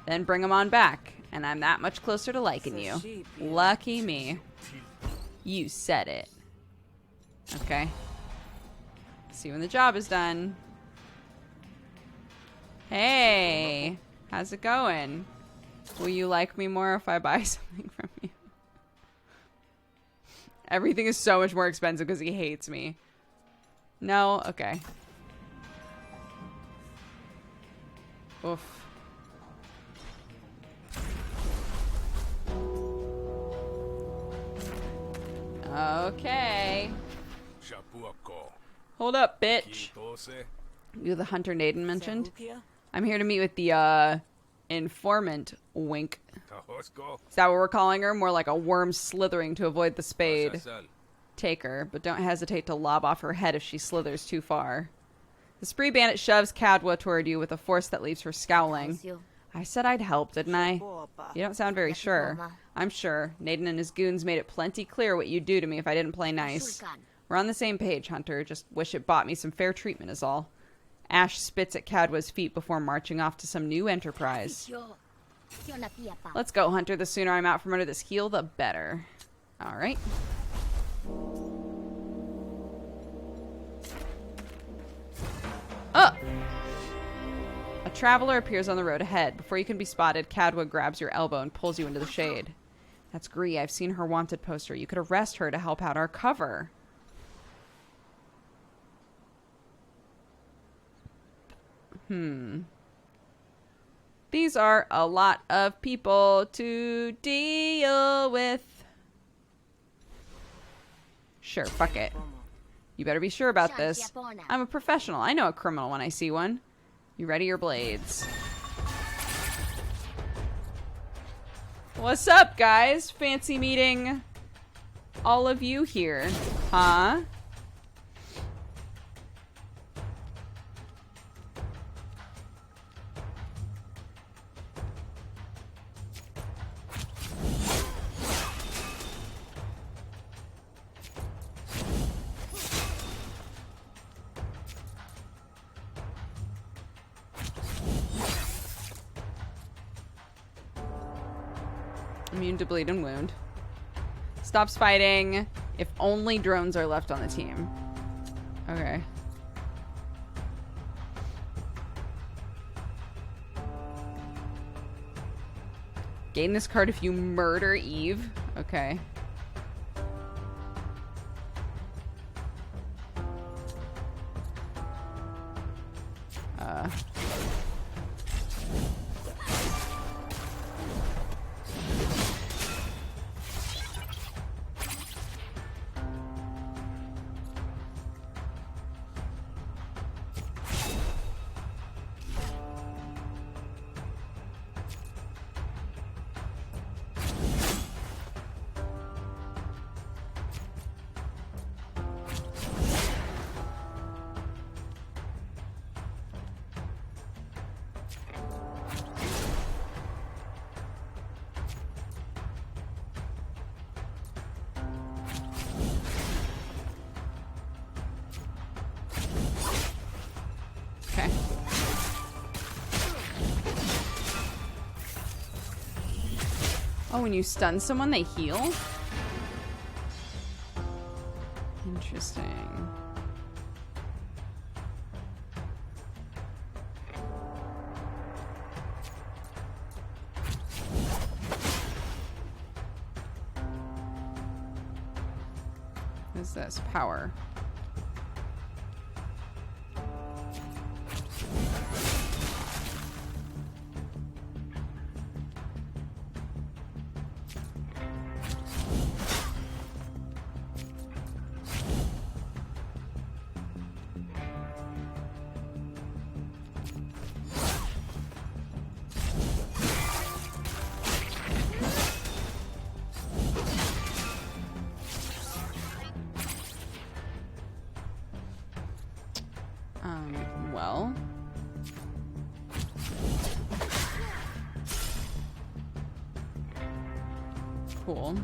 S1: Then bring them on back, and I'm that much closer to liking you. Lucky me. You said it. Okay. See when the job is done. Hey, how's it going? Will you like me more if I buy something from you? Everything is so much more expensive because he hates me. No? Okay. Oof. Okay. Hold up, bitch. You the hunter Naden mentioned? I'm here to meet with the, informant, wink. Is that what we're calling her? More like a worm slithering to avoid the spade. Take her, but don't hesitate to lob off her head if she slithers too far. The spree bandit shoves Kadwa toward you with a force that leaves her scowling. I said I'd help, didn't I? You don't sound very sure. I'm sure. Naden and his goons made it plenty clear what you'd do to me if I didn't play nice. We're on the same page, Hunter. Just wish it bought me some fair treatment is all. Ash spits at Kadwa's feet before marching off to some new enterprise. Let's go, Hunter. The sooner I'm out from under this heel, the better. Alright. Oh! A traveler appears on the road ahead. Before you can be spotted, Kadwa grabs your elbow and pulls you into the shade. That's Gree. I've seen her wanted poster. You could arrest her to help out our cover. These are a lot of people to deal with. Sure, fuck it. You better be sure about this. I'm a professional. I know a criminal when I see one. You ready your blades? What's up, guys? Fancy meeting all of you here. Huh? Immune to bleed and wound. Stops fighting if only drones are left on the team. Okay. Gain this card if you murder Eve. Okay. Okay. Oh, when you stun someone, they heal? Interesting. What is this? Power. Well. Cool.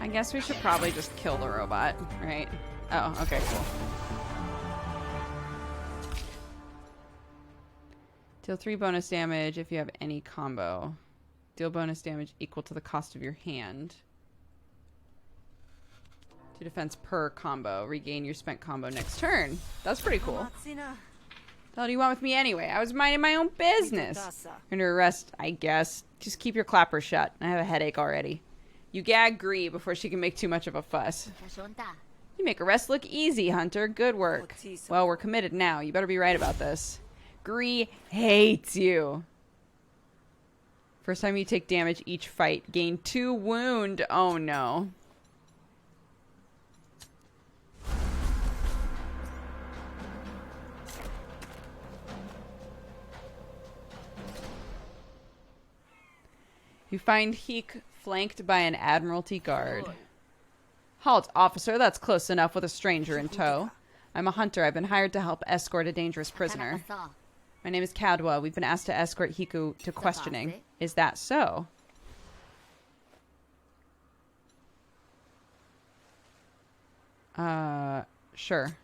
S1: I guess we should probably just kill the robot, right? Oh, okay, cool. Deal 3 bonus damage if you have any combo. Deal bonus damage equal to the cost of your hand. 2 defense per combo. Regain your spent combo next turn. That's pretty cool. What the hell do you want with me anyway? I was minding my own business. Under arrest, I guess. Just keep your clapper shut. I have a headache already. You gag Gree before she can make too much of a fuss. You make arrest look easy, Hunter. Good work. Well, we're committed now. You better be right about this. Gree hates you. First time you take damage each fight. Gain 2 wound. Oh, no. You find Heek flanked by an Admiralty guard. Halt, officer. That's close enough with a stranger in tow. I'm a hunter. I've been hired to help escort a dangerous prisoner. My name is Kadwa. We've been asked to escort Hiku to questioning. Is that so? Sure.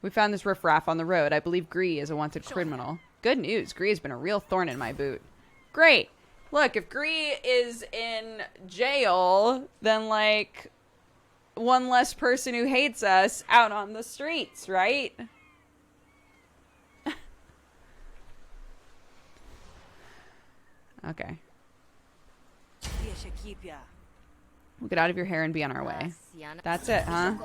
S1: We found this riffraff on the road. I believe Gree is a wanted criminal. Good news. Gree has been a real thorn in my boot. Great. Look, if Gree is in jail, then, like, one less person who hates us out on the streets, right? Okay. We'll get out of your hair and be on our way. That's it, huh?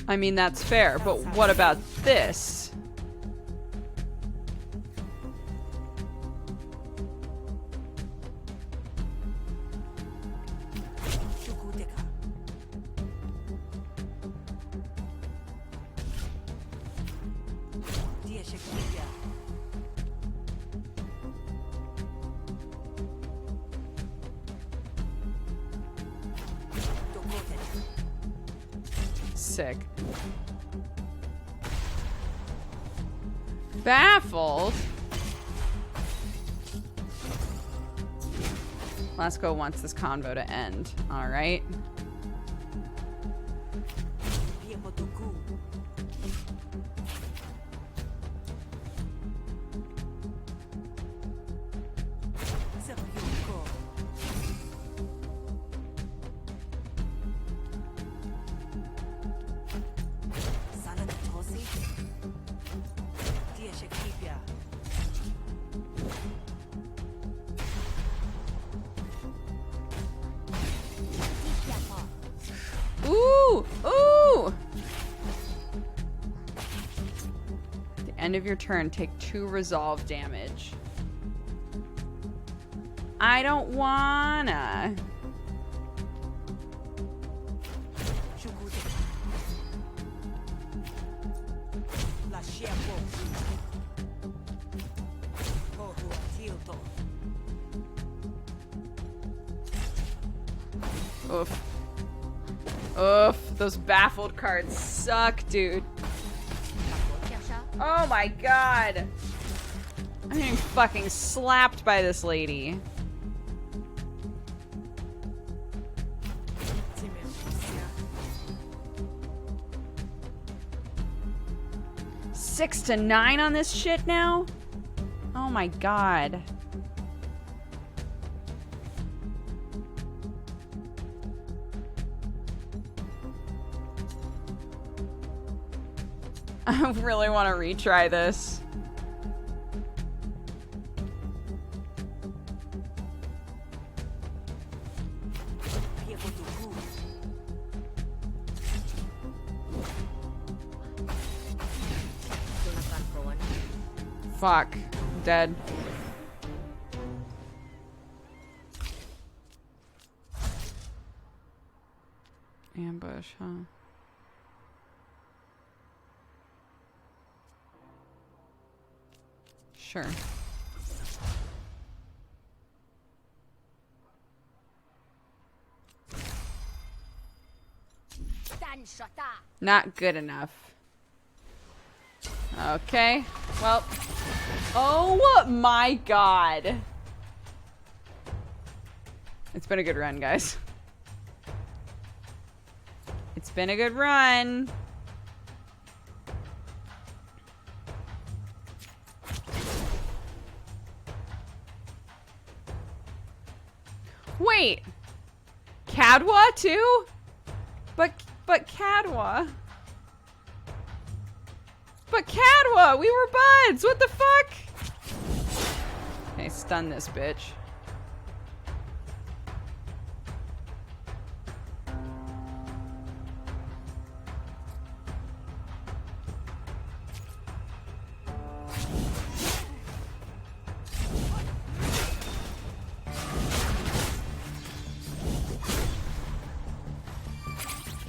S1: I mean, that's fair, but what about this? Sick. Baffled? Lasco wants this convo to end. Alright. Ooh! Ooh! At the end of your turn, take 2 resolve damage. I don't wanna. Oof. Oof. Those baffled cards suck, dude. Oh my god. I'm getting fucking slapped by this lady. Six to 9 on this shit now? Oh my god. I really want to retry this. Fuck. Dead. Ambush, huh? Sure. Not good enough. Okay. Well. Oh my god. It's been a good run, guys. It's been a good run. Wait. Cadwa too? But Cadwa. But Cadwa, we were buds. What the fuck? Okay, stun this bitch.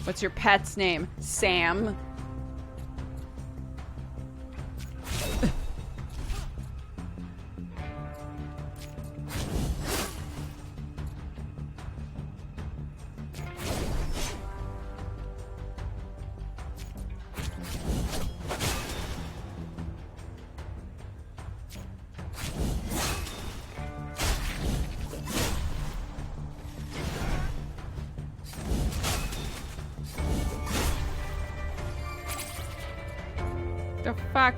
S1: What's your pet's name? Sam. The fuck?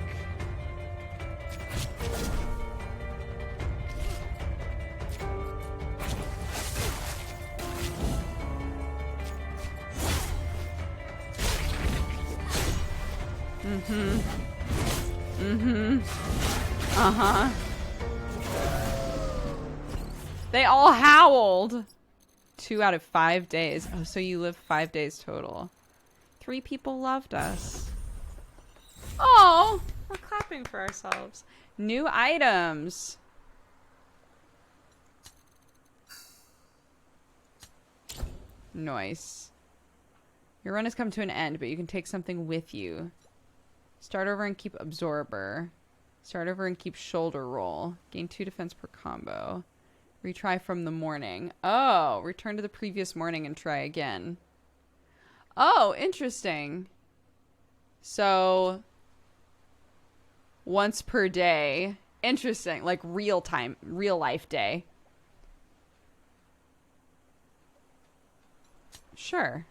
S1: Mm-hmm. Mm-hmm. Uh-huh. They all howled. 2 out of 5 days. Oh, so you live 5 days total. 3 people loved us. Oh, we're clapping for ourselves. New items. Nice. Your run has come to an end, but you can take something with you. Start over and keep absorber. Start over and keep shoulder roll. Gain 2 defense per combo. Retry from the morning. Oh, return to the previous morning and try again. Oh, interesting. So, once per day. Interesting. Like real time, real life day. Sure.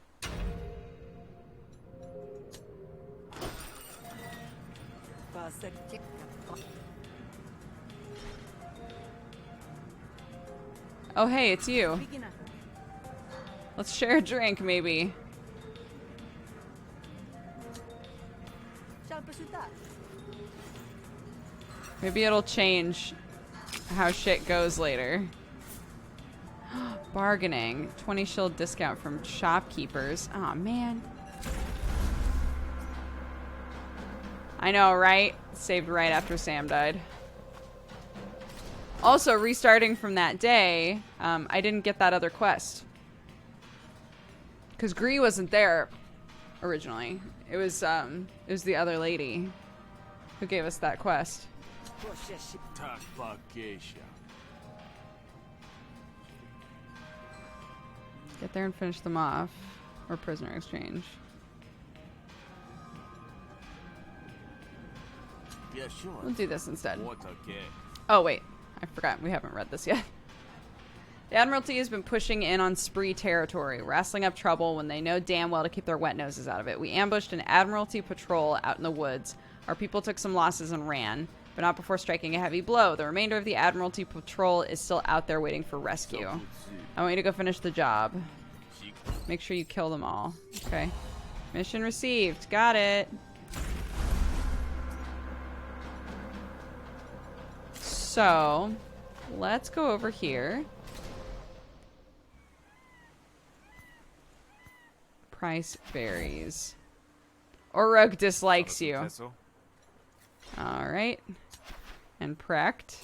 S1: Oh, hey, it's you. Let's share a drink, maybe. Maybe it'll change how shit goes later. Bargaining. 20 shield discount from shopkeepers. Aw, man. I know, right? Saved right after Sam died. Also, restarting from that day, I didn't get that other quest. Because Gree wasn't there originally. It was the other lady who gave us that quest. Get there and finish them off. Or prisoner exchange.
S4: Yeah, sure.
S1: We'll do this instead. Oh, wait. I forgot. We haven't read this yet. The Admiralty has been pushing in on Spree territory, wrestling up trouble when they know damn well to keep their wet noses out of it. We ambushed an Admiralty patrol out in the woods. Our people took some losses and ran, but not before striking a heavy blow. The remainder of the Admiralty patrol is still out there waiting for rescue. I want you to go finish the job. Make sure you kill them all. Okay. Mission received. Got it. So, let's go over here. Price varies. Orug dislikes you. Alright. And Precht.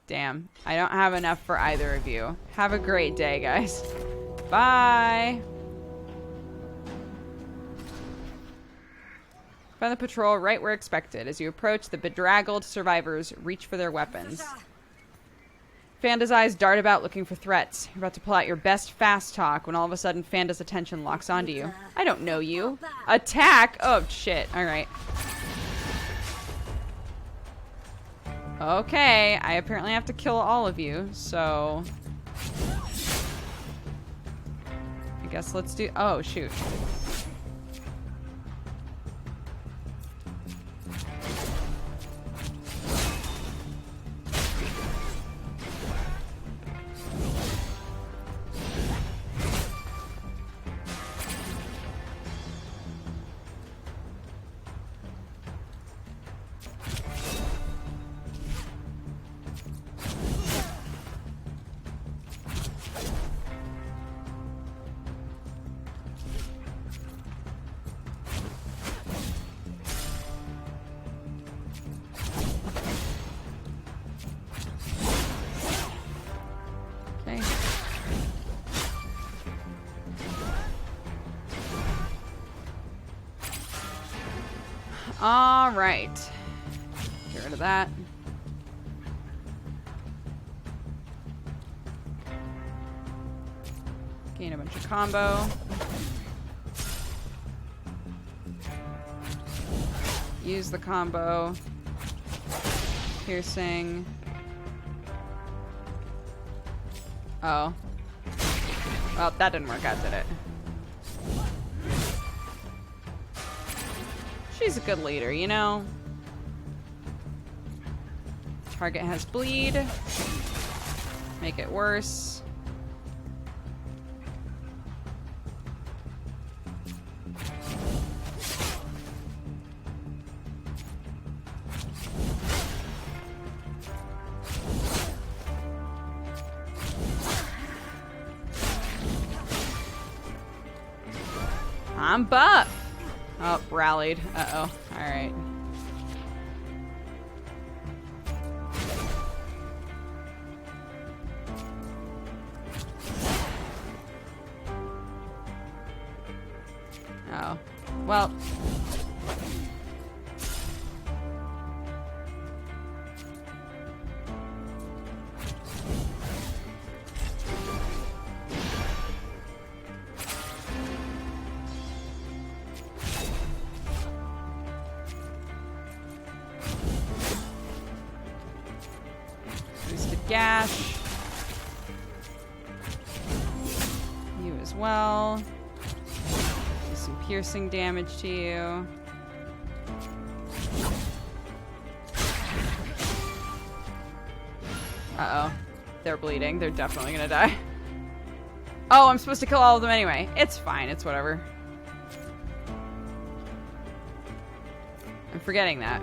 S1: Damn. I don't have enough for either of you. Have a great day, guys. Bye. Find the patrol right where expected. As you approach, the bedraggled survivors reach for their weapons. Fanda's eyes dart about looking for threats. You're about to pull out your best fast talk when all of a sudden Fanda's attention locks onto you. I don't know you. Attack? Oh, shit. Alright. Okay, I apparently have to kill all of you, so... I guess let's do... Oh, shoot. All right. Get rid of that. Gain a bunch of combo. Use the combo. Piercing. Oh. Well, that didn't work out, did it? She's a good leader, you know? Target has bleed. Make it worse. I'm buff. Oh, rallied. Uh-oh. Alright. Oh. Well. Boosted gash. You as well. Do some piercing damage to you. Uh-oh. They're bleeding. They're definitely gonna die. Oh, I'm supposed to kill all of them anyway. It's fine. It's whatever. I'm forgetting that.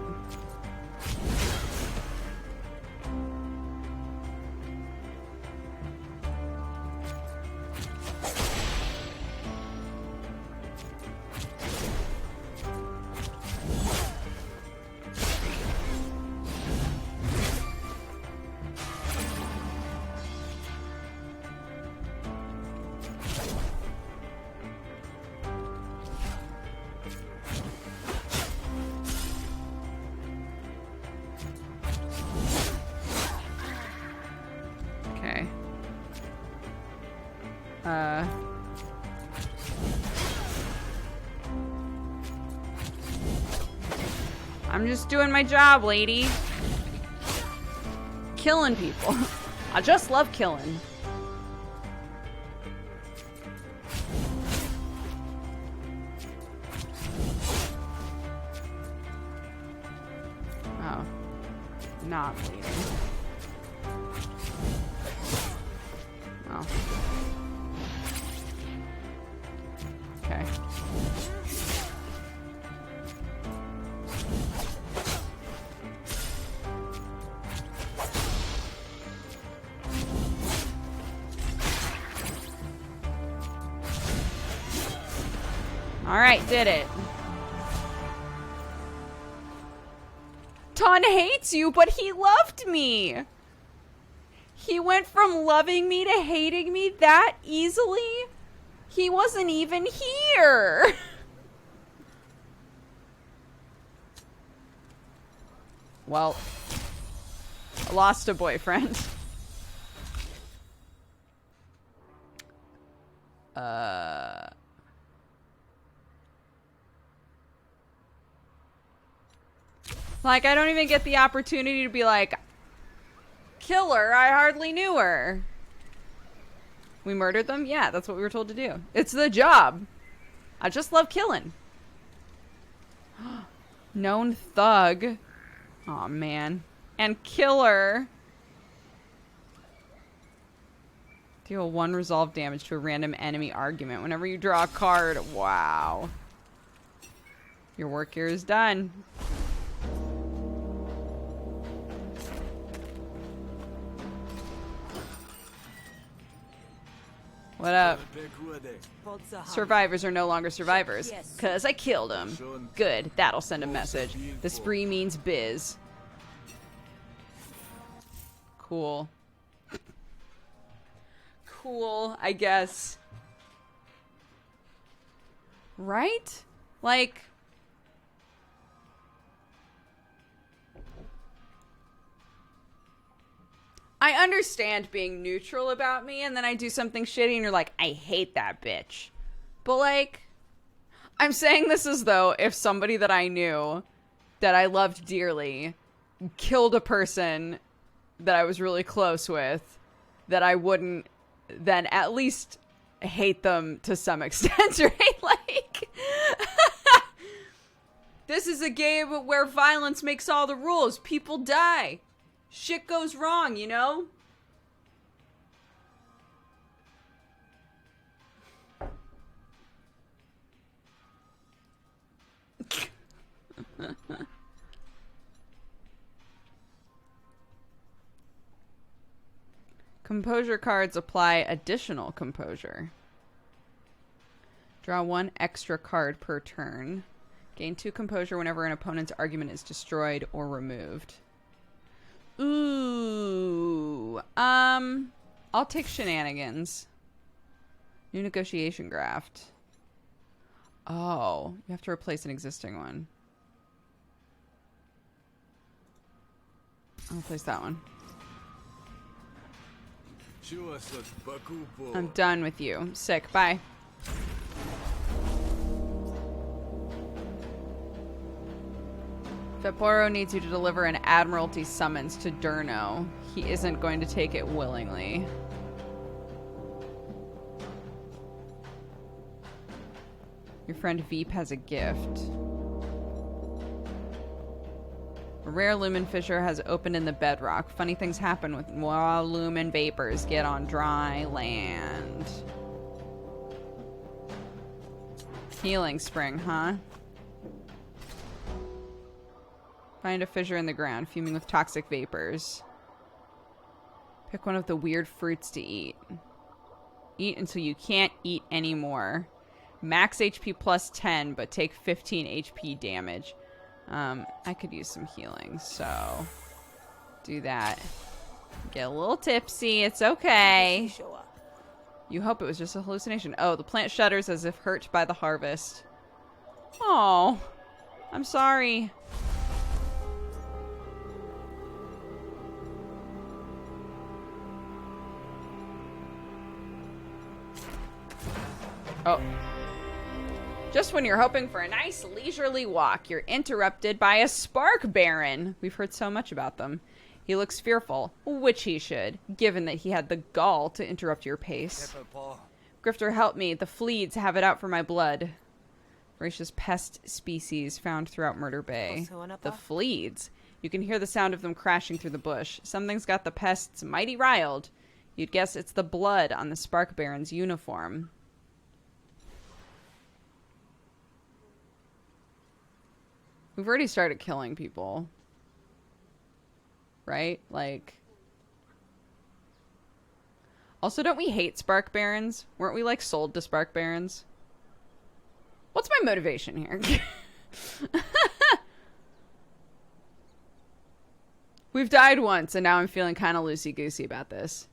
S1: Okay. I'm just doing my job, lady. Killing people. I just love killing. Oh. Not bleeding. Oh. Okay. Alright, did it. Ton hates you, but he loved me. He went from loving me to hating me that easily. He wasn't even here. Well, I lost a boyfriend. Like, I don't even get the opportunity to be like, kill her, I hardly knew her. We murdered them? Yeah, that's what we were told to do. It's the job. I just love killing. Known thug. Aw, man. And killer. Deal 1 resolve damage to a random enemy argument whenever you draw a card. Wow. Your work here is done. What up? Survivors are no longer survivors. Cause I killed them. Good, that'll send a message. The spree means biz. Cool. Cool, I guess. Right? Like... I understand being neutral about me, and then I do something shitty, and you're like, I hate that bitch. But, like, I'm saying this as though if somebody that I knew, that I loved dearly, killed a person that I was really close with, that I wouldn't then at least hate them to some extent, right? Like, this is a game where violence makes all the rules. People die. Shit goes wrong, you know? Composure cards apply additional composure. Draw 1 extra card per turn. Gain 2 composure whenever an opponent's argument is destroyed or removed. Ooh. I'll take shenanigans. New negotiation graft. Oh, you have to replace an existing one. I'll replace that one. I'm done with you. Sick. Bye. Veporo needs you to deliver an Admiralty summons to Durno. He isn't going to take it willingly. Your friend Veep has a gift. A rare lumen fissure has opened in the bedrock. Funny things happen with while lumen vapors get on dry land. Healing spring, huh? Find a fissure in the ground, fuming with toxic vapors. Pick one of the weird fruits to eat. Eat until you can't eat anymore. Max HP plus 10, but take 15 HP damage. I could use some healing, so do that. Get a little tipsy. It's okay. You hope it was just a hallucination. Oh, the plant shudders as if hurt by the harvest. Oh, I'm sorry. Oh. Just when you're hoping for a nice leisurely walk, you're interrupted by a Spark Baron. We've heard so much about them. He looks fearful, which he should, given that he had the gall to interrupt your pace. Grifter, help me. The fleas have it out for my blood. Voracious pest species found throughout Murder Bay. The fleas. You can hear the sound of them crashing through the bush. Something's got the pests mighty riled. You'd guess it's the blood on the Spark Baron's uniform. We've already started killing people. Right? Like... Also, don't we hate Spark Barons? Weren't we, like, sold to Spark Barons? What's my motivation here? We've died once, and now I'm feeling kind of loosey-goosey about this.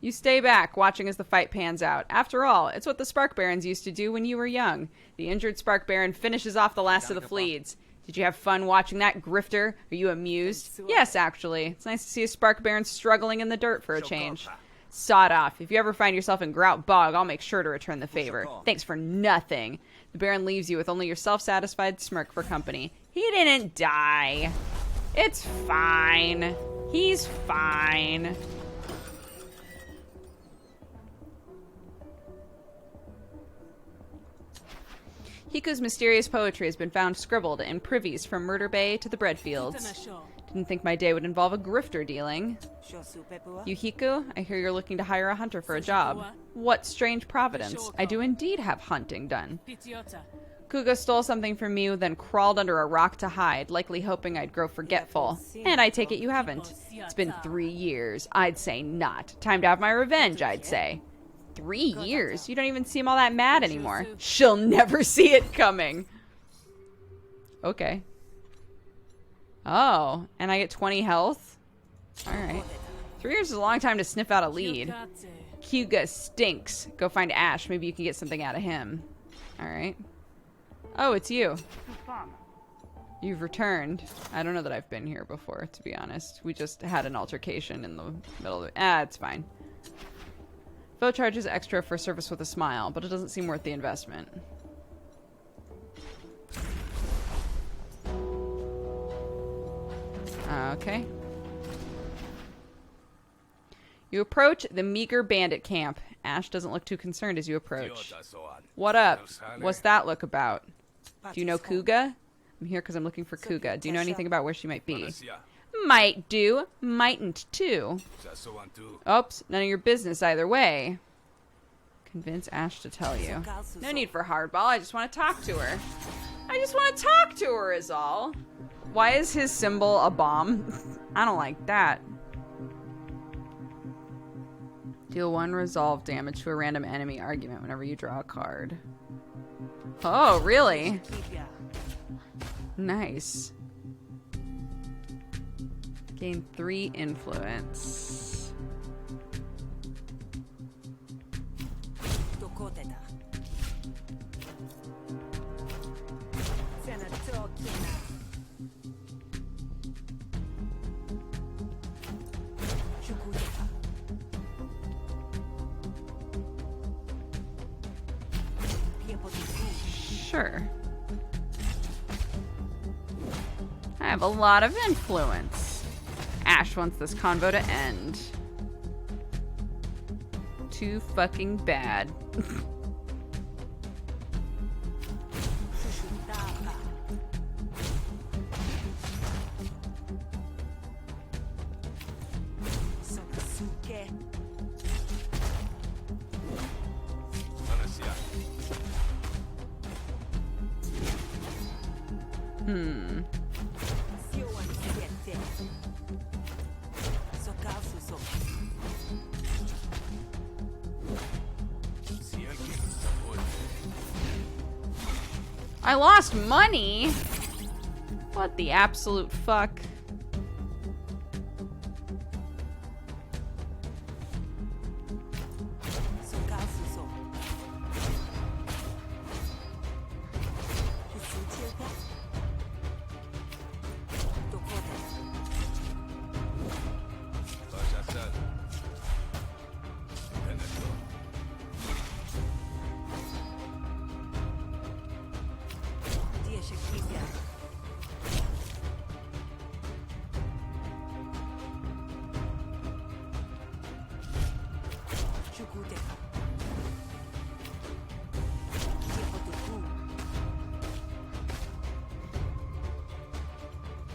S1: You stay back, watching as the fight pans out. After all, it's what the Spark Barons used to do when you were young. The injured Spark Baron finishes off the last of the fleas. Did you have fun watching that, Grifter? Are you amused? Yes, actually. It's nice to see a Spark Baron struggling in the dirt for a change. Sod off. If you ever find yourself in Grout Bog, I'll make sure to return the favor. Thanks for nothing. The Baron leaves you with only your self-satisfied smirk for company. He didn't die. It's fine. He's fine. Hiku's mysterious poetry has been found scribbled in privies from Murder Bay to the breadfields. Didn't think my day would involve a grifter dealing. You, Hiku, I hear you're looking to hire a hunter for a job. What strange providence. I do indeed have hunting done. Kuga stole something from you, then crawled under a rock to hide, likely hoping I'd grow forgetful. And I take it you haven't. It's been 3 years. I'd say not. Time to have my revenge, I'd say. 3 years? You don't even seem all that mad anymore. She'll never see it coming. Okay. Oh, and I get 20 health? Alright. 3 years is a long time to sniff out a lead. Kuga stinks. Go find Ash. Maybe you can get something out of him. Alright. Oh, it's you. You've returned. I don't know that I've been here before, to be honest. We just had an altercation in the middle of it. It's fine. Foe charges extra for service with a smile, but it doesn't seem worth the investment. Okay. You approach the meager bandit camp. Ash doesn't look too concerned as you approach. What up? What's that look about? Do you know Kuga? I'm here because I'm looking for Kuga. Do you know anything about where she might be? Might do. Mightn't too. Oops, none of your business either way. Convince Ash to tell you. No need for hardball. I just want to talk to her. I just want to talk to her is all. Why is his symbol a bomb? I don't like that. Deal 1 resolve damage to a random enemy argument whenever you draw a card. Oh, really? Nice. Gain 3 influence. Sure. I have a lot of influence. Ash wants this convo to end. Too fucking bad. I lost money? What the absolute fuck?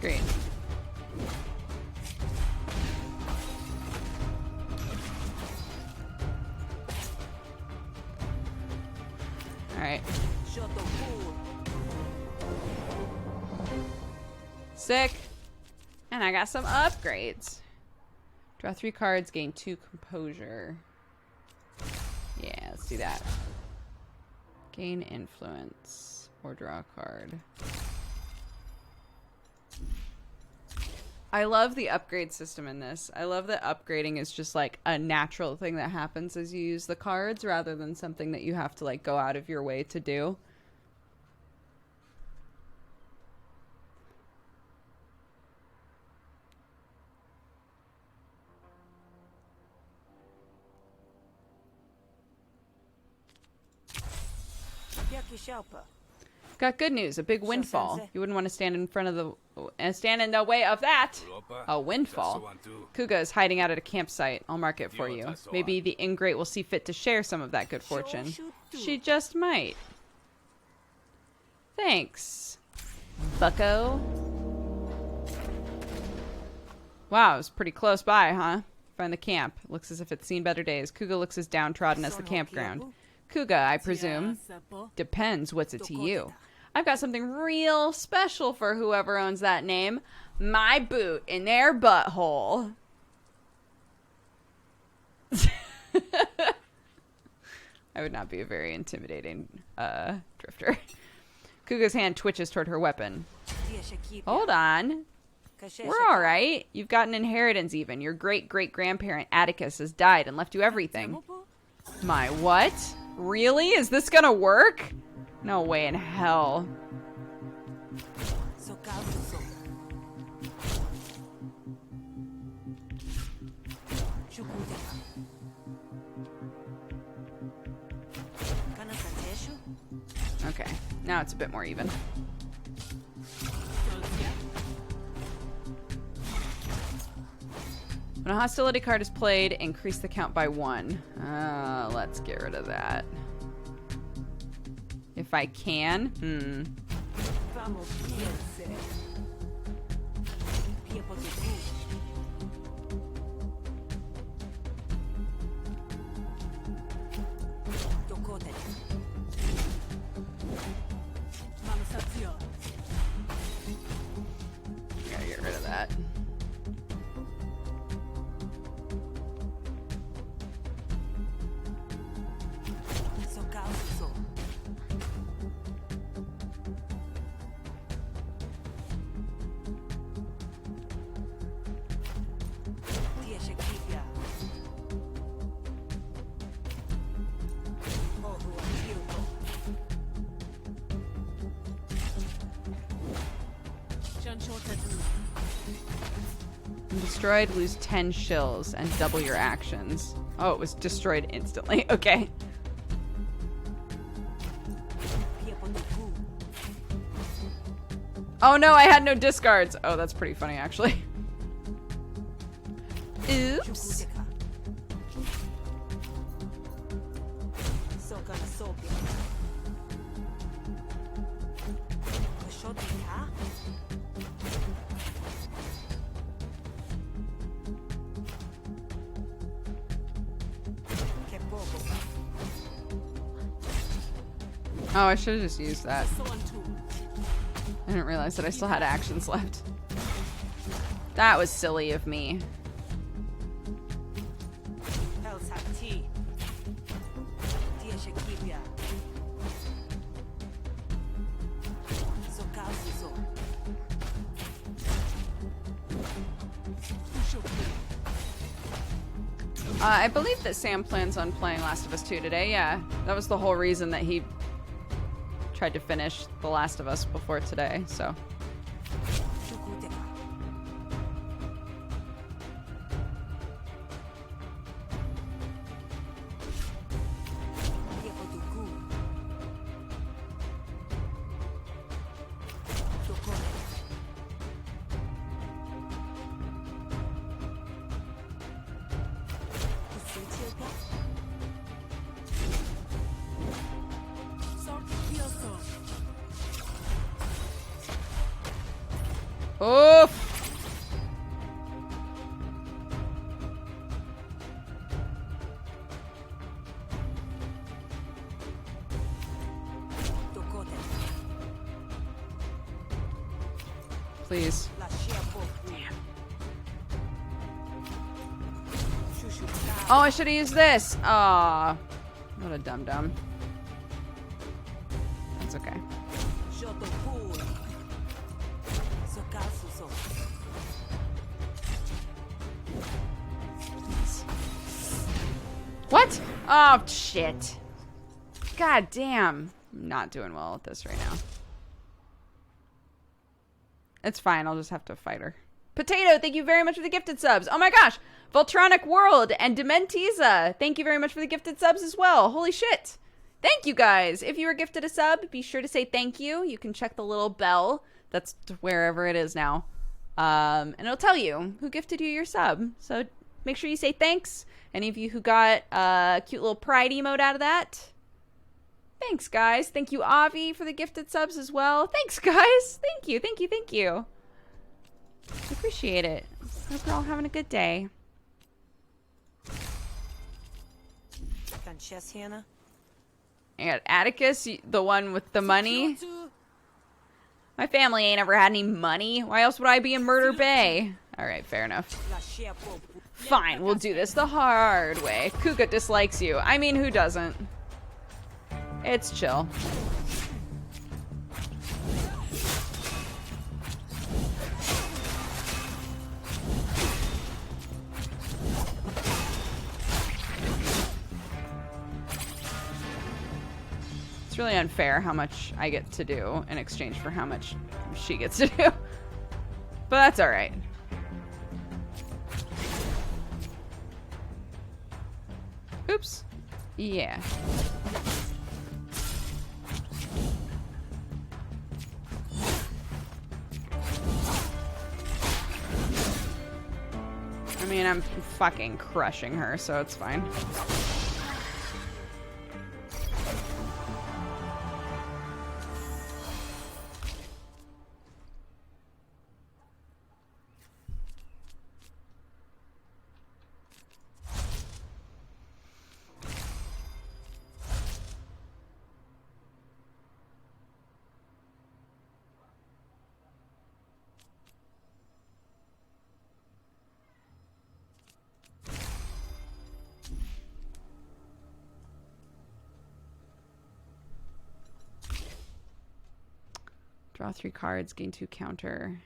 S1: Great. All right. Sick. And I got some upgrades. Draw 3 cards, gain 2 composure. Yeah, let's do that. Gain influence or draw a card. I love the upgrade system in this. I love that upgrading is just like a natural thing that happens as you use the cards rather than something that you have to like go out of your way to do. Got good news, a big windfall. You wouldn't want to stand in the way of that. A windfall. Kuga is hiding out at a campsite. I'll mark it for you. Maybe the ingrate will see fit to share some of that good fortune. She just might. Thanks, bucko. Wow, it was pretty close by, huh? Find the camp. Looks as if it's seen better days. Kuga looks as downtrodden as the campground. Kuga, I presume. Depends what's it to you. I've got something real special for whoever owns that name. My boot in their butthole. I would not be a very intimidating drifter. Kuga's hand twitches toward her weapon. Hold on. We're all right. You've got an inheritance even. Your great-great-grandparent Atticus has died and left you everything. My what? Really? Is this gonna work? No way in hell. Okay, now it's a bit more even. When a hostility card is played, increase the count by 1. Let's get rid of that. If I can. Gotta get rid of that. When destroyed, lose 10 shills and double your actions. Oh, it was destroyed instantly. Okay. Oh no, I had no discards. Oh, that's pretty funny, actually. Oops. Oh, I should have just used that. I didn't realize that I still had actions left. That was silly of me. I believe that Sam plans on playing Last of Us 2 today. Yeah, that was the whole reason that he tried to finish The Last of Us before today, so. Oof! Please. Damn. Oh, I should have used this. Aw. What a dum-dum. That's okay. What? Oh, shit. God damn. I'm not doing well at this right now. It's fine. I'll just have to fight her. Potato, thank you very much for the gifted subs. Oh my gosh. Voltronic World and Dementiza, thank you very much for the gifted subs as well. Holy shit. Thank you guys. If you were gifted a sub, be sure to say thank you. You can check the little bell. That's wherever it is now. And it'll tell you who gifted you your sub. So make sure you say thanks. Any of you who got a cute little pride emote out of that. Thanks, guys. Thank you, Avi, for the gifted subs as well. Thanks, guys. Thank you, thank you, thank you. I appreciate it. Hope you're all having a good day. I got Atticus, the one with the money. My family ain't ever had any money. Why else would I be in Murder Bay? Alright, fair enough. Fine, we'll do this the hard way. Kuka dislikes you. I mean, who doesn't? It's chill. It's really unfair how much I get to do in exchange for how much she gets to do. But that's alright. Oops. Yeah. I mean, I'm fucking crushing her, so it's fine. Draw 3 cards, gain 2 counter.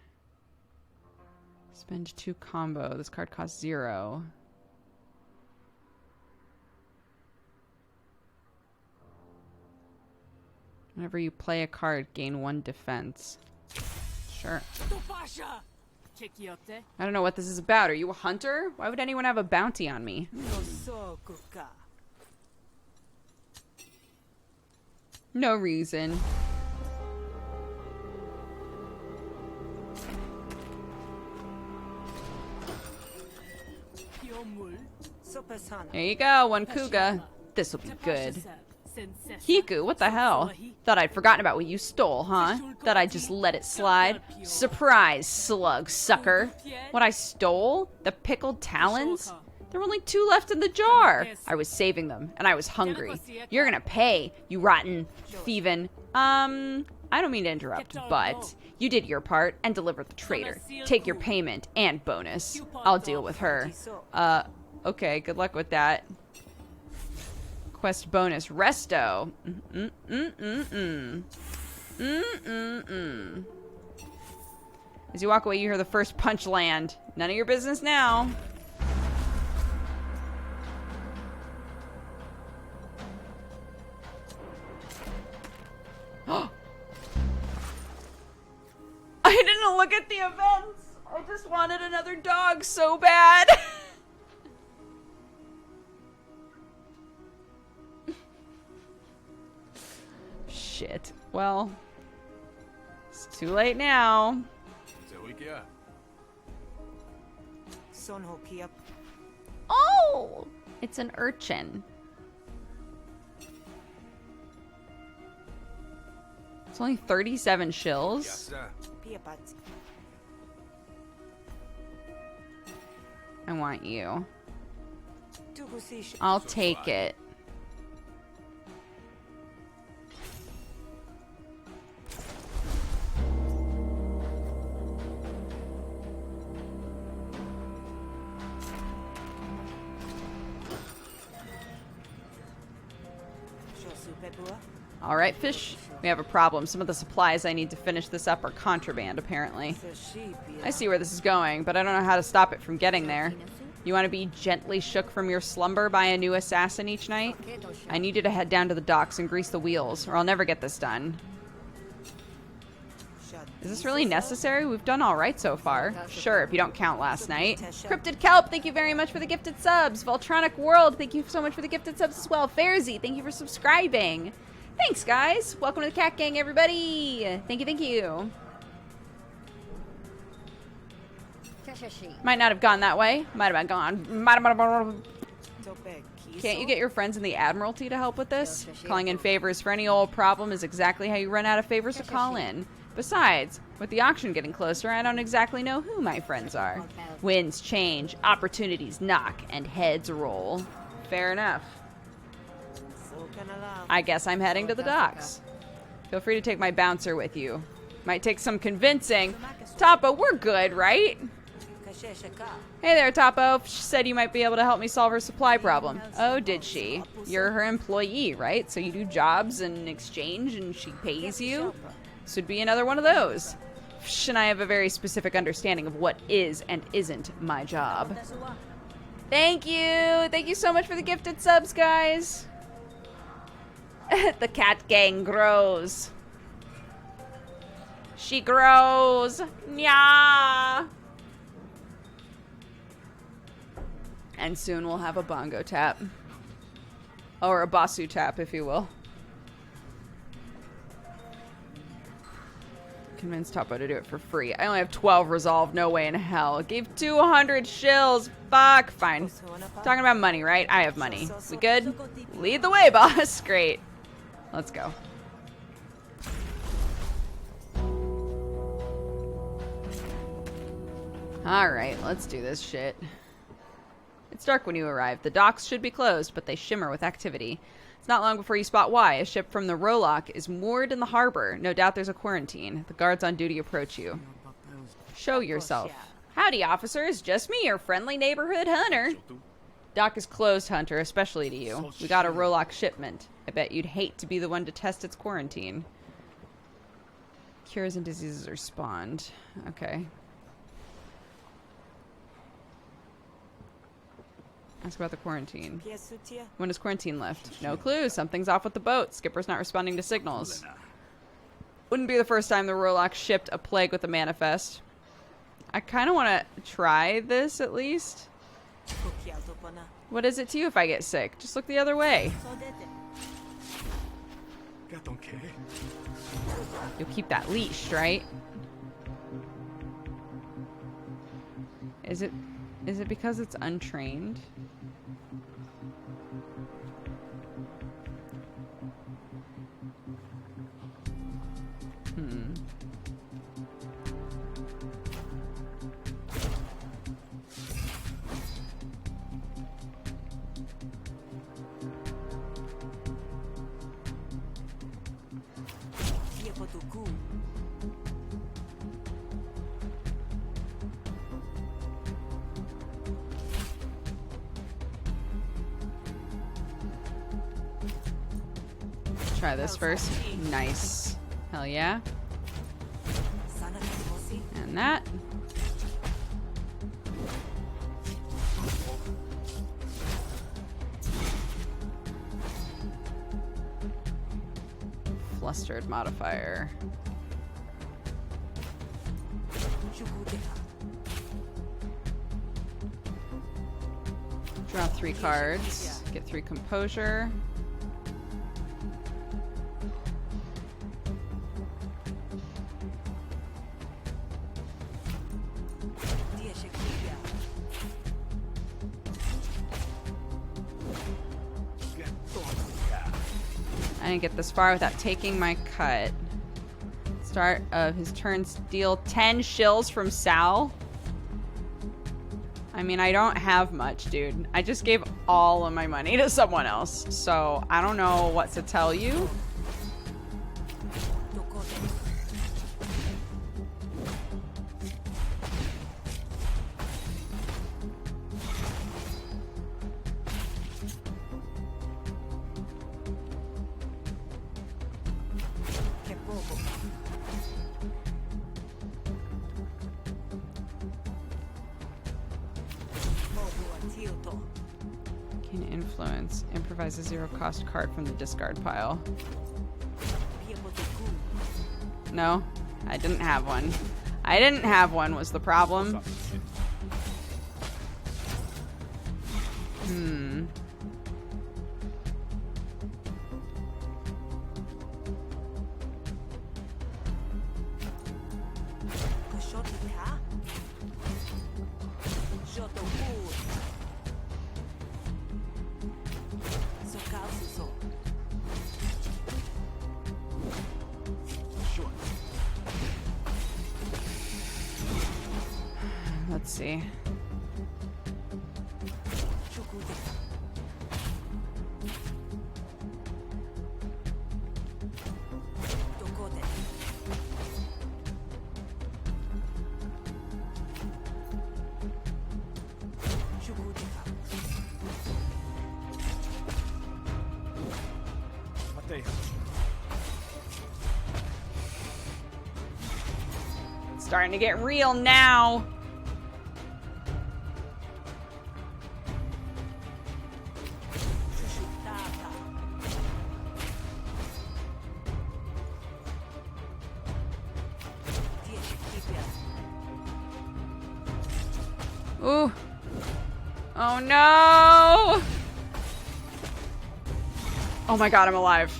S1: Spend 2 combo. This card costs 0. Whenever you play a card, gain 1 defense. Sure. I don't know what this is about. Are you a hunter? Why would anyone have a bounty on me? No reason. There you go, one Kuga. This'll be good. Hiku, what the hell? Thought I'd forgotten about what you stole, huh? Thought I'd just let it slide? Surprise, slug sucker. What I stole? The pickled talons? There were only 2 left in the jar. I was saving them, and I was hungry. You're gonna pay, you rotten, thievin'. I don't mean to interrupt, but you did your part and delivered the traitor. Take your payment and bonus. I'll deal with her. Okay, good luck with that. Quest bonus, resto. As you walk away, you hear the first punch land. None of your business now. I didn't look at the events. I just wanted another dog so bad. Shit. Well, it's too late now. Oh! It's an urchin. It's only 37 shills. I want you. I'll take it. All right, fish. We have a problem. Some of the supplies I need to finish this up are contraband, apparently. I see where this is going, but I don't know how to stop it from getting there. You want to be gently shook from your slumber by a new assassin each night? I need you to head down to the docks and grease the wheels, or I'll never get this done. Is this really necessary? We've done all right so far. Sure, if you don't count last night. Cryptid Kelp, thank you very much for the gifted subs. Voltronic World, thank you so much for the gifted subs as well. Fairzy, thank you for subscribing. Thanks, guys. Welcome to the Cat Gang, everybody. Thank you, thank you. Might not have gone that way. Might have gone. Can't you get your friends in the Admiralty to help with this? Calling in favors for any old problem is exactly how you run out of favors to call in. Besides, with the auction getting closer, I don't exactly know who my friends are. Winds change, opportunities knock, and heads roll. Fair enough. I guess I'm heading to the docks. Feel free to take my bouncer with you. Might take some convincing. Topo, we're good, right? Hey there, Topo. She said you might be able to help me solve her supply problem. Oh, did she? You're her employee, right? So you do jobs in exchange and she pays you? This would be another one of those. And I have a very specific understanding of what is and isn't my job. Thank you! Thank you so much for the gifted subs, guys! The Cat Gang grows. She grows. Nya. And soon we'll have a bongo tap. Or a basu tap, if you will. Convince Topo to do it for free. I only have 12 resolve. No way in hell. Gave 200 shills. Fuck. Fine. Talking about money, right? I have money. We good? Lead the way, boss. Great. Let's go. Alright, let's do this shit. It's dark when you arrive. The docks should be closed, but they shimmer with activity. It's not long before you spot why. A ship from the Rolock is moored in the harbor. No doubt there's a quarantine. The guards on duty approach you. Show yourself. Howdy, officers. Just me, your friendly neighborhood hunter. Dock is closed, Hunter, especially to you. We got a Rolock shipment. I bet you'd hate to be the one to test its quarantine. Cures and diseases are spawned. Okay. Ask about the quarantine. When does quarantine lift? No clue. Something's off with the boat. Skipper's not responding to signals. Wouldn't be the first time the Rolox shipped a plague with a manifest. I kind of want to try this at least. What is it to you if I get sick? Just look the other way. You'll keep that leash, right? Is it because it's untrained? Try this first. Nice. Hell yeah. And that. Flustered modifier. Draw 3 cards. Get 3 composure. I didn't get this far without taking my cut. Start of his turn, steal 10 shills from Sal. I mean, I don't have much, dude. I just gave all of my money to someone else. So, I don't know what to tell you. Can influence. Improvise a 0-cost card from the discard pile. No, I didn't have one. I didn't have one was the problem. Let's see. Starting to get real now. Ooh. Oh no! Oh my god, I'm alive.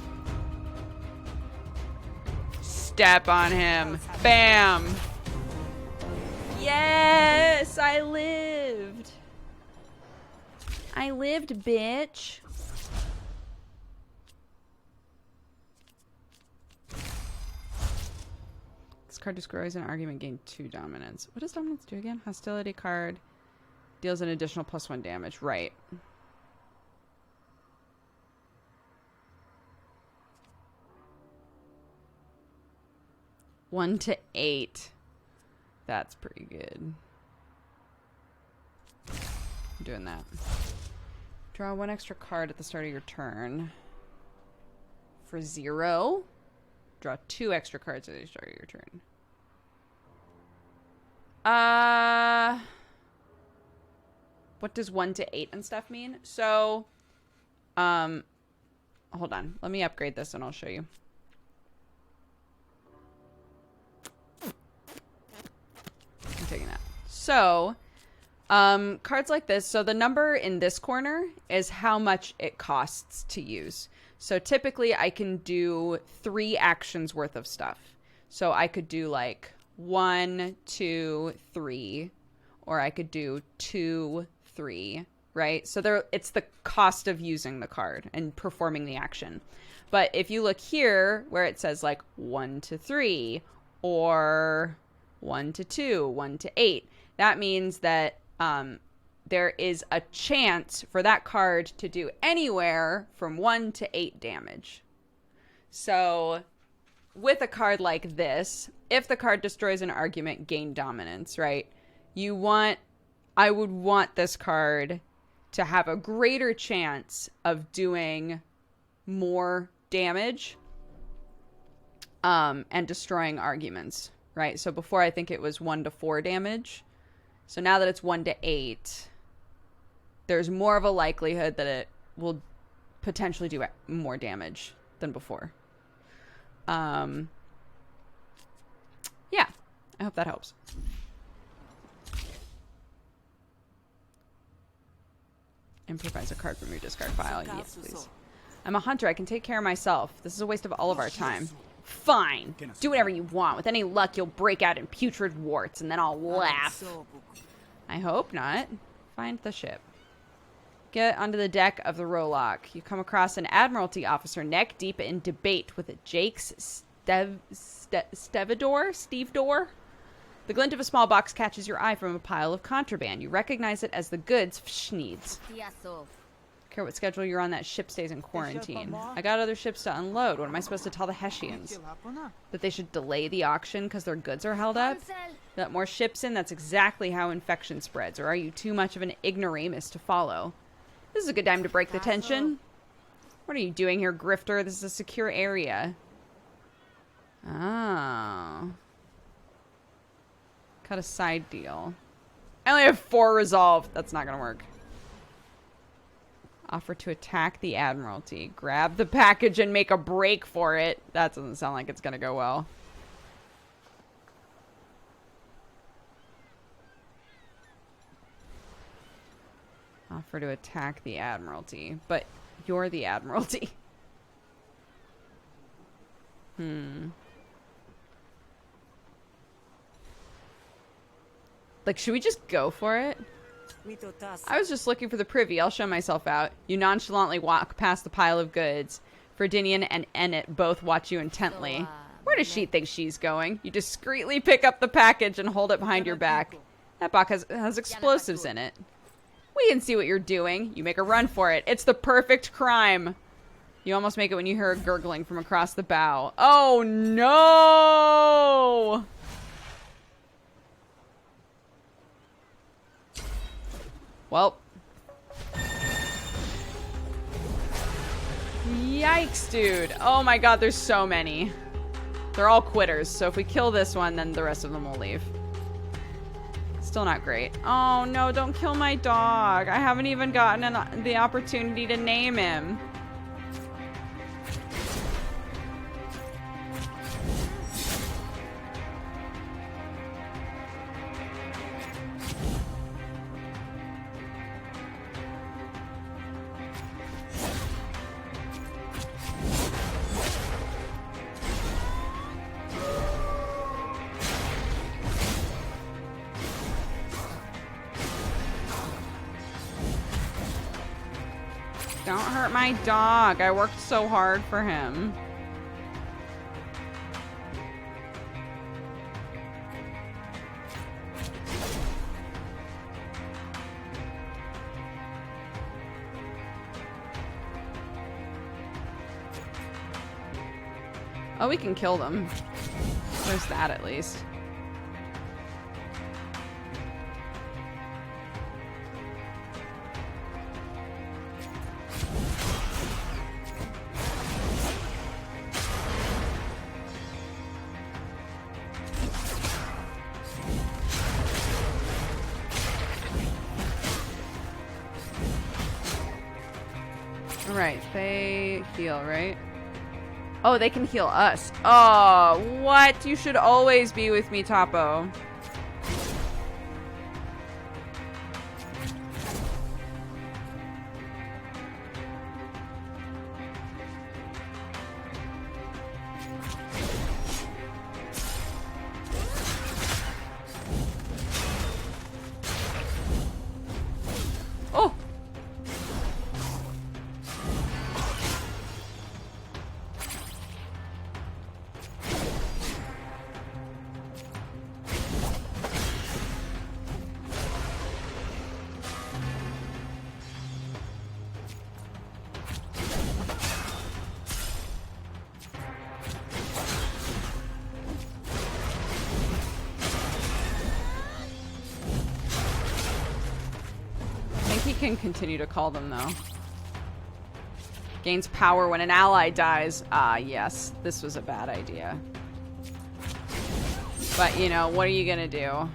S1: Step on him. Bam! Yes! I lived! I lived, bitch. This card destroys an argument, gain 2 dominance. What does dominance do again? Hostility card deals an additional +1 damage. Right. One to 8. That's pretty good. I'm doing that. Draw 1 extra card at the start of your turn. For 0. Draw 2 extra cards at the start of your turn. What does 1 to 8 and stuff mean? So, hold on. Let me upgrade this and I'll show you. So, cards like this. So the number in this corner is how much it costs to use. So typically I can do 3 actions worth of stuff. So I could do like 1, 2, 3, or I could do 2, 3, right? So it's the cost of using the card and performing the action. But if you look here where it says like 1 to 3 or 1 to 2, 1 to 8, that means that there is a chance for that card to do anywhere from 1 to 8 damage. So with a card like this, if the card destroys an argument, gain dominance, right? I would want this card to have a greater chance of doing more damage and destroying arguments, right? So before I think it was 1 to 4 damage. So now that it's 1 to 8, there's more of a likelihood that it will potentially do more damage than before. Yeah, I hope that helps. Improvise a card from your discard pile. Yes, please. I'm a hunter. I can take care of myself. This is a waste of all of our time. Fine. Do whatever you want. With any luck, you'll break out in putrid warts, and then I'll laugh. I hope not. Find the ship. Get onto the deck of the Rolock. You come across an Admiralty officer neck deep in debate with a Jake's stevedore. The glint of a small box catches your eye from a pile of contraband. You recognize it as the goods Fsh needs. Care what schedule you're on, that ship stays in quarantine. I got other ships to unload. What am I supposed to tell the Hessians? That they should delay the auction because their goods are held up? Let more ships in? That's exactly how infection spreads. Or are you too much of an ignoramus to follow? This is a good time to break the tension. What are you doing here, Grifter? This is a secure area. Oh. Cut a side deal. I only have 4 resolve. That's not going to work. Offer to attack the Admiralty. Grab the package and make a break for it. That doesn't sound like it's going to go well. Offer to attack the Admiralty. But you're the Admiralty. Like, should we just go for it? I was just looking for the privy. I'll show myself out. You nonchalantly walk past the pile of goods. Ferdinian and Ennet both watch you intently. Where does she think she's going? You discreetly pick up the package and hold it behind your back. That box has explosives in it. We can see what you're doing. You make a run for it. It's the perfect crime. You almost make it when you hear a gurgling from across the bow. Oh, no! Well. Yikes, dude. Oh my god, there's so many. They're all quitters, so if we kill this one, then the rest of them will leave. Still not great. Oh no, don't kill my dog. I haven't even gotten the opportunity to name him. Don't hurt my dog. I worked so hard for him. Oh, we can kill them. There's that at least. Right, they heal, right? Oh, they can heal us. Oh, what? You should always be with me, Topo. can continue to call them, though. Gains power when an ally dies. Ah, yes. This was a bad idea. But, you know, what are you gonna do?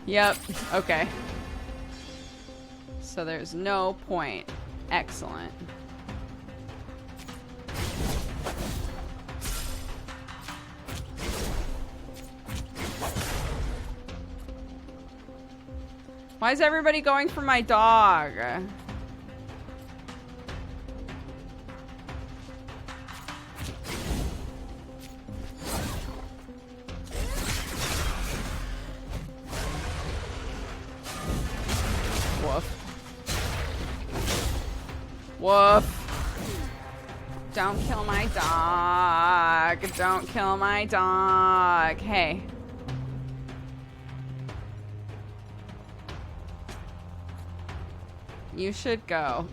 S1: Yep. Okay. So there's no point. Excellent. Why is everybody going for my dog? Woof. Don't kill my dog. Don't kill my dog. Hey. You should go.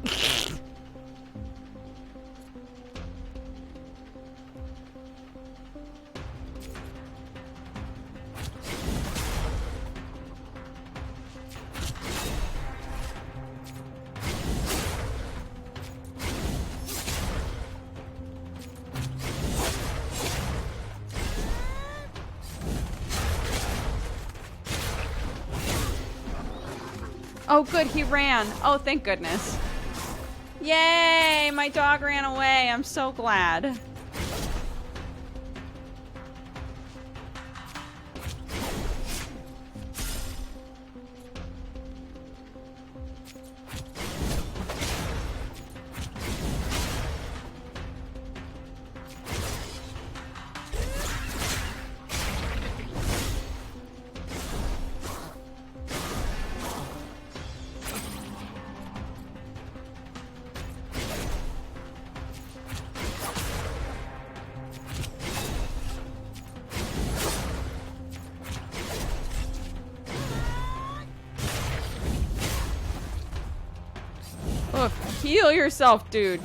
S1: Oh, good, he ran. Oh, thank goodness. Yay, my dog ran away. I'm so glad. Heal yourself, dude.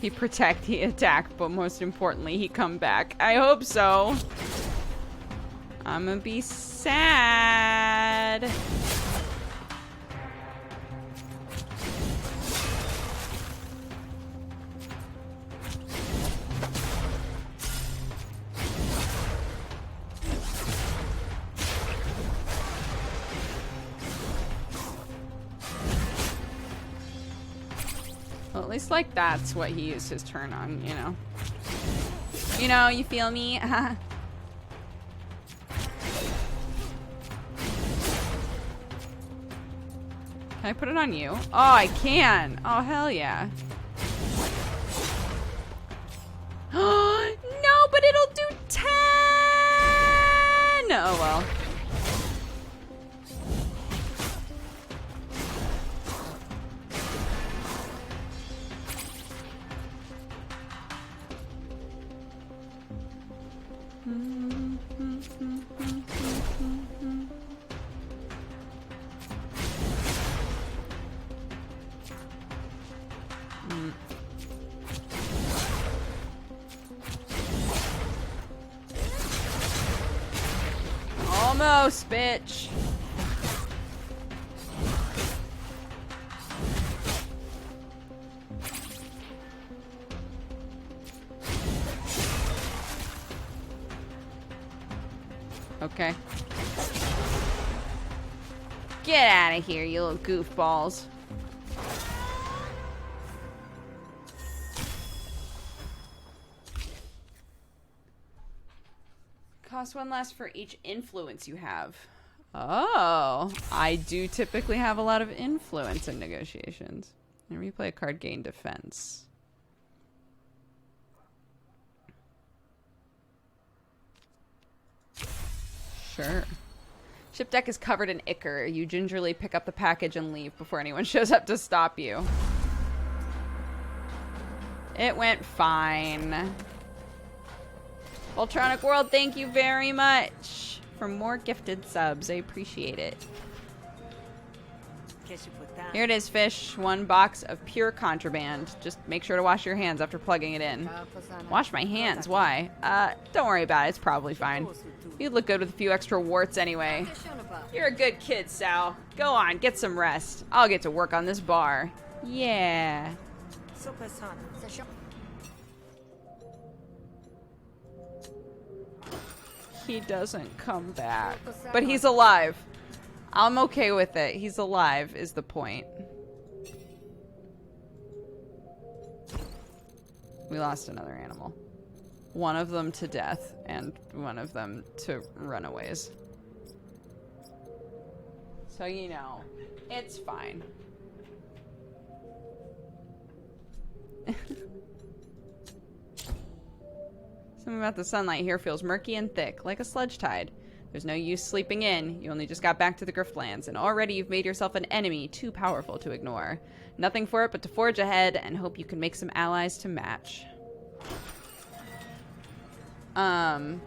S1: He protect, he attack, but most importantly, he come back. I hope so. I'm gonna be sad. Well, at least, like, that's what he used his turn on, you know? You know, you feel me? Can I put it on you? Oh, I can! Oh, hell yeah. No, but it'll do 10! Oh, well. Almost, bitch. Okay. Get out of here, you little goofballs. Cost one less for each influence you have. Oh, I do typically have a lot of influence in negotiations. And replay a card, gain defense. Sure. Ship deck is covered in ichor. You gingerly pick up the package and leave before anyone shows up to stop you. It went fine. Voltronic World, thank you very much for more gifted subs. I appreciate it. Here it is, fish. 1 box of pure contraband. Just make sure to wash your hands after plugging it in. Wash my hands? Why? Don't worry about it. It's probably fine. You'd look good with a few extra warts anyway. You're a good kid, Sal. Go on, get some rest. I'll get to work on this bar. Yeah. He doesn't come back. But he's alive. I'm okay with it. He's alive is the point. We lost another animal. One of them to death and one of them to runaways. So, you know, it's fine. Something about the sunlight here feels murky and thick, like a sludge tide. There's no use sleeping in. You only just got back to the Griftlands, and already you've made yourself an enemy too powerful to ignore. Nothing for it but to forge ahead and hope you can make some allies to match. I'm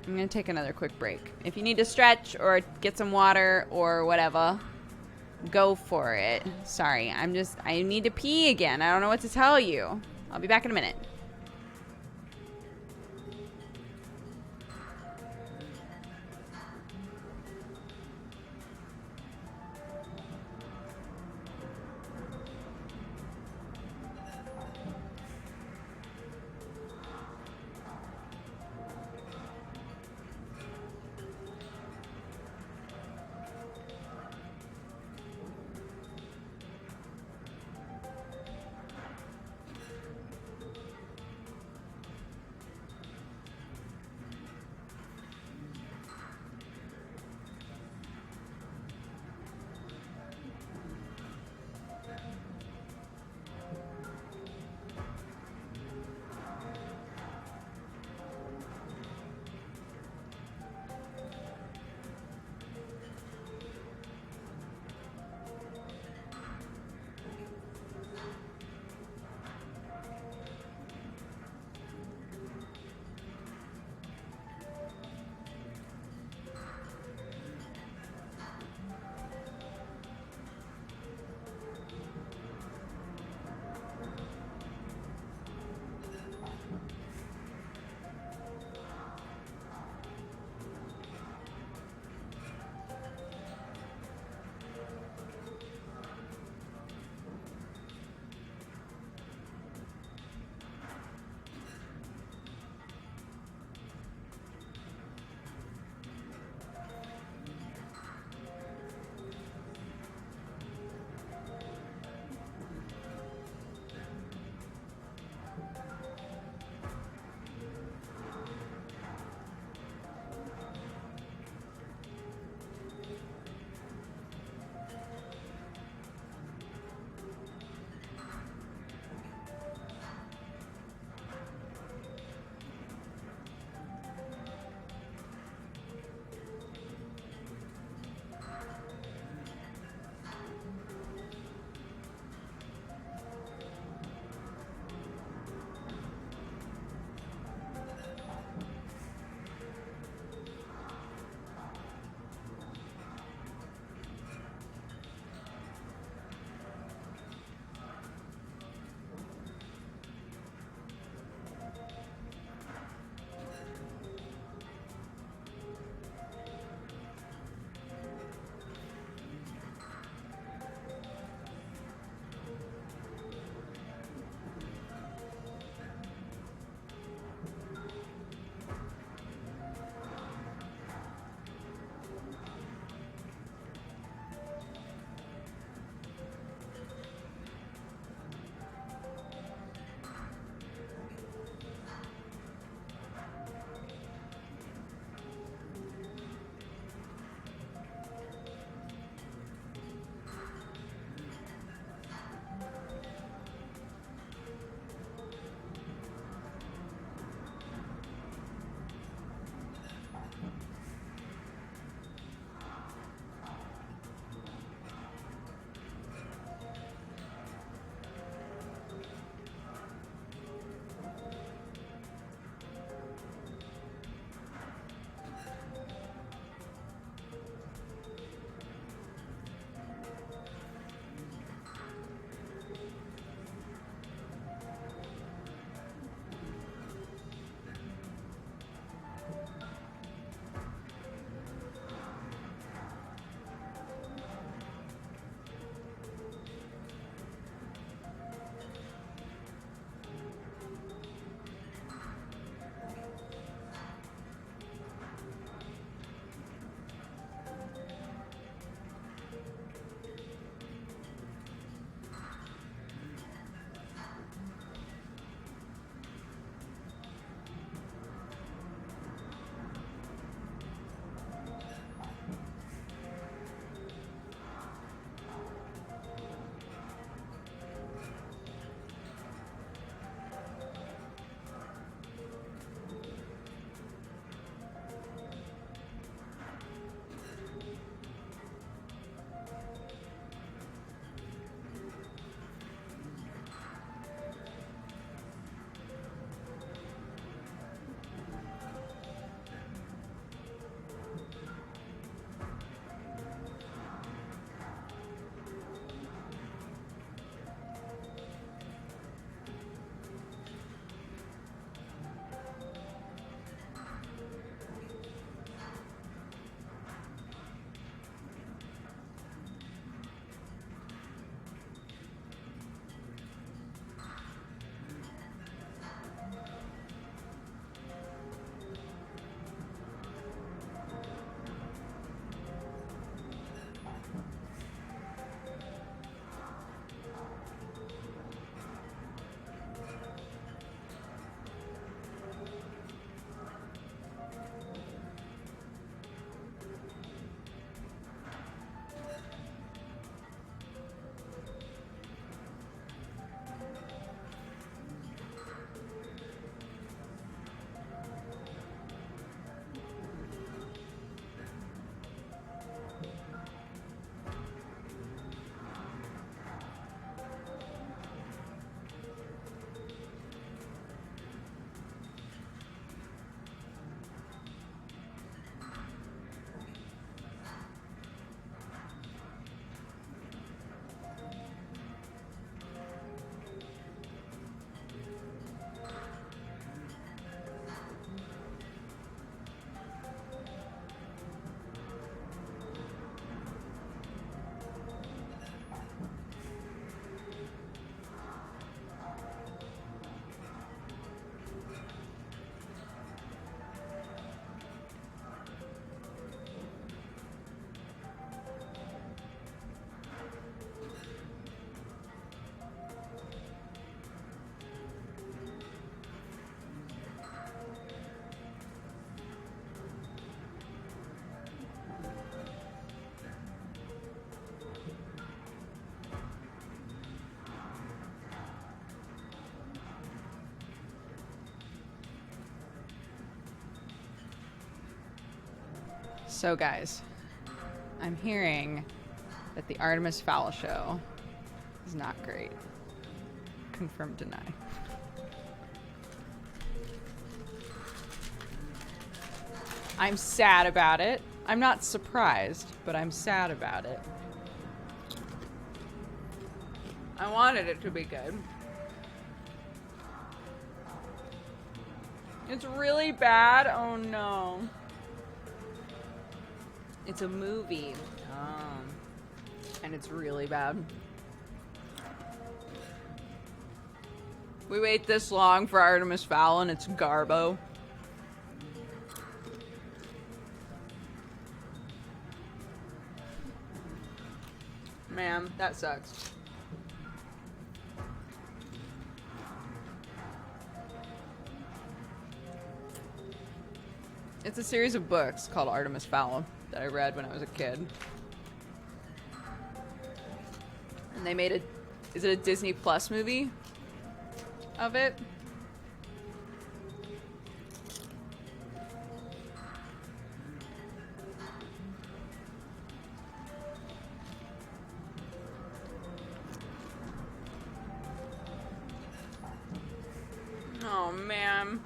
S1: gonna take another quick break. If you need to stretch or get some water or whatever, go for it. Sorry, I need to pee again. I don't know what to tell you. I'll be back in a minute. So, guys, I'm hearing that the Artemis Fowl show is not great. Confirm, deny. I'm sad about it. I'm not surprised, but I'm sad about it. I wanted it to be good. It's really bad? Oh no. It's a movie. And it's really bad. We wait this long for Artemis Fowl and it's Garbo. Man, that sucks. It's a series of books called Artemis Fowl that I read when I was a kid. And they made is it a Disney Plus movie of it? Oh, man.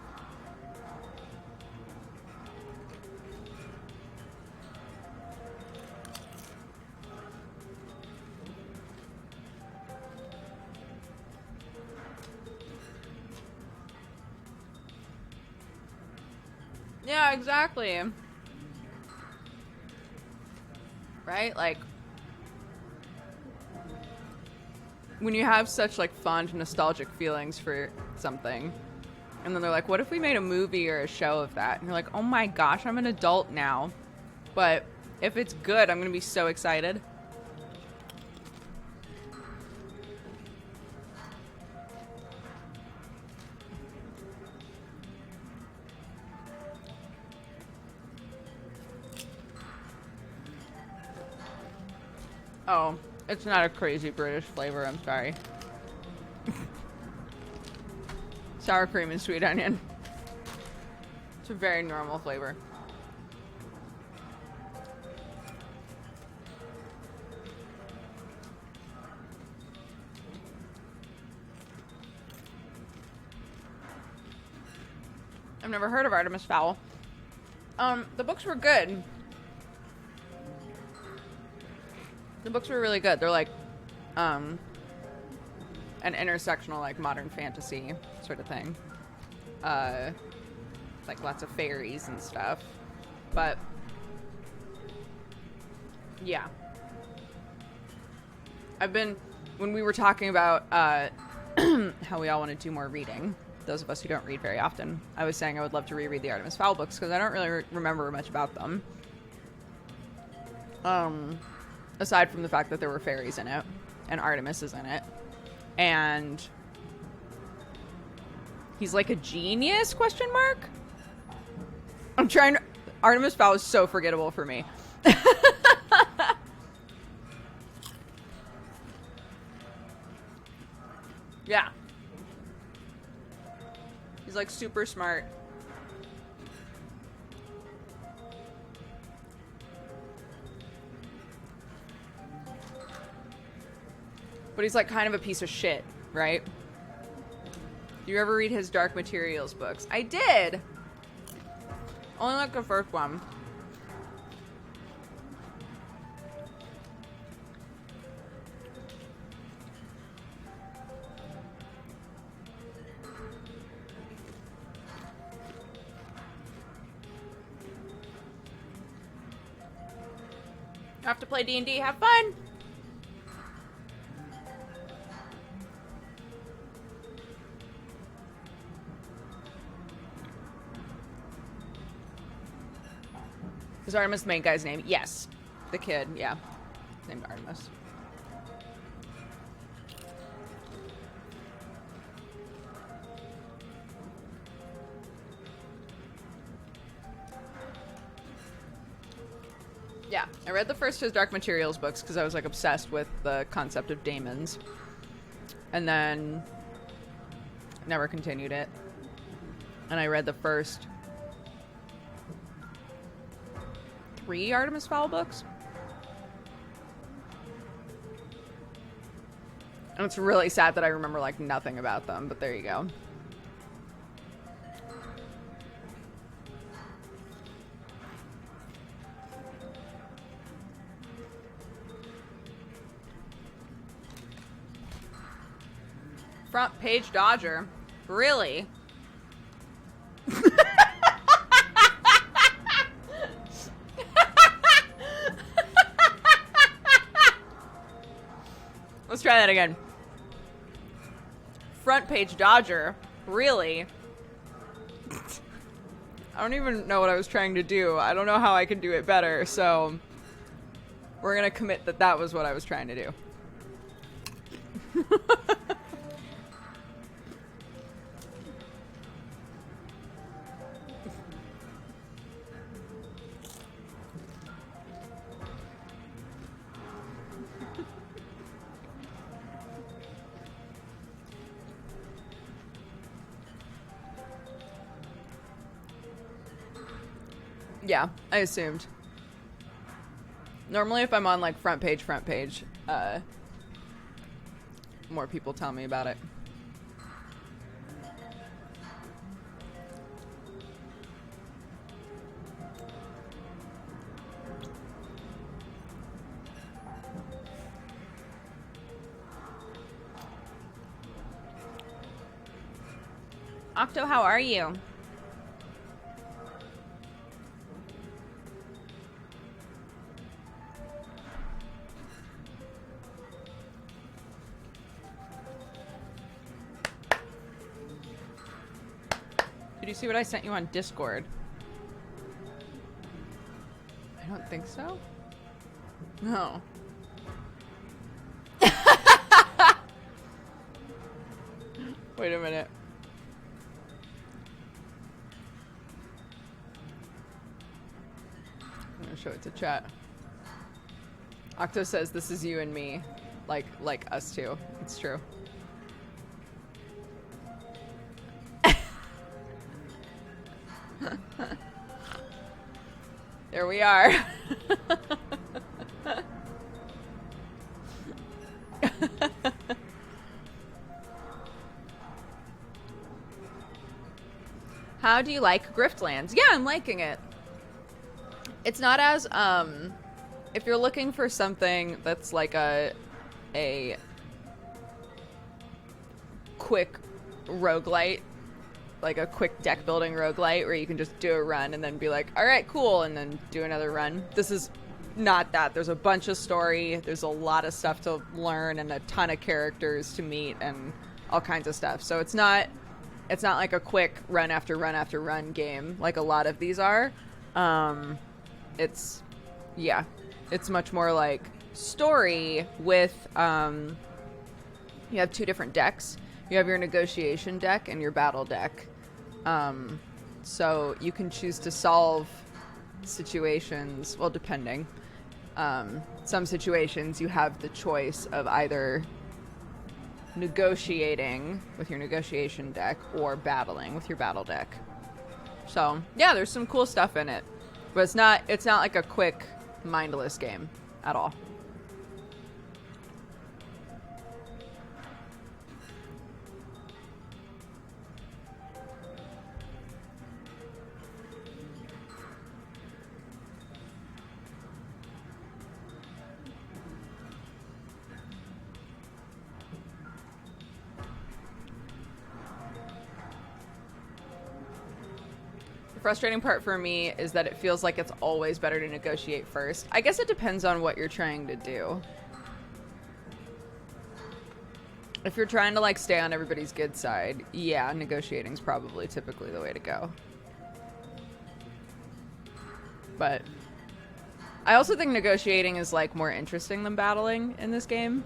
S1: Yeah, exactly. Right? Like, when you have such, like, fond, nostalgic feelings for something, and then they're like, what if we made a movie or a show of that? And you're like, oh my gosh, I'm an adult now. But if it's good, I'm gonna be so excited. Oh, it's not a crazy British flavor, I'm sorry. Sour cream and sweet onion. It's a very normal flavor. I've never heard of Artemis Fowl. The books were good. The books were really good. They're like, an intersectional, like, modern fantasy sort of thing. Like, lots of fairies and stuff. But, yeah. When we were talking about, how we all want to do more reading, those of us who don't read very often, I was saying I would love to reread the Artemis Fowl books, because I don't really remember much about them. Aside from the fact that there were fairies in it, and Artemis is in it. And he's like a genius, question mark? I'm trying to... Artemis Fowl is so forgettable for me. Yeah. He's like super smart. But he's like kind of a piece of shit, right? Do you ever read his Dark Materials books? I did! Only like the first one. Have to play D&D, have fun! Is Artemis the main guy's name? Yes. The kid, yeah. He's named Artemis. Yeah, I read the first of his Dark Materials books because I was like obsessed with the concept of daemons. And then never continued it. And I read the first 3 Artemis Fowl books. And it's really sad that I remember, like, nothing about them, but there you go. Front page Dodger. Really? Let's try that again. Front page Dodger. Really? I don't even know what I was trying to do. I don't know how I can do it better, so we're gonna commit that that was what I was trying to do. Yeah, I assumed. Normally if I'm on like front page, more people tell me about it. Octo, how are you? Did you see what I sent you on Discord? I don't think so. No. Wait a minute. I'm gonna show it to chat. Octo says this is you and me. Like us two. It's true. There we are. How do you like Griftlands? Yeah, I'm liking it. It's not as if you're looking for something that's like a quick roguelite, like a quick deck building roguelite where you can just do a run and then be like, all right, cool, and then do another run. This is not that. There's a bunch of story, there's a lot of stuff to learn and a ton of characters to meet and all kinds of stuff. So it's not like a quick run after run after run game like a lot of these are. It's much more like story with you have 2 different decks. You have your negotiation deck and your battle deck. So you can choose to solve situations, well, depending. Some situations you have the choice of either negotiating with your negotiation deck or battling with your battle deck. So, yeah, there's some cool stuff in it. But it's not like a quick, mindless game at all. The frustrating part for me is that it feels like it's always better to negotiate first. I guess it depends on what you're trying to do. If you're trying to like stay on everybody's good side, yeah, negotiating's probably typically the way to go. But I also think negotiating is like more interesting than battling in this game.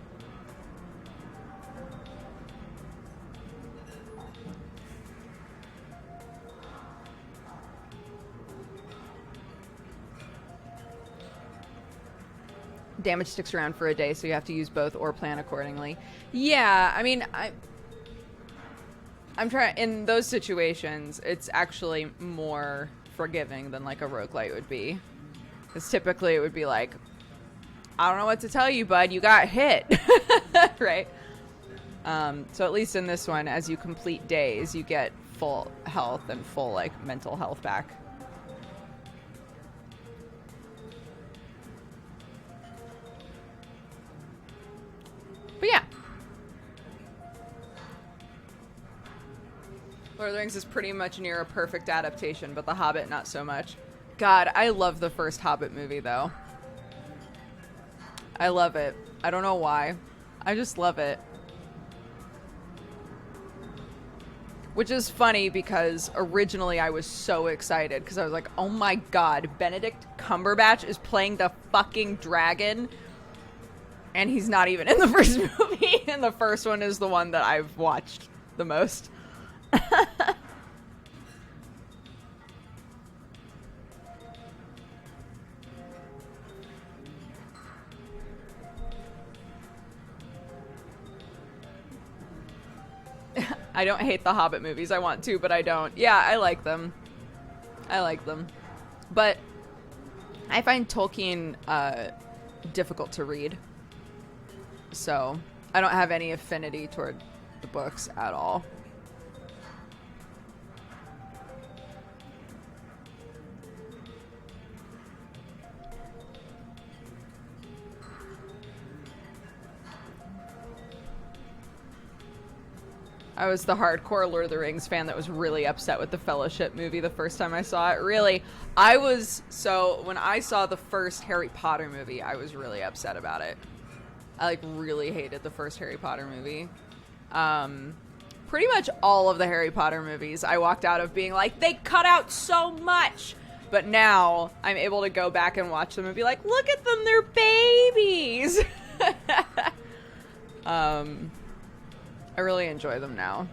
S1: Damage sticks around for a day, so you have to use both or plan accordingly. Yeah, I mean, I'm trying, in those situations, it's actually more forgiving than like a roguelite would be. Because typically it would be like, I don't know what to tell you, bud. You got hit. Right? So at least in this one, as you complete days, you get full health and full, like, mental health back. But yeah. Lord of the Rings is pretty much near a perfect adaptation, but The Hobbit, not so much. God, I love the first Hobbit movie, though. I love it. I don't know why. I just love it. Which is funny because originally I was so excited because I was like, oh my god, Benedict Cumberbatch is playing the fucking dragon and he's not even in the first movie. And the first one is the one that I've watched the most. I don't hate the Hobbit movies. I want to, but I don't. Yeah, I like them. I like them. But I find Tolkien difficult to read. So I don't have any affinity toward the books at all. I was the hardcore Lord of the Rings fan that was really upset with the Fellowship movie the first time I saw it. Really, when I saw the first Harry Potter movie, I was really upset about it. I, like, really hated the first Harry Potter movie. Pretty much all of the Harry Potter movies, I walked out of being like, they cut out so much! But now, I'm able to go back and watch them and be like, look at them, they're babies! I really enjoy them now.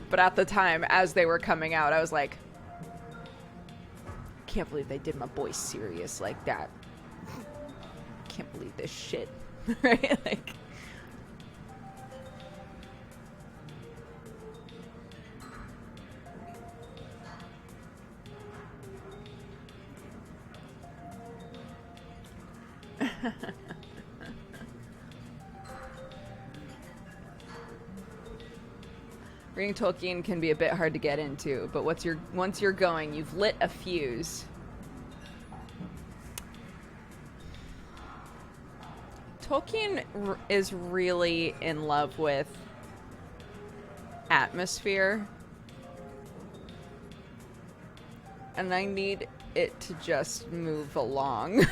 S1: But at the time, as they were coming out, I was like, can't believe they did my boy Sirius like that. Can't believe this shit. Right? Like... Reading Tolkien can be a bit hard to get into, but once you're going, you've lit a fuse. Tolkien is really in love with atmosphere, and I need it to just move along.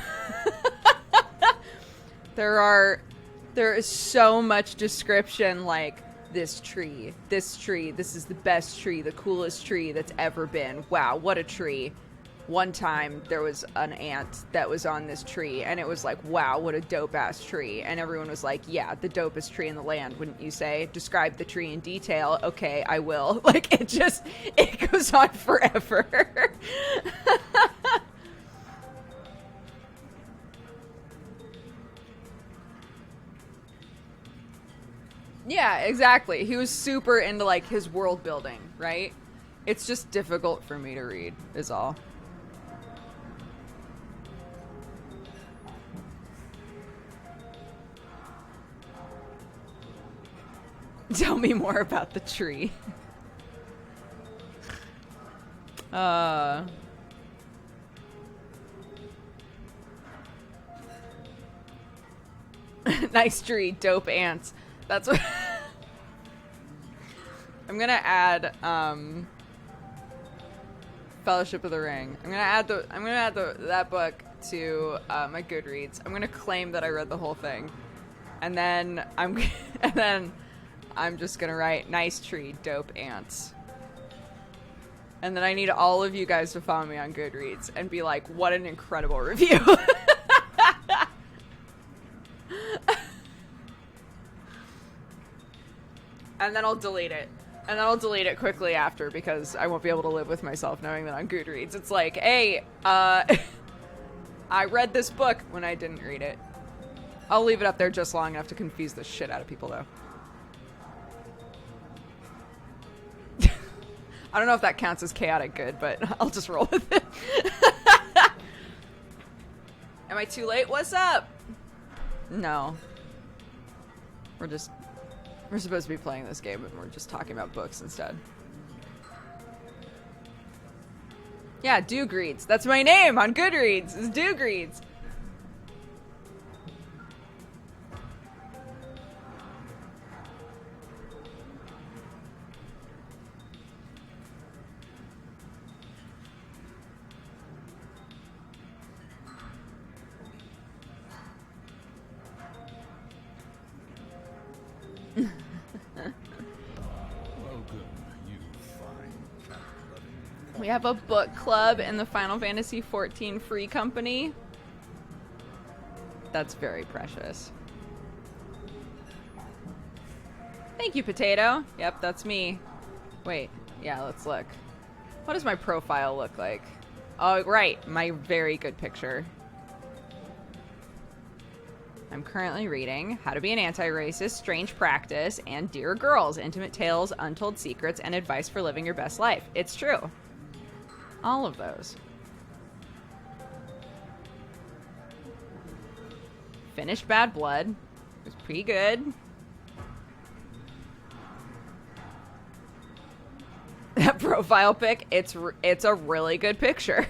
S1: There is so much description, like, this tree, this is the best tree, the coolest tree that's ever been. Wow, what a tree. One time there was an ant that was on this tree and it was like, wow, what a dope ass tree. And everyone was like, yeah, the dopest tree in the land, wouldn't you say? Describe the tree in detail. Okay, I will. Like, it goes on forever. Yeah, exactly. He was super into, like, his world building, right? It's just difficult for me to read, is all. Tell me more about the tree. Nice tree, dope ants. That's what I'm gonna add Fellowship of the Ring. I'm gonna add that book to my Goodreads. I'm gonna claim that I read the whole thing. And then I'm just gonna write nice tree, dope ants. And then I need all of you guys to follow me on Goodreads and be like, what an incredible review. And then I'll delete it. And then I'll delete it quickly after because I won't be able to live with myself knowing that on Goodreads it's like, hey, I read this book when I didn't read it. I'll leave it up there just long enough to confuse the shit out of people, though. I don't know if that counts as chaotic good, but I'll just roll with it. Am I too late? What's up? No. We're supposed to be playing this game, but we're just talking about books instead. Yeah, Goodreads. That's my name on Goodreads. Is Goodreads. We have a book club in the Final Fantasy XIV free company. That's very precious. Thank you, Potato. Yep, that's me. Wait, yeah, let's look. What does my profile look like? Oh, right, my very good picture. I'm currently reading How to Be an Anti-Racist, Strange Practice, and Dear Girls, Intimate Tales, Untold Secrets, and Advice for Living Your Best Life. It's true. All of those. Finished Bad Blood. It was pretty good. That profile pic, it's a really good picture.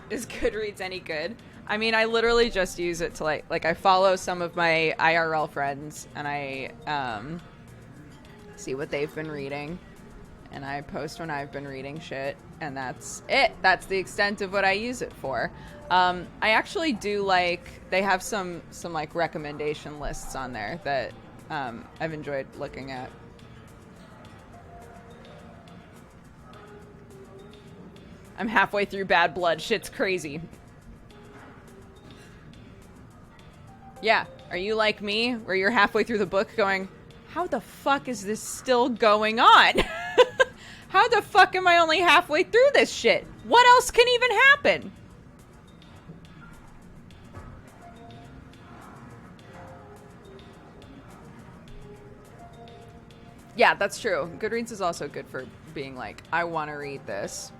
S1: Is Goodreads any good? I mean, I literally just use it to like I follow some of my IRL friends and I see what they've been reading and I post when I've been reading shit and that's it. That's the extent of what I use it for. I actually do they have some like recommendation lists on there that I've enjoyed looking at. I'm halfway through Bad Blood. Shit's crazy. Yeah, are you like me, where you're halfway through the book going, how the fuck is this still going on? How the fuck am I only halfway through this shit? What else can even happen? Yeah, that's true. Goodreads is also good for being like, I want to read this.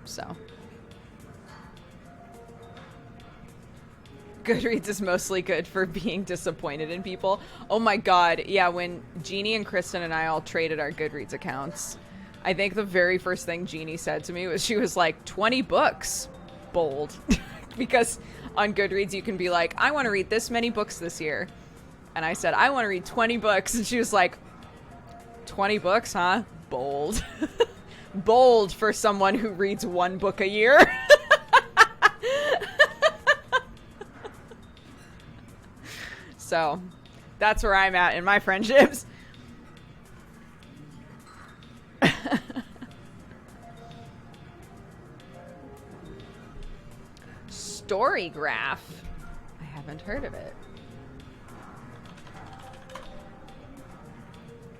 S1: So. Goodreads is mostly good for being disappointed in people. Oh my god, yeah, when Jeannie and Kristen and I all traded our Goodreads accounts, I think the very first thing Jeannie said to me was she was like, 20 books. Bold. Because on Goodreads you can be like, I want to read this many books this year. And I said, I want to read 20 books. And she was like, 20 books, huh? Bold. Bold for someone who reads one book a year. So, that's where I'm at in my friendships. Storygraph. I haven't heard of it.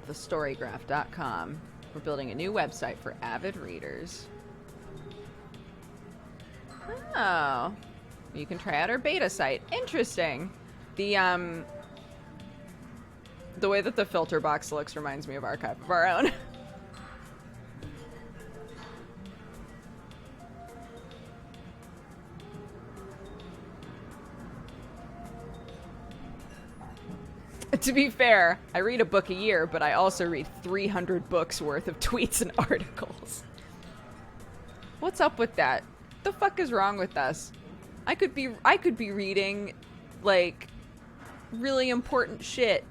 S1: Thestorygraph.com. We're building a new website for avid readers. Oh. You can try out our beta site. Interesting. The way that the filter box looks reminds me of Archive of Our Own. To be fair, I read a book a year, but I also read 300 books worth of tweets and articles. What's up with that? The fuck is wrong with us? I could be reading, like, really important shit.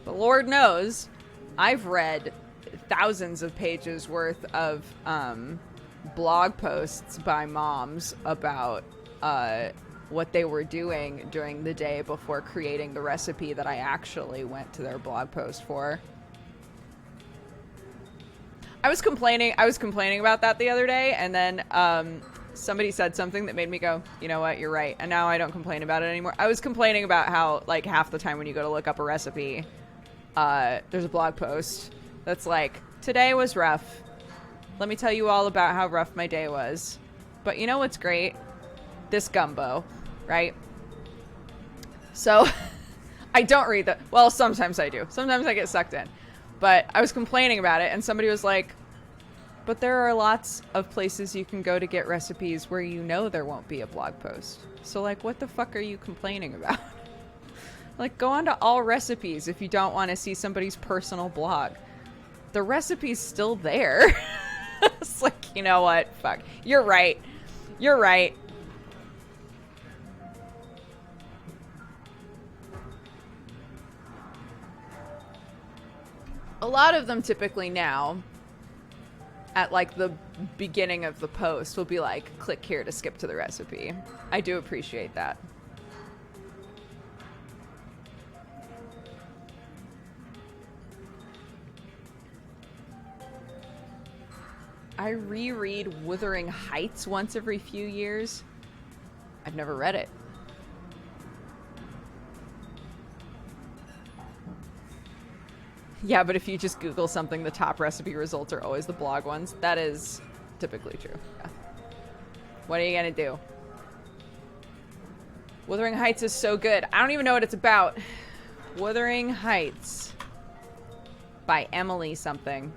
S1: But Lord knows, I've read thousands of pages worth of blog posts by moms about what they were doing during the day before creating the recipe that I actually went to their blog post for. I was complaining about that the other day, and then somebody said something that made me go, you know what, you're right. And now I don't complain about it anymore. I was complaining about how, like, half the time when you go to look up a recipe, there's a blog post that's like, today was rough. Let me tell you all about how rough my day was. But you know what's great? This gumbo, right? So I don't read the... Well, sometimes I do. Sometimes I get sucked in. But I was complaining about it, and somebody was like, but there are lots of places you can go to get recipes where you know there won't be a blog post. So, like, what the fuck are you complaining about? Like, go on to all recipes if you don't want to see somebody's personal blog. The recipe's still there. It's like, you know what? Fuck. You're right. You're right. A lot of them typically now, at like the beginning of the post, will be like, click here to skip to the recipe. I do appreciate that. I reread Wuthering Heights once every few years. I've never read it. Yeah, but if you just Google something, the top recipe results are always the blog ones. That is typically true. Yeah. What are you gonna do? Wuthering Heights is so good. I don't even know what it's about. Wuthering Heights by Emily something.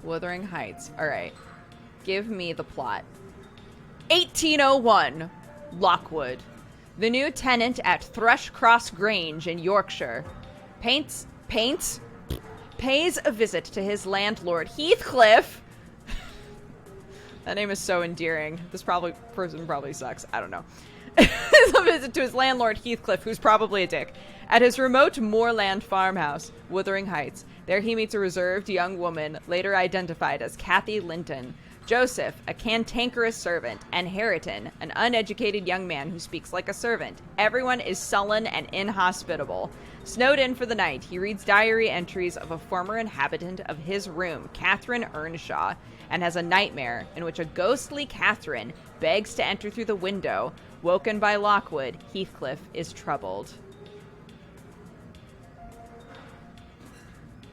S1: Wuthering Heights. All right. Give me the plot. 1801, Lockwood. The new tenant at Thrushcross Grange in Yorkshire pays a visit to his landlord Heathcliff. That name is so endearing. This person probably sucks. I don't know. A visit to his landlord Heathcliff, who's probably a dick, at his remote moorland farmhouse, Wuthering Heights. There he meets a reserved young woman, later identified as Kathy Linton, Joseph, a cantankerous servant, and Harriton, an uneducated young man who speaks like a servant. Everyone is sullen and inhospitable. Snowed in for the night, he reads diary entries of a former inhabitant of his room, Catherine Earnshaw, and has a nightmare in which a ghostly Catherine begs to enter through the window. Woken by Lockwood, Heathcliff is troubled.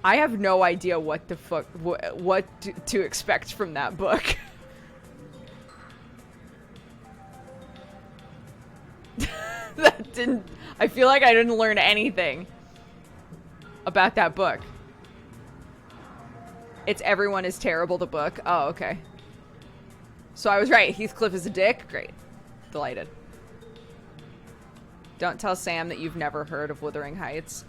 S1: I have no idea what the fuck, what to expect from that book. I feel like I didn't learn anything about that book. It's Everyone is Terrible, the book. Oh, okay. So I was right. Heathcliff is a dick? Great. Delighted. Don't tell Sam that you've never heard of Wuthering Heights.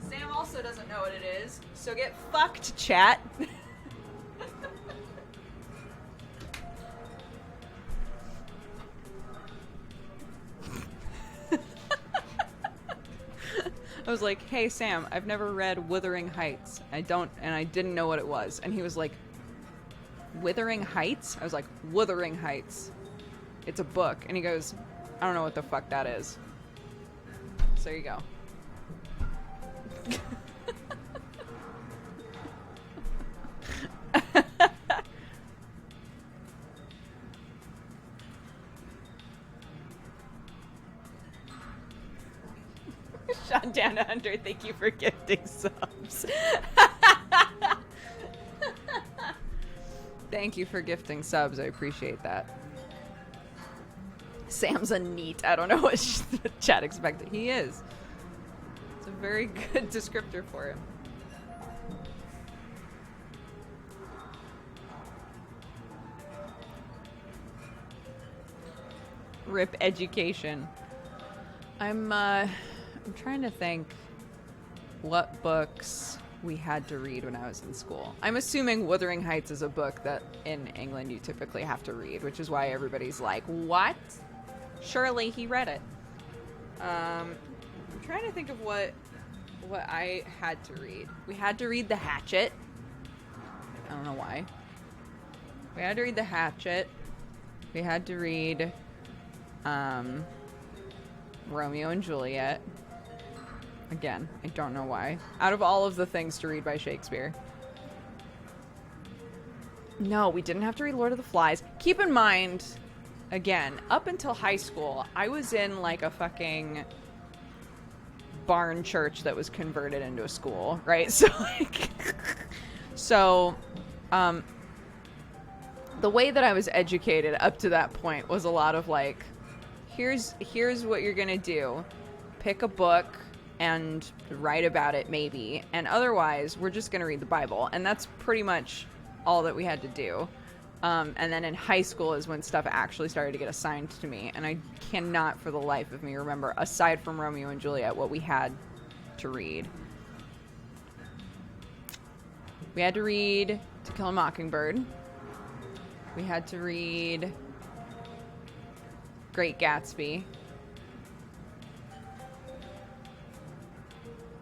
S1: Sam also doesn't know what it is, so get fucked, chat. I was like, hey, Sam, I've never read Wuthering Heights. I didn't know what it was. And he was like, Wuthering Heights? I was like, Wuthering Heights. It's a book. And he goes, I don't know what the fuck that is. So there you go. Shondana Hunter, thank you for gifting subs. Thank you for gifting subs. I appreciate that. Sam's a neat. I don't know what the chat expected. He is. It's a very good descriptor for him. Rip education. I'm trying to think what books we had to read when I was in school. I'm assuming Wuthering Heights is a book that in England you typically have to read, which is why everybody's like, what? Surely he read it. I'm trying to think of what I had to read. We had to read The Hatchet. I don't know why. We had to read The Hatchet. We had to read Romeo and Juliet. Again, I don't know why. Out of all of the things to read by Shakespeare. No, we didn't have to read Lord of the Flies. Keep in mind, again, up until high school, I was in like a fucking barn church that was converted into a school, right? So like, the way that I was educated up to that point was a lot of like, here's what you're gonna do. Pick a book and write about it maybe, and otherwise we're just gonna read the Bible. And that's pretty much all that we had to do. And then in high school is when stuff actually started to get assigned to me, and I cannot for the life of me remember, aside from Romeo and Juliet, what we had to read. We had to read To Kill a Mockingbird. We had to read Great Gatsby.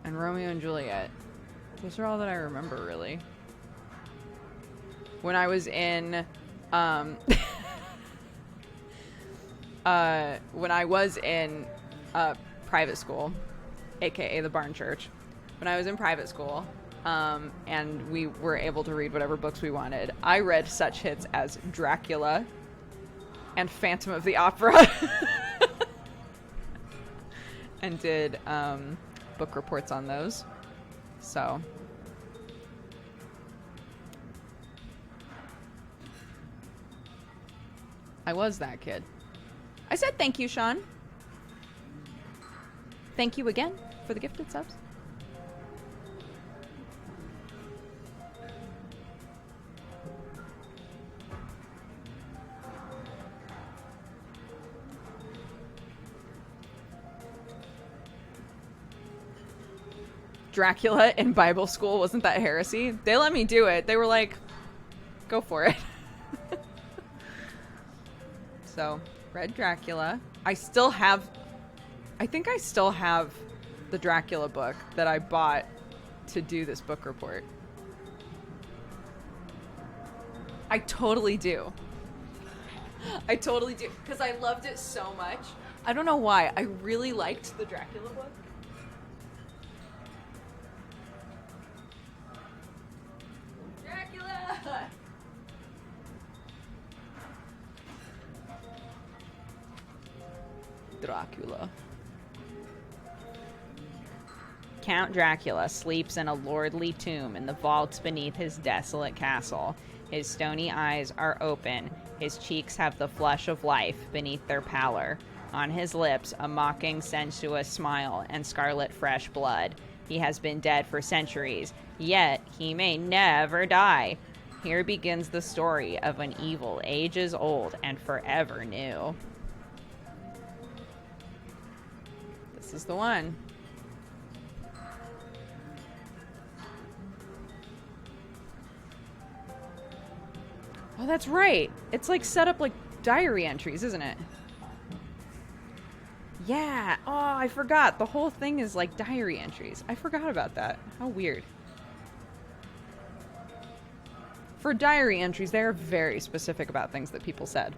S1: And Romeo and Juliet. Those are all that I remember, really. When I was in, private school, aka the barn church, when I was in private school, and we were able to read whatever books we wanted, I read such hits as Dracula and Phantom of the Opera, and did book reports on those. So I was that kid. I said thank you, Sean. Thank you again for the gifted subs. Dracula in Bible school, wasn't that heresy? They let me do it. They were like, go for it. So, read Dracula. I think I still have the Dracula book that I bought to do this book report. I totally do. I totally do. Because I loved it so much. I don't know why. I really liked the Dracula book. Dracula. Count Dracula sleeps in a lordly tomb in the vaults beneath his desolate castle. His stony eyes are open. His cheeks have the flush of life beneath their pallor. On his lips, a mocking, sensuous smile and scarlet fresh blood. He has been dead for centuries, yet he may never die. Here begins the story of an evil ages old and forever new. This is the one. Oh, that's right. It's like set up like diary entries, isn't it? Yeah. Oh, I forgot. The whole thing is like diary entries. I forgot about that. How weird. For diary entries, they're very specific about things that people said.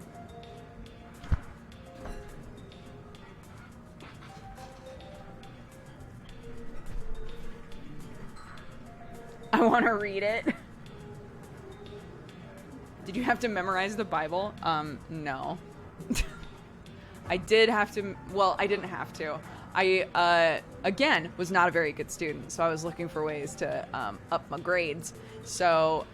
S1: I want to read it. Did you have to memorize the Bible? No. I did have to. Well, I didn't have to. I, again, was not a very good student, so I was looking for ways to up my grades. So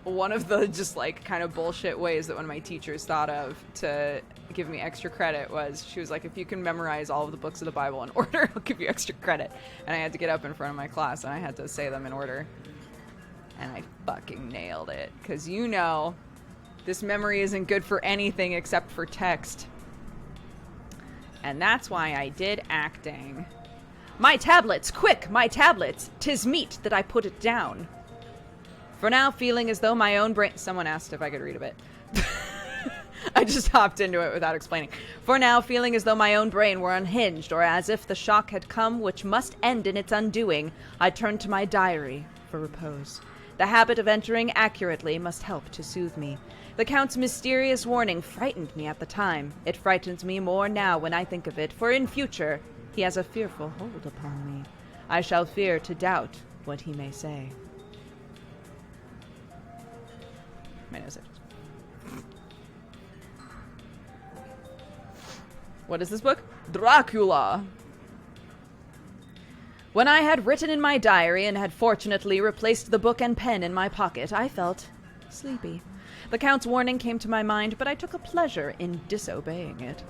S1: one of the just like kind of bullshit ways that one of my teachers thought of to give me extra credit was, she was like, if you can memorize all of the books of the Bible in order, I'll give you extra credit. And I had to get up in front of my class and I had to say them in order. And I fucking nailed it. Because you know, this memory isn't good for anything except for text. And that's why I did acting. My tablets, quick, my tablets! 'Tis meet that I put it down. For now, feeling as though my own brain... Someone asked if I could read a bit. I just hopped into it without explaining. For now, feeling as though my own brain were unhinged, or as if the shock had come which must end in its undoing, I turned to my diary for repose. The habit of entering accurately must help to soothe me. The Count's mysterious warning frightened me at the time. It frightens me more now when I think of it, for in future he has a fearful hold upon me. I shall fear to doubt what he may say. My nose itches. What is this book? Dracula. When I had written in my diary and had fortunately replaced the book and pen in my pocket, I felt sleepy. The Count's warning came to my mind, but I took a pleasure in disobeying it.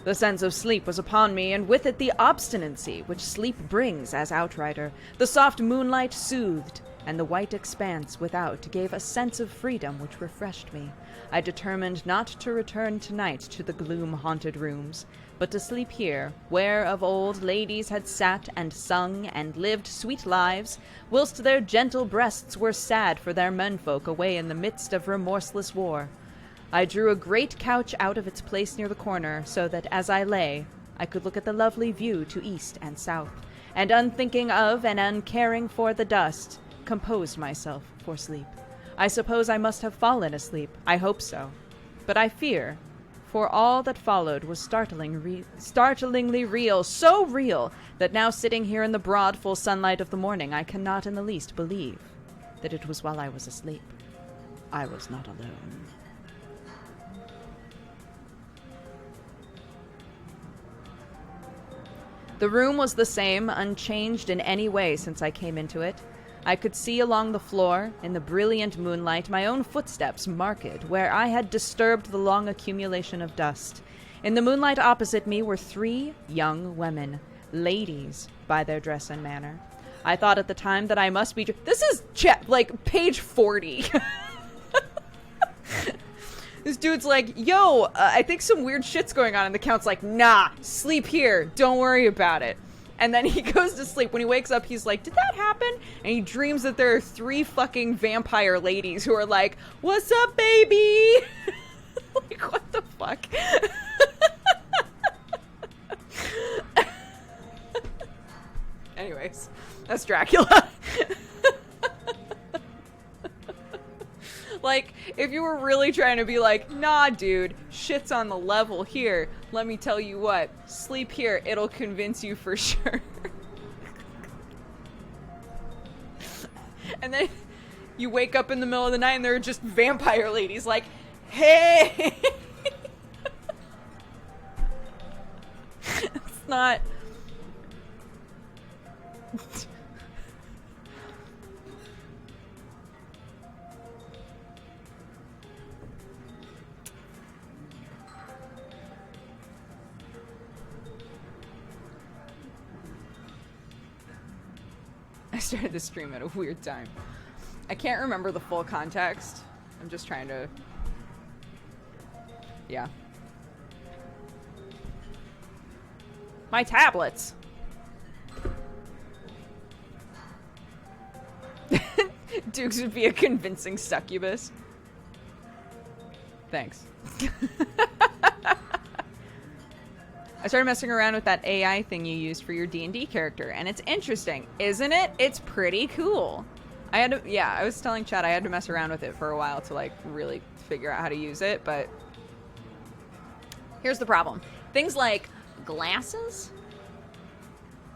S1: The sense of sleep was upon me, and with it the obstinacy which sleep brings as outrider. The soft moonlight soothed, and the white expanse without gave a sense of freedom which refreshed me. I determined not to return tonight to the gloom-haunted rooms, but to sleep here, where of old ladies had sat and sung and lived sweet lives, whilst their gentle breasts were sad for their menfolk away in the midst of remorseless war. I drew a great couch out of its place near the corner, so that as I lay, I could look at the lovely view to east and south, and unthinking of and uncaring for the dust, composed myself for sleep. I suppose I must have fallen asleep. I hope so. But I fear, for all that followed was startlingly real, so real that now sitting here in the broad, full sunlight of the morning, I cannot in the least believe that it was while I was asleep. I was not alone. The room was the same, unchanged in any way since I came into it. I could see along the floor, in the brilliant moonlight, my own footsteps marked where I had disturbed the long accumulation of dust. In the moonlight opposite me were 3 young women, ladies by their dress and manner. I thought at the time that I must be... This is, page 40. This dude's like, yo, I think some weird shit's going on. And the Count's like, nah, sleep here. Don't worry about it. And then he goes to sleep. When he wakes up, he's like, did that happen? And he dreams that there are 3 fucking vampire ladies who are like, what's up, baby? Like, what the fuck? Anyways, that's Dracula. Like, if you were really trying to be like, nah, dude, shit's on the level here, let me tell you what, sleep here, it'll convince you for sure. And then you wake up in the middle of the night and there are just vampire ladies like, hey! It's not... I started the stream at a weird time. I can't remember the full context. I'm just trying to... Yeah. My tablets! Dukes would be a convincing succubus. Thanks. I started messing around with that AI thing you used for your D&D character, and it's interesting, isn't it? It's pretty cool. I was telling Chad I had to mess around with it for a while to, like, really figure out how to use it, but here's the problem. Things like glasses?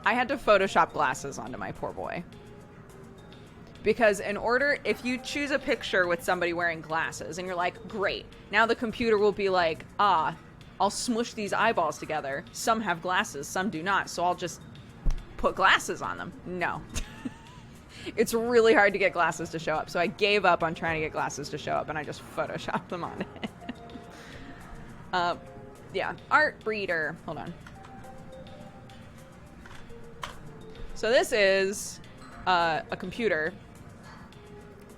S1: I had to Photoshop glasses onto my poor boy. Because if you choose a picture with somebody wearing glasses, and you're like, great, now the computer will be like, I'll smush these eyeballs together. Some have glasses, some do not, so I'll just put glasses on them. No. It's really hard to get glasses to show up, so I gave up on trying to get glasses to show up, and I just Photoshopped them on it. Yeah, art breeder. Hold on. So this is a computer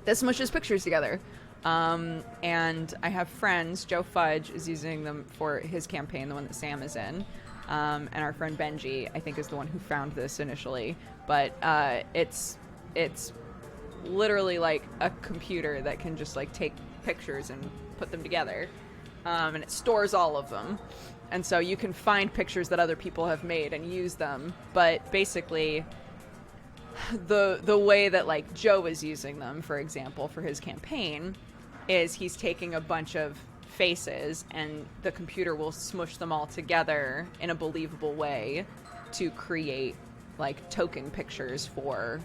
S1: that smushes pictures together. And I have friends. Joe Fudge is using them for his campaign, the one that Sam is in. And our friend Benji, I think, is the one who found this initially. But it's literally like a computer that can just like take pictures and put them together. And it stores all of them. And so you can find pictures that other people have made and use them. But basically, the way that like Joe is using them, for example, for his campaign, is he's taking a bunch of faces and the computer will smush them all together in a believable way to create like token pictures for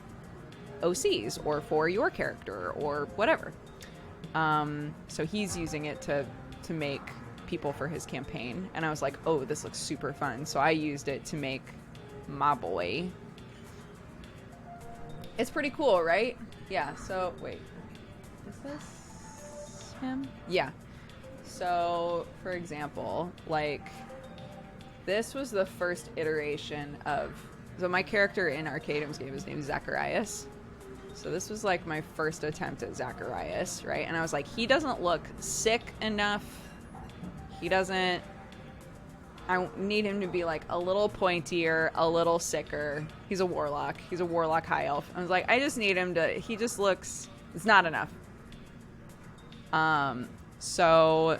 S1: OCs or for your character or whatever. So he's using it to make people for his campaign, and I was like, oh, this looks super fun. So I used it to make my boy. It's pretty cool, right? Yeah, so wait. Is this him? Yeah. So, for example, like, this was the first iteration of... So my character in Arcadum's game, his name is Zacharias. So this was, like, my first attempt at Zacharias, right? And I was like, he doesn't look sick enough. He doesn't... I need him to be, like, a little pointier, a little sicker. He's a warlock. He's a warlock high elf. I was like, I just need him to... He just looks... It's not enough. So...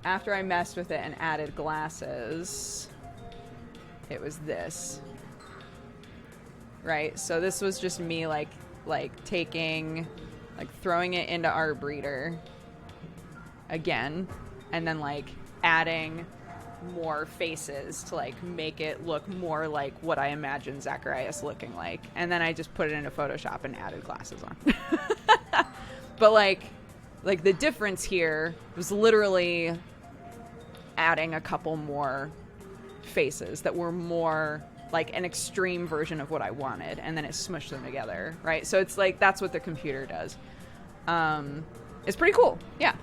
S1: After I messed with it and added glasses, it was this. Right? So this was just me, like taking... Like, throwing it into Arbreeder. Again. And then, like... adding more faces to like make it look more like what I imagine Zacharias looking like, and then I just put it into Photoshop and added glasses on. But like the difference here was literally adding a couple more faces that were more like an extreme version of what I wanted, and then it smushed them together, right? So it's like that's what the computer does. It's pretty cool, yeah.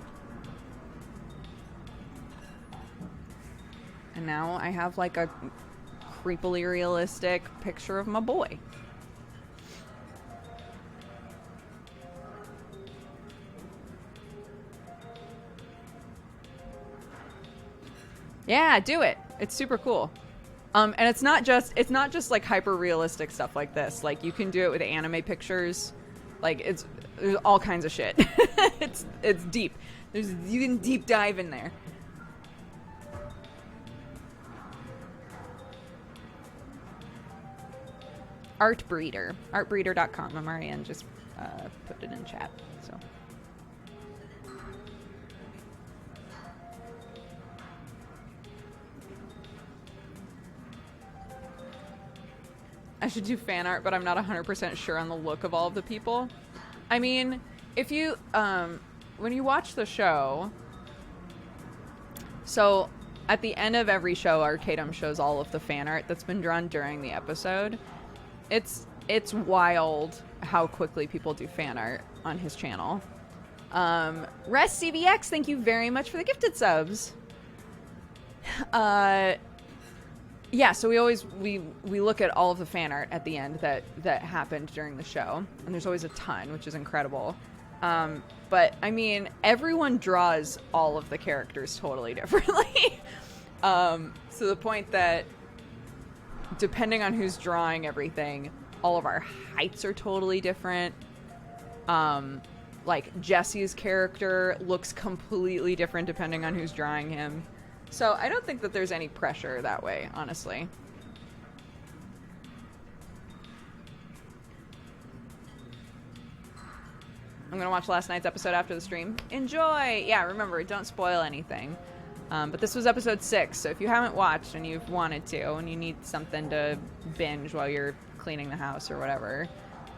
S1: And now I have, like, a creepily realistic picture of my boy. Yeah, do it. It's super cool. And it's not just like hyper realistic stuff like this. Like, you can do it with anime pictures. Like, there's all kinds of shit. It's deep. You can deep dive in there. Artbreeder. Artbreeder.com. Marianne just put it in chat. So. I should do fan art, but I'm not 100% sure on the look of all of the people. I mean, if you, when you watch the show, so at the end of every show, Arcadum shows all of the fan art that's been drawn during the episode. It's wild how quickly people do fan art on his channel. Rest CVX, thank you very much for the gifted subs. Yeah, so we look at all of the fan art at the end that happened during the show, and there's always a ton, which is incredible. But I mean, everyone draws all of the characters totally differently. To the point that depending on who's drawing everything, all of our heights are totally different. Like, Jesse's character looks completely different depending on who's drawing him. So I don't think that there's any pressure that way, honestly. I'm gonna watch last night's episode after the stream. Enjoy! Yeah, remember, don't spoil anything. But this was episode 6, so if you haven't watched and you've wanted to, and you need something to binge while you're cleaning the house or whatever,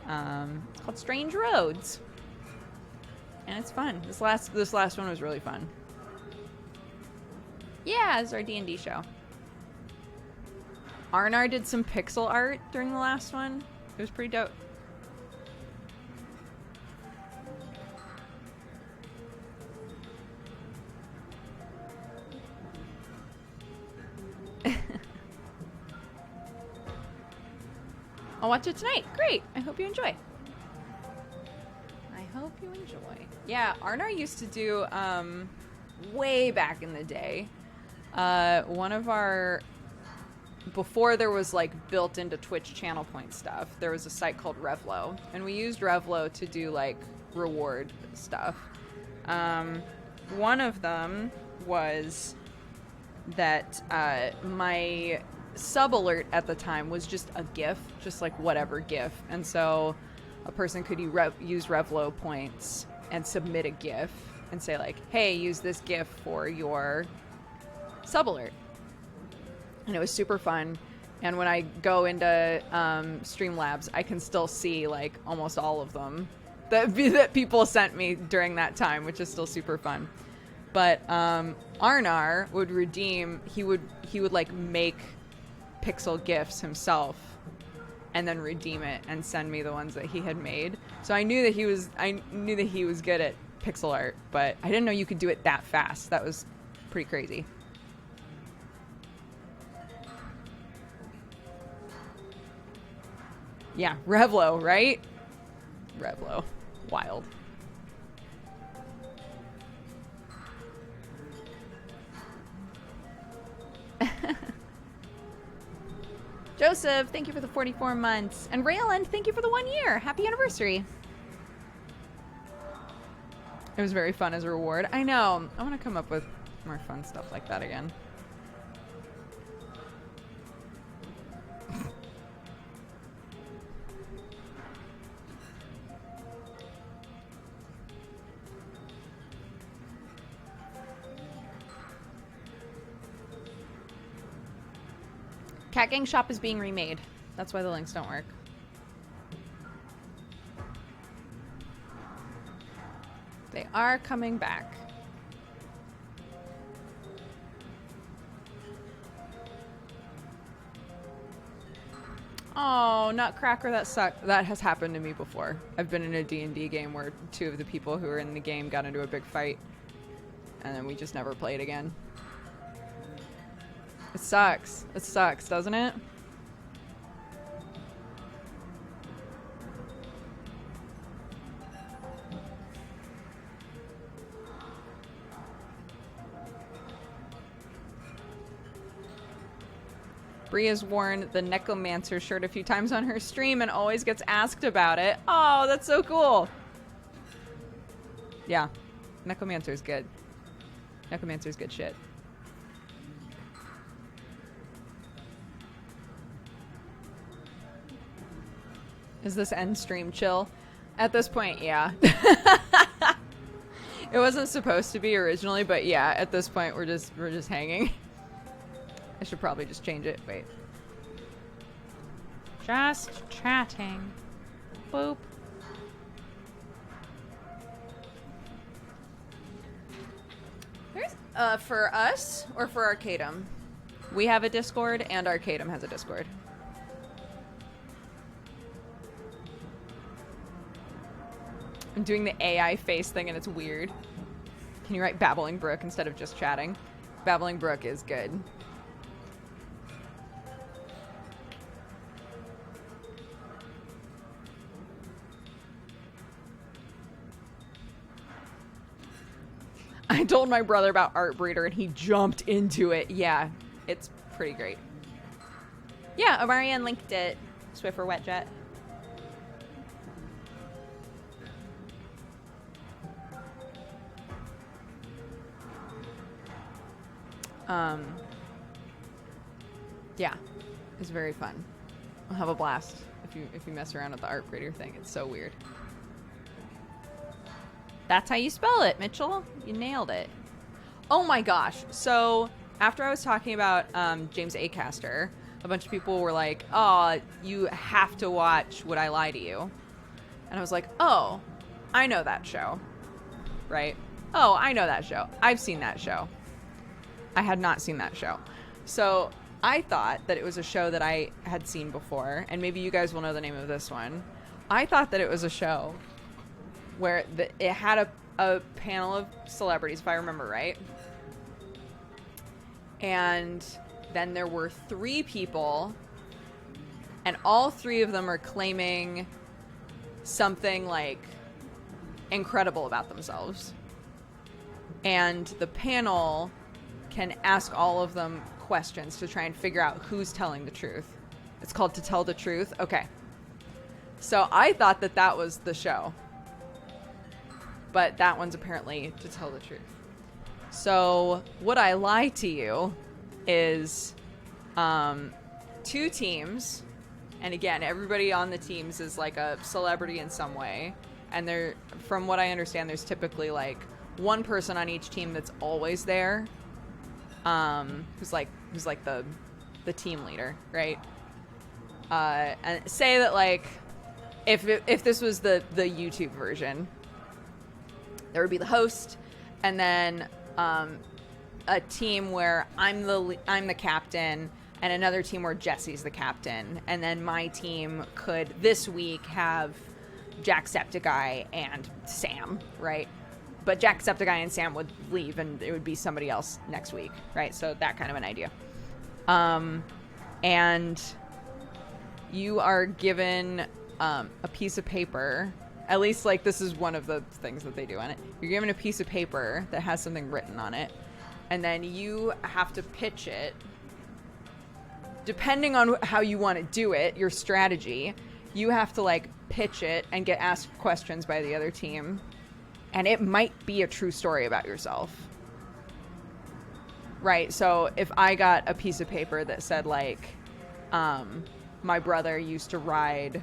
S1: it's called Strange Roads. And it's fun. This last one was really fun. Yeah, this is our D&D show. Arnar did some pixel art during the last one. It was pretty dope. I'll watch it tonight. Great. I hope you enjoy. I hope you enjoy. Yeah, Arnar used to do, way back in the day, one of our, before there was like built into Twitch channel point stuff, there was a site called Revlo, and we used Revlo to do like reward stuff. One of them was that my sub alert at the time was just a GIF, just like whatever GIF, and so a person could use Revlo points and submit a GIF and say like, hey, use this GIF for your sub alert. And it was super fun. And when I go into Streamlabs, I can still see like almost all of them that people sent me during that time, which is still super fun. But Arnar would redeem. He would like make pixel gifs himself, and then redeem it and send me the ones that he had made. So I knew that he was good at pixel art, but I didn't know you could do it that fast. That was pretty crazy. Yeah, Revlo, right? Revlo. Wild. Joseph, thank you for the 44 months. And Raylan, thank you for the 1 year. Happy anniversary. It was very fun as a reward. I know. I want to come up with more fun stuff like that again. Cat Gang Shop is being remade. That's why the links don't work. They are coming back. Oh, Nutcracker, that sucked. That has happened to me before. I've been in a D&D game where 2 of the people who were in the game got into a big fight, and then we just never played again. It sucks. It sucks, doesn't it? Bree has worn the Necromancer shirt a few times on her stream and always gets asked about it. Oh, that's so cool. Yeah, Necromancer's good. Necromancer's good shit. Is this end stream chill? At this point, yeah. It wasn't supposed to be originally, but yeah, at this point we're just hanging. I should probably just change it. Wait. Just chatting. Boop. There's for us or for Arcadum? We have a Discord and Arcadum has a Discord. I'm doing the AI face thing and it's weird. Can you write Babbling Brook instead of just chatting? Babbling Brook is good. I told my brother about Art Breeder and he jumped into it. Yeah, it's pretty great. Yeah, Omarion linked it. Swiffer Wetjet. Yeah, it's very fun. I'll have a blast if you mess around with the Art Breeder thing. It's so weird. That's how you spell it, Mitchell. You nailed it. Oh my gosh. So after I was talking about James Acaster, a bunch of people were like, oh, you have to watch Would I Lie to You? And I was like, oh, I know that show. Right? Oh, I know that show. I've seen that show. I had not seen that show. So I thought that it was a show that I had seen before, and maybe you guys will know the name of this one. I thought that it was a show where it had a panel of celebrities, if I remember right. And then there were 3 people, and all 3 of them are claiming something like incredible about themselves. And the panel can ask all of them questions to try and figure out who's telling the truth. It's called To Tell the Truth. Okay. So I thought that that was the show. But that one's apparently To Tell the Truth. So Would I Lie to You is 2 teams. And again, everybody on the teams is like a celebrity in some way. And there, from what I understand, there's typically like one person on each team that's always there. Who's like the team leader, right? And say that like if this was the YouTube version, there would be the host, and then a team where I'm the captain, and another team where Jesse's the captain, and then my team could this week have Jacksepticeye and Sam, right? But Jacksepticeye and Sam would leave, and it would be somebody else next week, right? So that kind of an idea. And you are given a piece of paper. At least, like, this is one of the things that they do on it. You're given a piece of paper that has something written on it, and then you have to pitch it. Depending on how you want to do it, your strategy, you have to, like, pitch it and get asked questions by the other team. And it might be a true story about yourself. Right? So if I got a piece of paper that said, like, my brother used to ride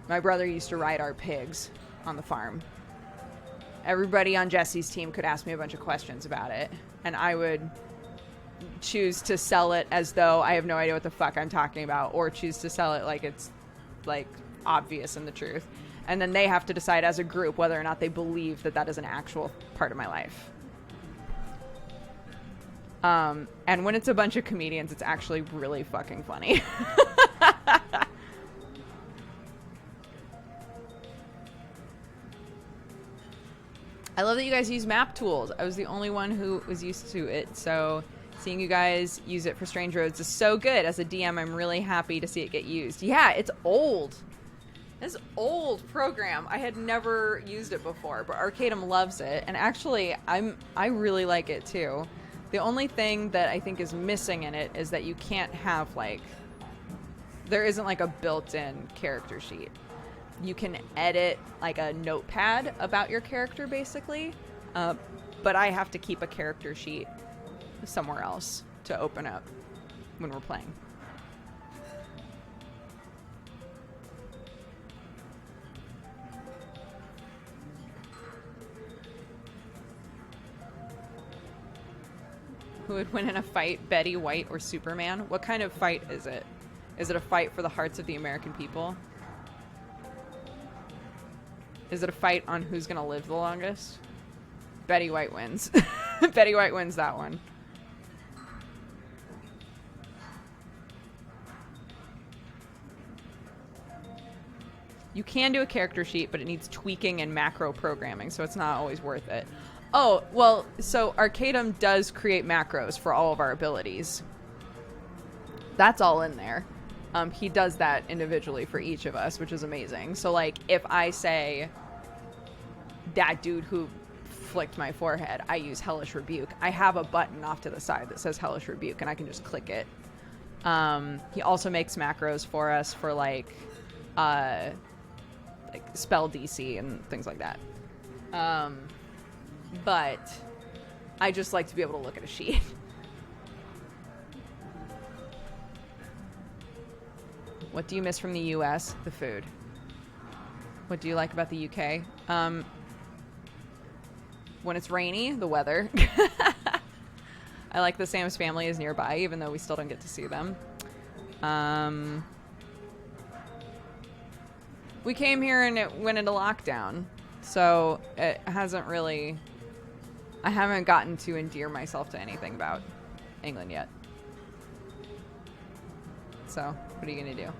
S1: our pigs on the farm. Everybody on Jesse's team could ask me a bunch of questions about it, and I would choose to sell it as though I have no idea what the fuck I'm talking about, or choose to sell it like it's, like, obvious in the truth. And then they have to decide as a group whether or not they believe that that is an actual part of my life. And when it's a bunch of comedians, it's actually really fucking funny. I love that you guys use map tools. I was the only one who was used to it, so seeing you guys use it for Strange Roads is so good. As a DM, I'm really happy to see it get used. Yeah, it's old. This old program. I had never used it before, but Arcadum loves it, and actually, I really like it too. The only thing that I think is missing in it is that you can't have, like, there isn't like a built-in character sheet. You can edit like a notepad about your character, basically, but I have to keep a character sheet somewhere else to open up when we're playing. Who would win in a fight, Betty White or Superman? What kind of fight is it? Is it a fight for the hearts of the American people? Is it a fight on who's going to live the longest? Betty White wins. Betty White wins that one. You can do a character sheet, but it needs tweaking and macro programming, so it's not always worth it. Oh, well, so Arcadum does create macros for all of our abilities. That's all in there. He does that individually for each of us, which is amazing. So, like, if I say, that dude who flicked my forehead, I use Hellish Rebuke, I have a button off to the side that says Hellish Rebuke, and I can just click it. He also makes macros for us for, like spell DC and things like that. But I just like to be able to look at a sheet. What do you miss from the US? The food. What do you like about the UK? When it's rainy, the weather. I like the Sam's family is nearby, even though we still don't get to see them. We came here and it went into lockdown, so it hasn't really... I haven't gotten to endear myself to anything about England yet. So, what are you gonna do?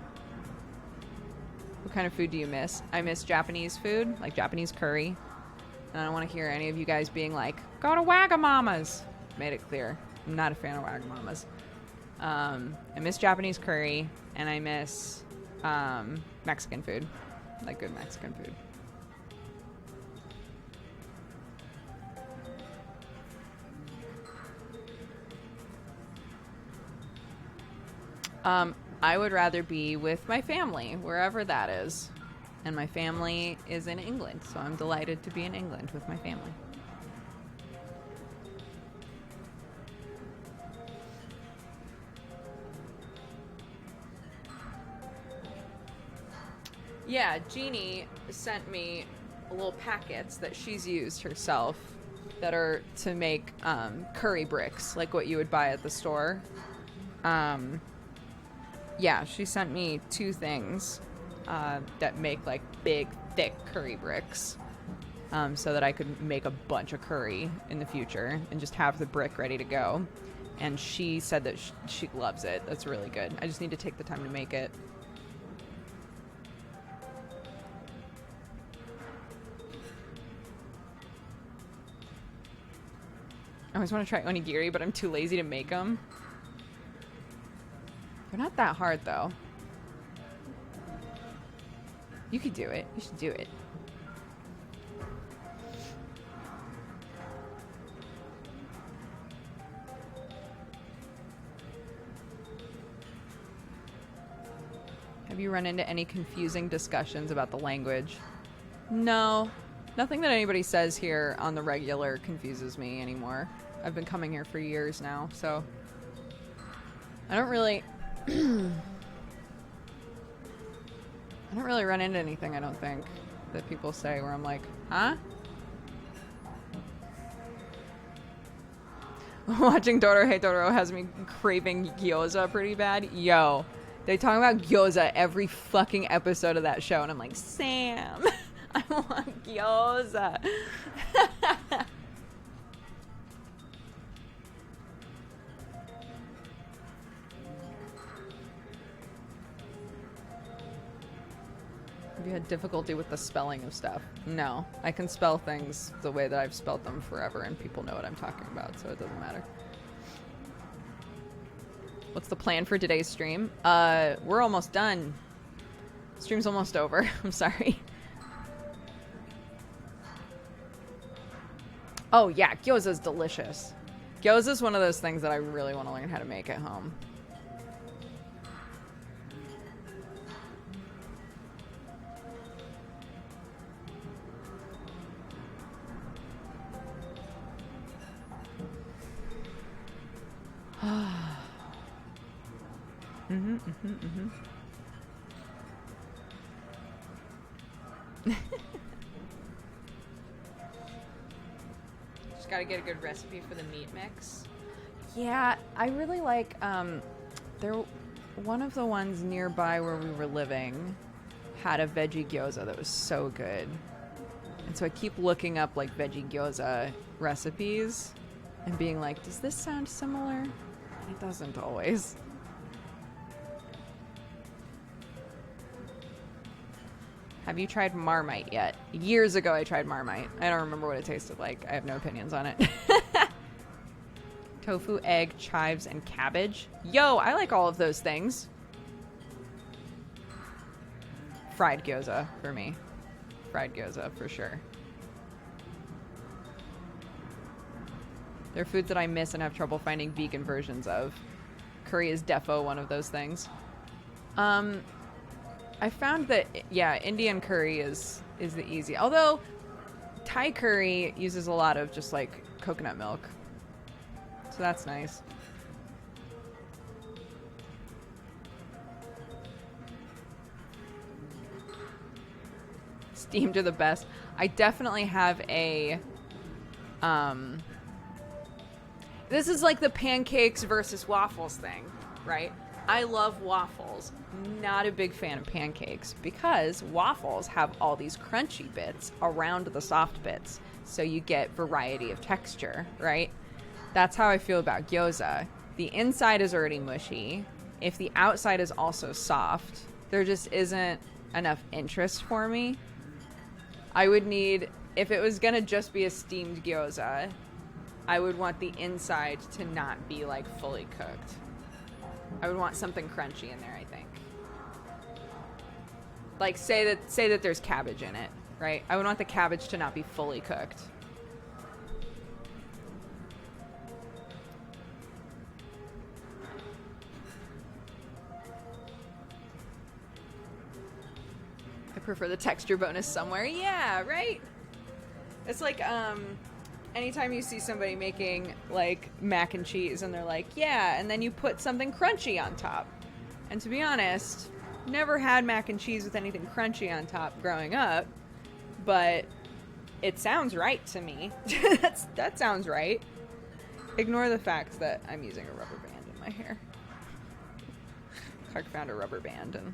S1: What kind of food do you miss? I miss Japanese food, like Japanese curry. And I don't want to hear any of you guys being like, go to Wagamama's. Made it clear. I'm not a fan of Wagamama's. I miss Japanese curry, and I miss Mexican food. Like good Mexican food. I would rather be with my family, wherever that is. And my family is in England, so I'm delighted to be in England with my family. Yeah, Jeannie sent me little packets that she's used herself that are to make curry bricks, like what you would buy at the store. Yeah, she sent me 2 things that make like big, thick curry bricks. so that I could make a bunch of curry in the future and just have the brick ready to go. And she said that she loves it. That's really good. I just need to take the time to make it. I always want to try onigiri, but I'm too lazy to make them. They're not that hard, though. You could do it. You should do it. Have you run into any confusing discussions about the language? No. Nothing that anybody says here on the regular confuses me anymore. I've been coming here for years now, so I don't really I don't really run into anything, I don't think, that people say where I'm like, huh? Watching Doro Hey Doro has me craving gyoza pretty bad. Yo, they talk about gyoza every fucking episode of that show, and I'm like, Sam, I want gyoza. Have you had difficulty with the spelling of stuff? No. I can spell things the way that I've spelled them forever, and people know what I'm talking about, so it doesn't matter. What's the plan for today's stream? We're almost done. Stream's almost over. I'm sorry. Oh, yeah. Gyoza's delicious. Gyoza's one of those things that I really want to learn how to make at home. Just gotta get a good recipe for the meat mix. Yeah, I really like, one of the ones nearby where we were living had a veggie gyoza that was so good. And so I keep looking up, like, veggie gyoza recipes and being like, does this sound similar? And it doesn't always. Have you tried Marmite yet? Years ago I tried Marmite. I don't remember what it tasted like. I have no opinions on it. Tofu, egg, chives, and cabbage. Yo, I like all of those things. Fried gyoza for me. Fried gyoza for sure. They're foods that I miss and have trouble finding vegan versions of. Curry is defo one of those things. I found that, yeah, Indian curry is the easy. Although Thai curry uses a lot of just like coconut milk. So that's nice. Steamed are the best. I definitely have a this is like the pancakes versus waffles thing, right? I love waffles. Not a big fan of pancakes because waffles have all these crunchy bits around the soft bits. So you get variety of texture, right? That's how I feel about gyoza. The inside is already mushy. If the outside is also soft, there just isn't enough interest for me. I would need, if it was gonna just be a steamed gyoza, I would want the inside to not be like fully cooked. I would want something crunchy in there, I think. Like say that there's cabbage in it, right? I would want the cabbage to not be fully cooked. I prefer the texture bonus somewhere. Yeah, right? It's like, anytime you see somebody making, like, mac and cheese and they're like, yeah, and then you put something crunchy on top. And to be honest, never had mac and cheese with anything crunchy on top growing up, but it sounds right to me. That sounds right. Ignore the fact that I'm using a rubber band in my hair. Clark found a rubber band and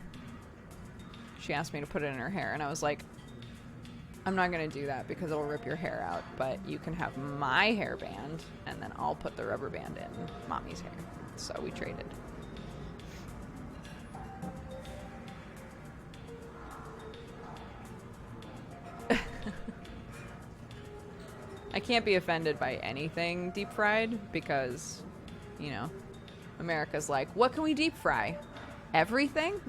S1: she asked me to put it in her hair, and I was like, I'm not going to do that because it'll rip your hair out, but you can have my hairband, and then I'll put the rubber band in Mommy's hair. So we traded. I can't be offended by anything deep fried because, you know, America's like, what can we deep fry? Everything?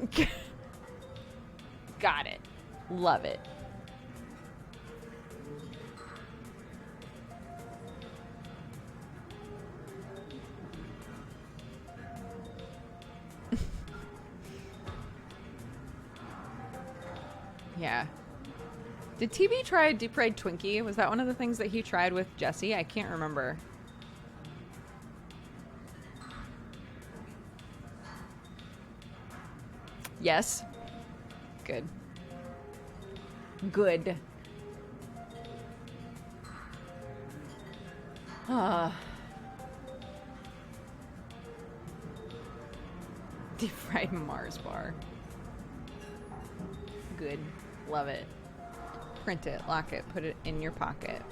S1: Got it. Love it. Yeah. Did TB try deep fried Twinkie? Was that one of the things that he tried with Jesse? I can't remember. Yes. Good. Good. Deep fried Mars bar. Good. Love it. Print it, lock it, put it in your pocket.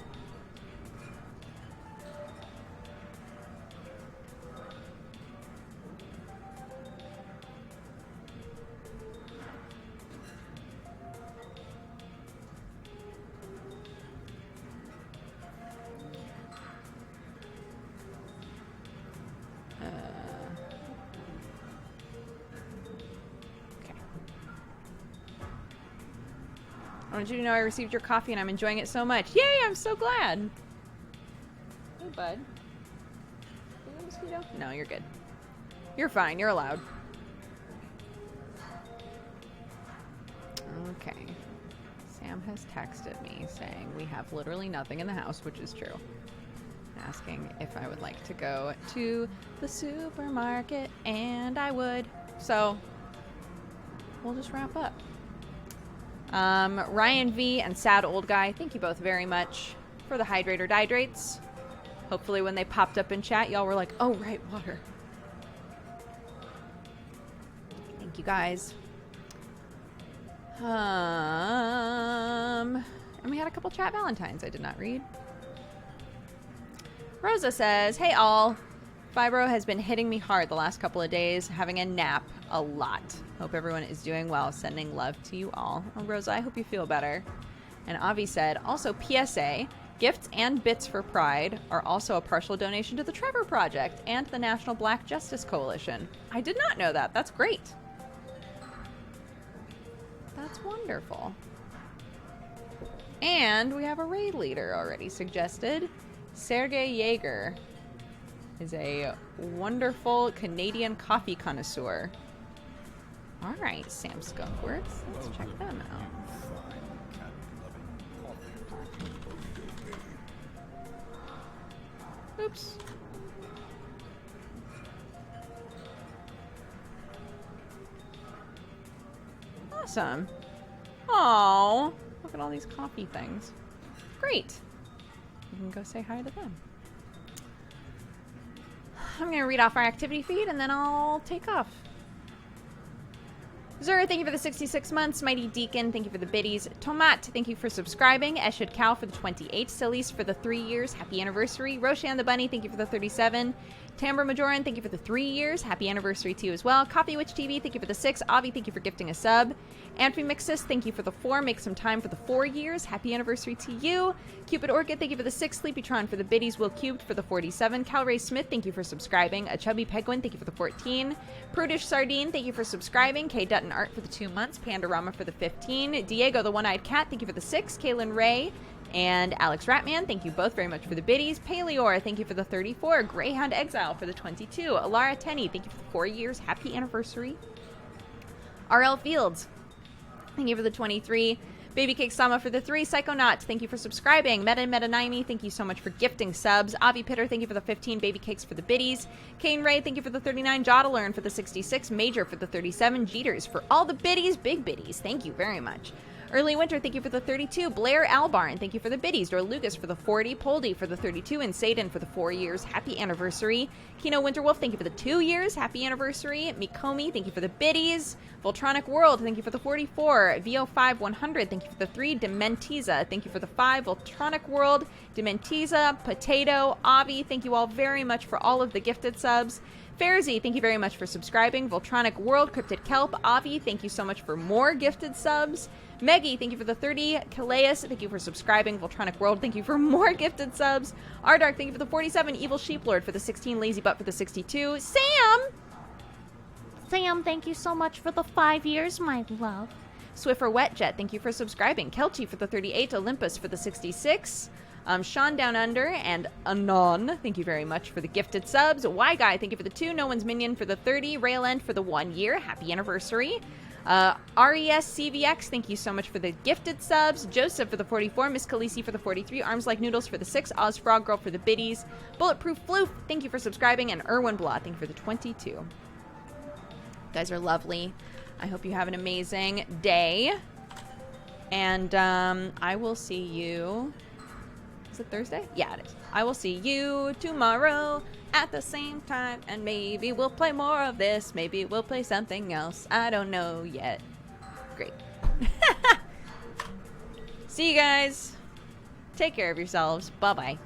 S1: I wanted you to know I received your coffee and I'm enjoying it so much. Yay, I'm so glad. Hey, bud. Is that a mosquito? No, you're good. You're fine. You're allowed. Okay. Sam has texted me saying we have literally nothing in the house, which is true. Asking if I would like to go to the supermarket, and I would. So, we'll just wrap up. Ryan V and Sad Old Guy, thank you both very much for the hydrator dihydrates. Hopefully when they popped up in chat, y'all were like, oh, right, water. Thank you guys. And we had a couple chat Valentines I did not read. Rosa says, hey all. Fibro has been hitting me hard the last couple of days, having a nap a lot. Hope everyone is doing well. Sending love to you all. Oh, Rosa, I hope you feel better. And Avi said, also PSA, gifts and bits for Pride are also a partial donation to the Trevor Project and the National Black Justice Coalition. I did not know that. That's great. That's wonderful. And we have a raid leader already suggested. Sergey Yeager is a wonderful Canadian coffee connoisseur. All right, Sam Skunkworks. Let's check them out. Oops. Awesome. Oh, look at all these coffee things. Great. You can go say hi to them. I'm going to read off our activity feed and then I'll take off. Zura, thank you for the 66 months. Mighty Deacon, thank you for the biddies. Tomat, thank you for subscribing. Eshad Cow for the 28. Sillies for the 3 years. Happy anniversary. Roshan the Bunny, thank you for the 37. Tambra Majoran, thank you for the 3 years. Happy anniversary to you as well. Coffee Witch TV, thank you for the 6. Avi, thank you for gifting a sub. Amphimixis, thank you for the 4. Make some time for the 4 years. Happy anniversary to you. Cupid Orchid, thank you for the 6. Sleepytron for the biddies. Will Cubed for the 47. Calray Smith, thank you for subscribing. A Chubby Penguin, thank you for the 14. Prudish Sardine, thank you for subscribing. K. Dutton Art for the 2 months. Pandorama for the 15. Diego the One-Eyed Cat, thank you for the 6. Kaylin Ray and Alex Ratman, thank you both very much for the biddies. Paleor, thank you for the 34. Greyhound Exile for the 22. Alara Tenney, thank you for the 4 years. Happy anniversary. RL Fields, thank you for the 23. Baby Cake Sama for the 3. Psychonaut, thank you for subscribing. Meta Naimi, thank you so much for gifting subs. Avi Pitter, thank you for the 15. Baby Cakes for the biddies. Kane Ray, thank you for the 39. Jodalern for the 66. Major for the 37. Jeters for all the biddies. Big biddies, thank you very much. Early Winter, thank you for the 32. Blair Albarn, thank you for the biddies. Dor Lucas for the 40. Poldy for the 32. And Saden for the 4 years. Happy anniversary. Kino Winterwolf, thank you for the 2 years. Happy anniversary. Mikomi, thank you for the biddies. Voltronic World, thank you for the 44. VO5 100, thank you for the 3. Dementiza, thank you for the 5. Voltronic World, Dementiza, Potato, Avi, thank you all very much for all of the gifted subs. Fairzy, thank you very much for subscribing. Voltronic World, Cryptid Kelp, Avi, thank you so much for more gifted subs. Meggie, thank you for the 30. Kaleus, thank you for subscribing. Voltronic World, thank you for more gifted subs. Ardark, thank you for the 47. Evil Sheeplord for the 16. Lazy Butt for the 62.
S3: Sam, thank you so much for the 5 years, my love.
S1: Swiffer Wetjet, thank you for subscribing. Kelchi for the 38. Olympus for the 66. Sean Down Under and Anon, thank you very much for the gifted subs. Y Guy, thank you for the 2. No One's Minion for the 30. Railend for the 1 year. Happy anniversary. RESCVX, thank you so much for the gifted subs. Joseph for the 44. Miss Khaleesi for the 43. Arms Like Noodles for the 6. Oz Frog Girl for the biddies. Bulletproof Floof, thank you for subscribing. And Erwin Blah, thank you for the 22. You guys are lovely. I hope you have an amazing day. And I will see you... Is it Thursday? Yeah, it is. I will see you tomorrow at the same time, and maybe we'll play more of this. Maybe we'll play something else. I don't know yet. Great. See you guys. Take care of yourselves. Bye-bye.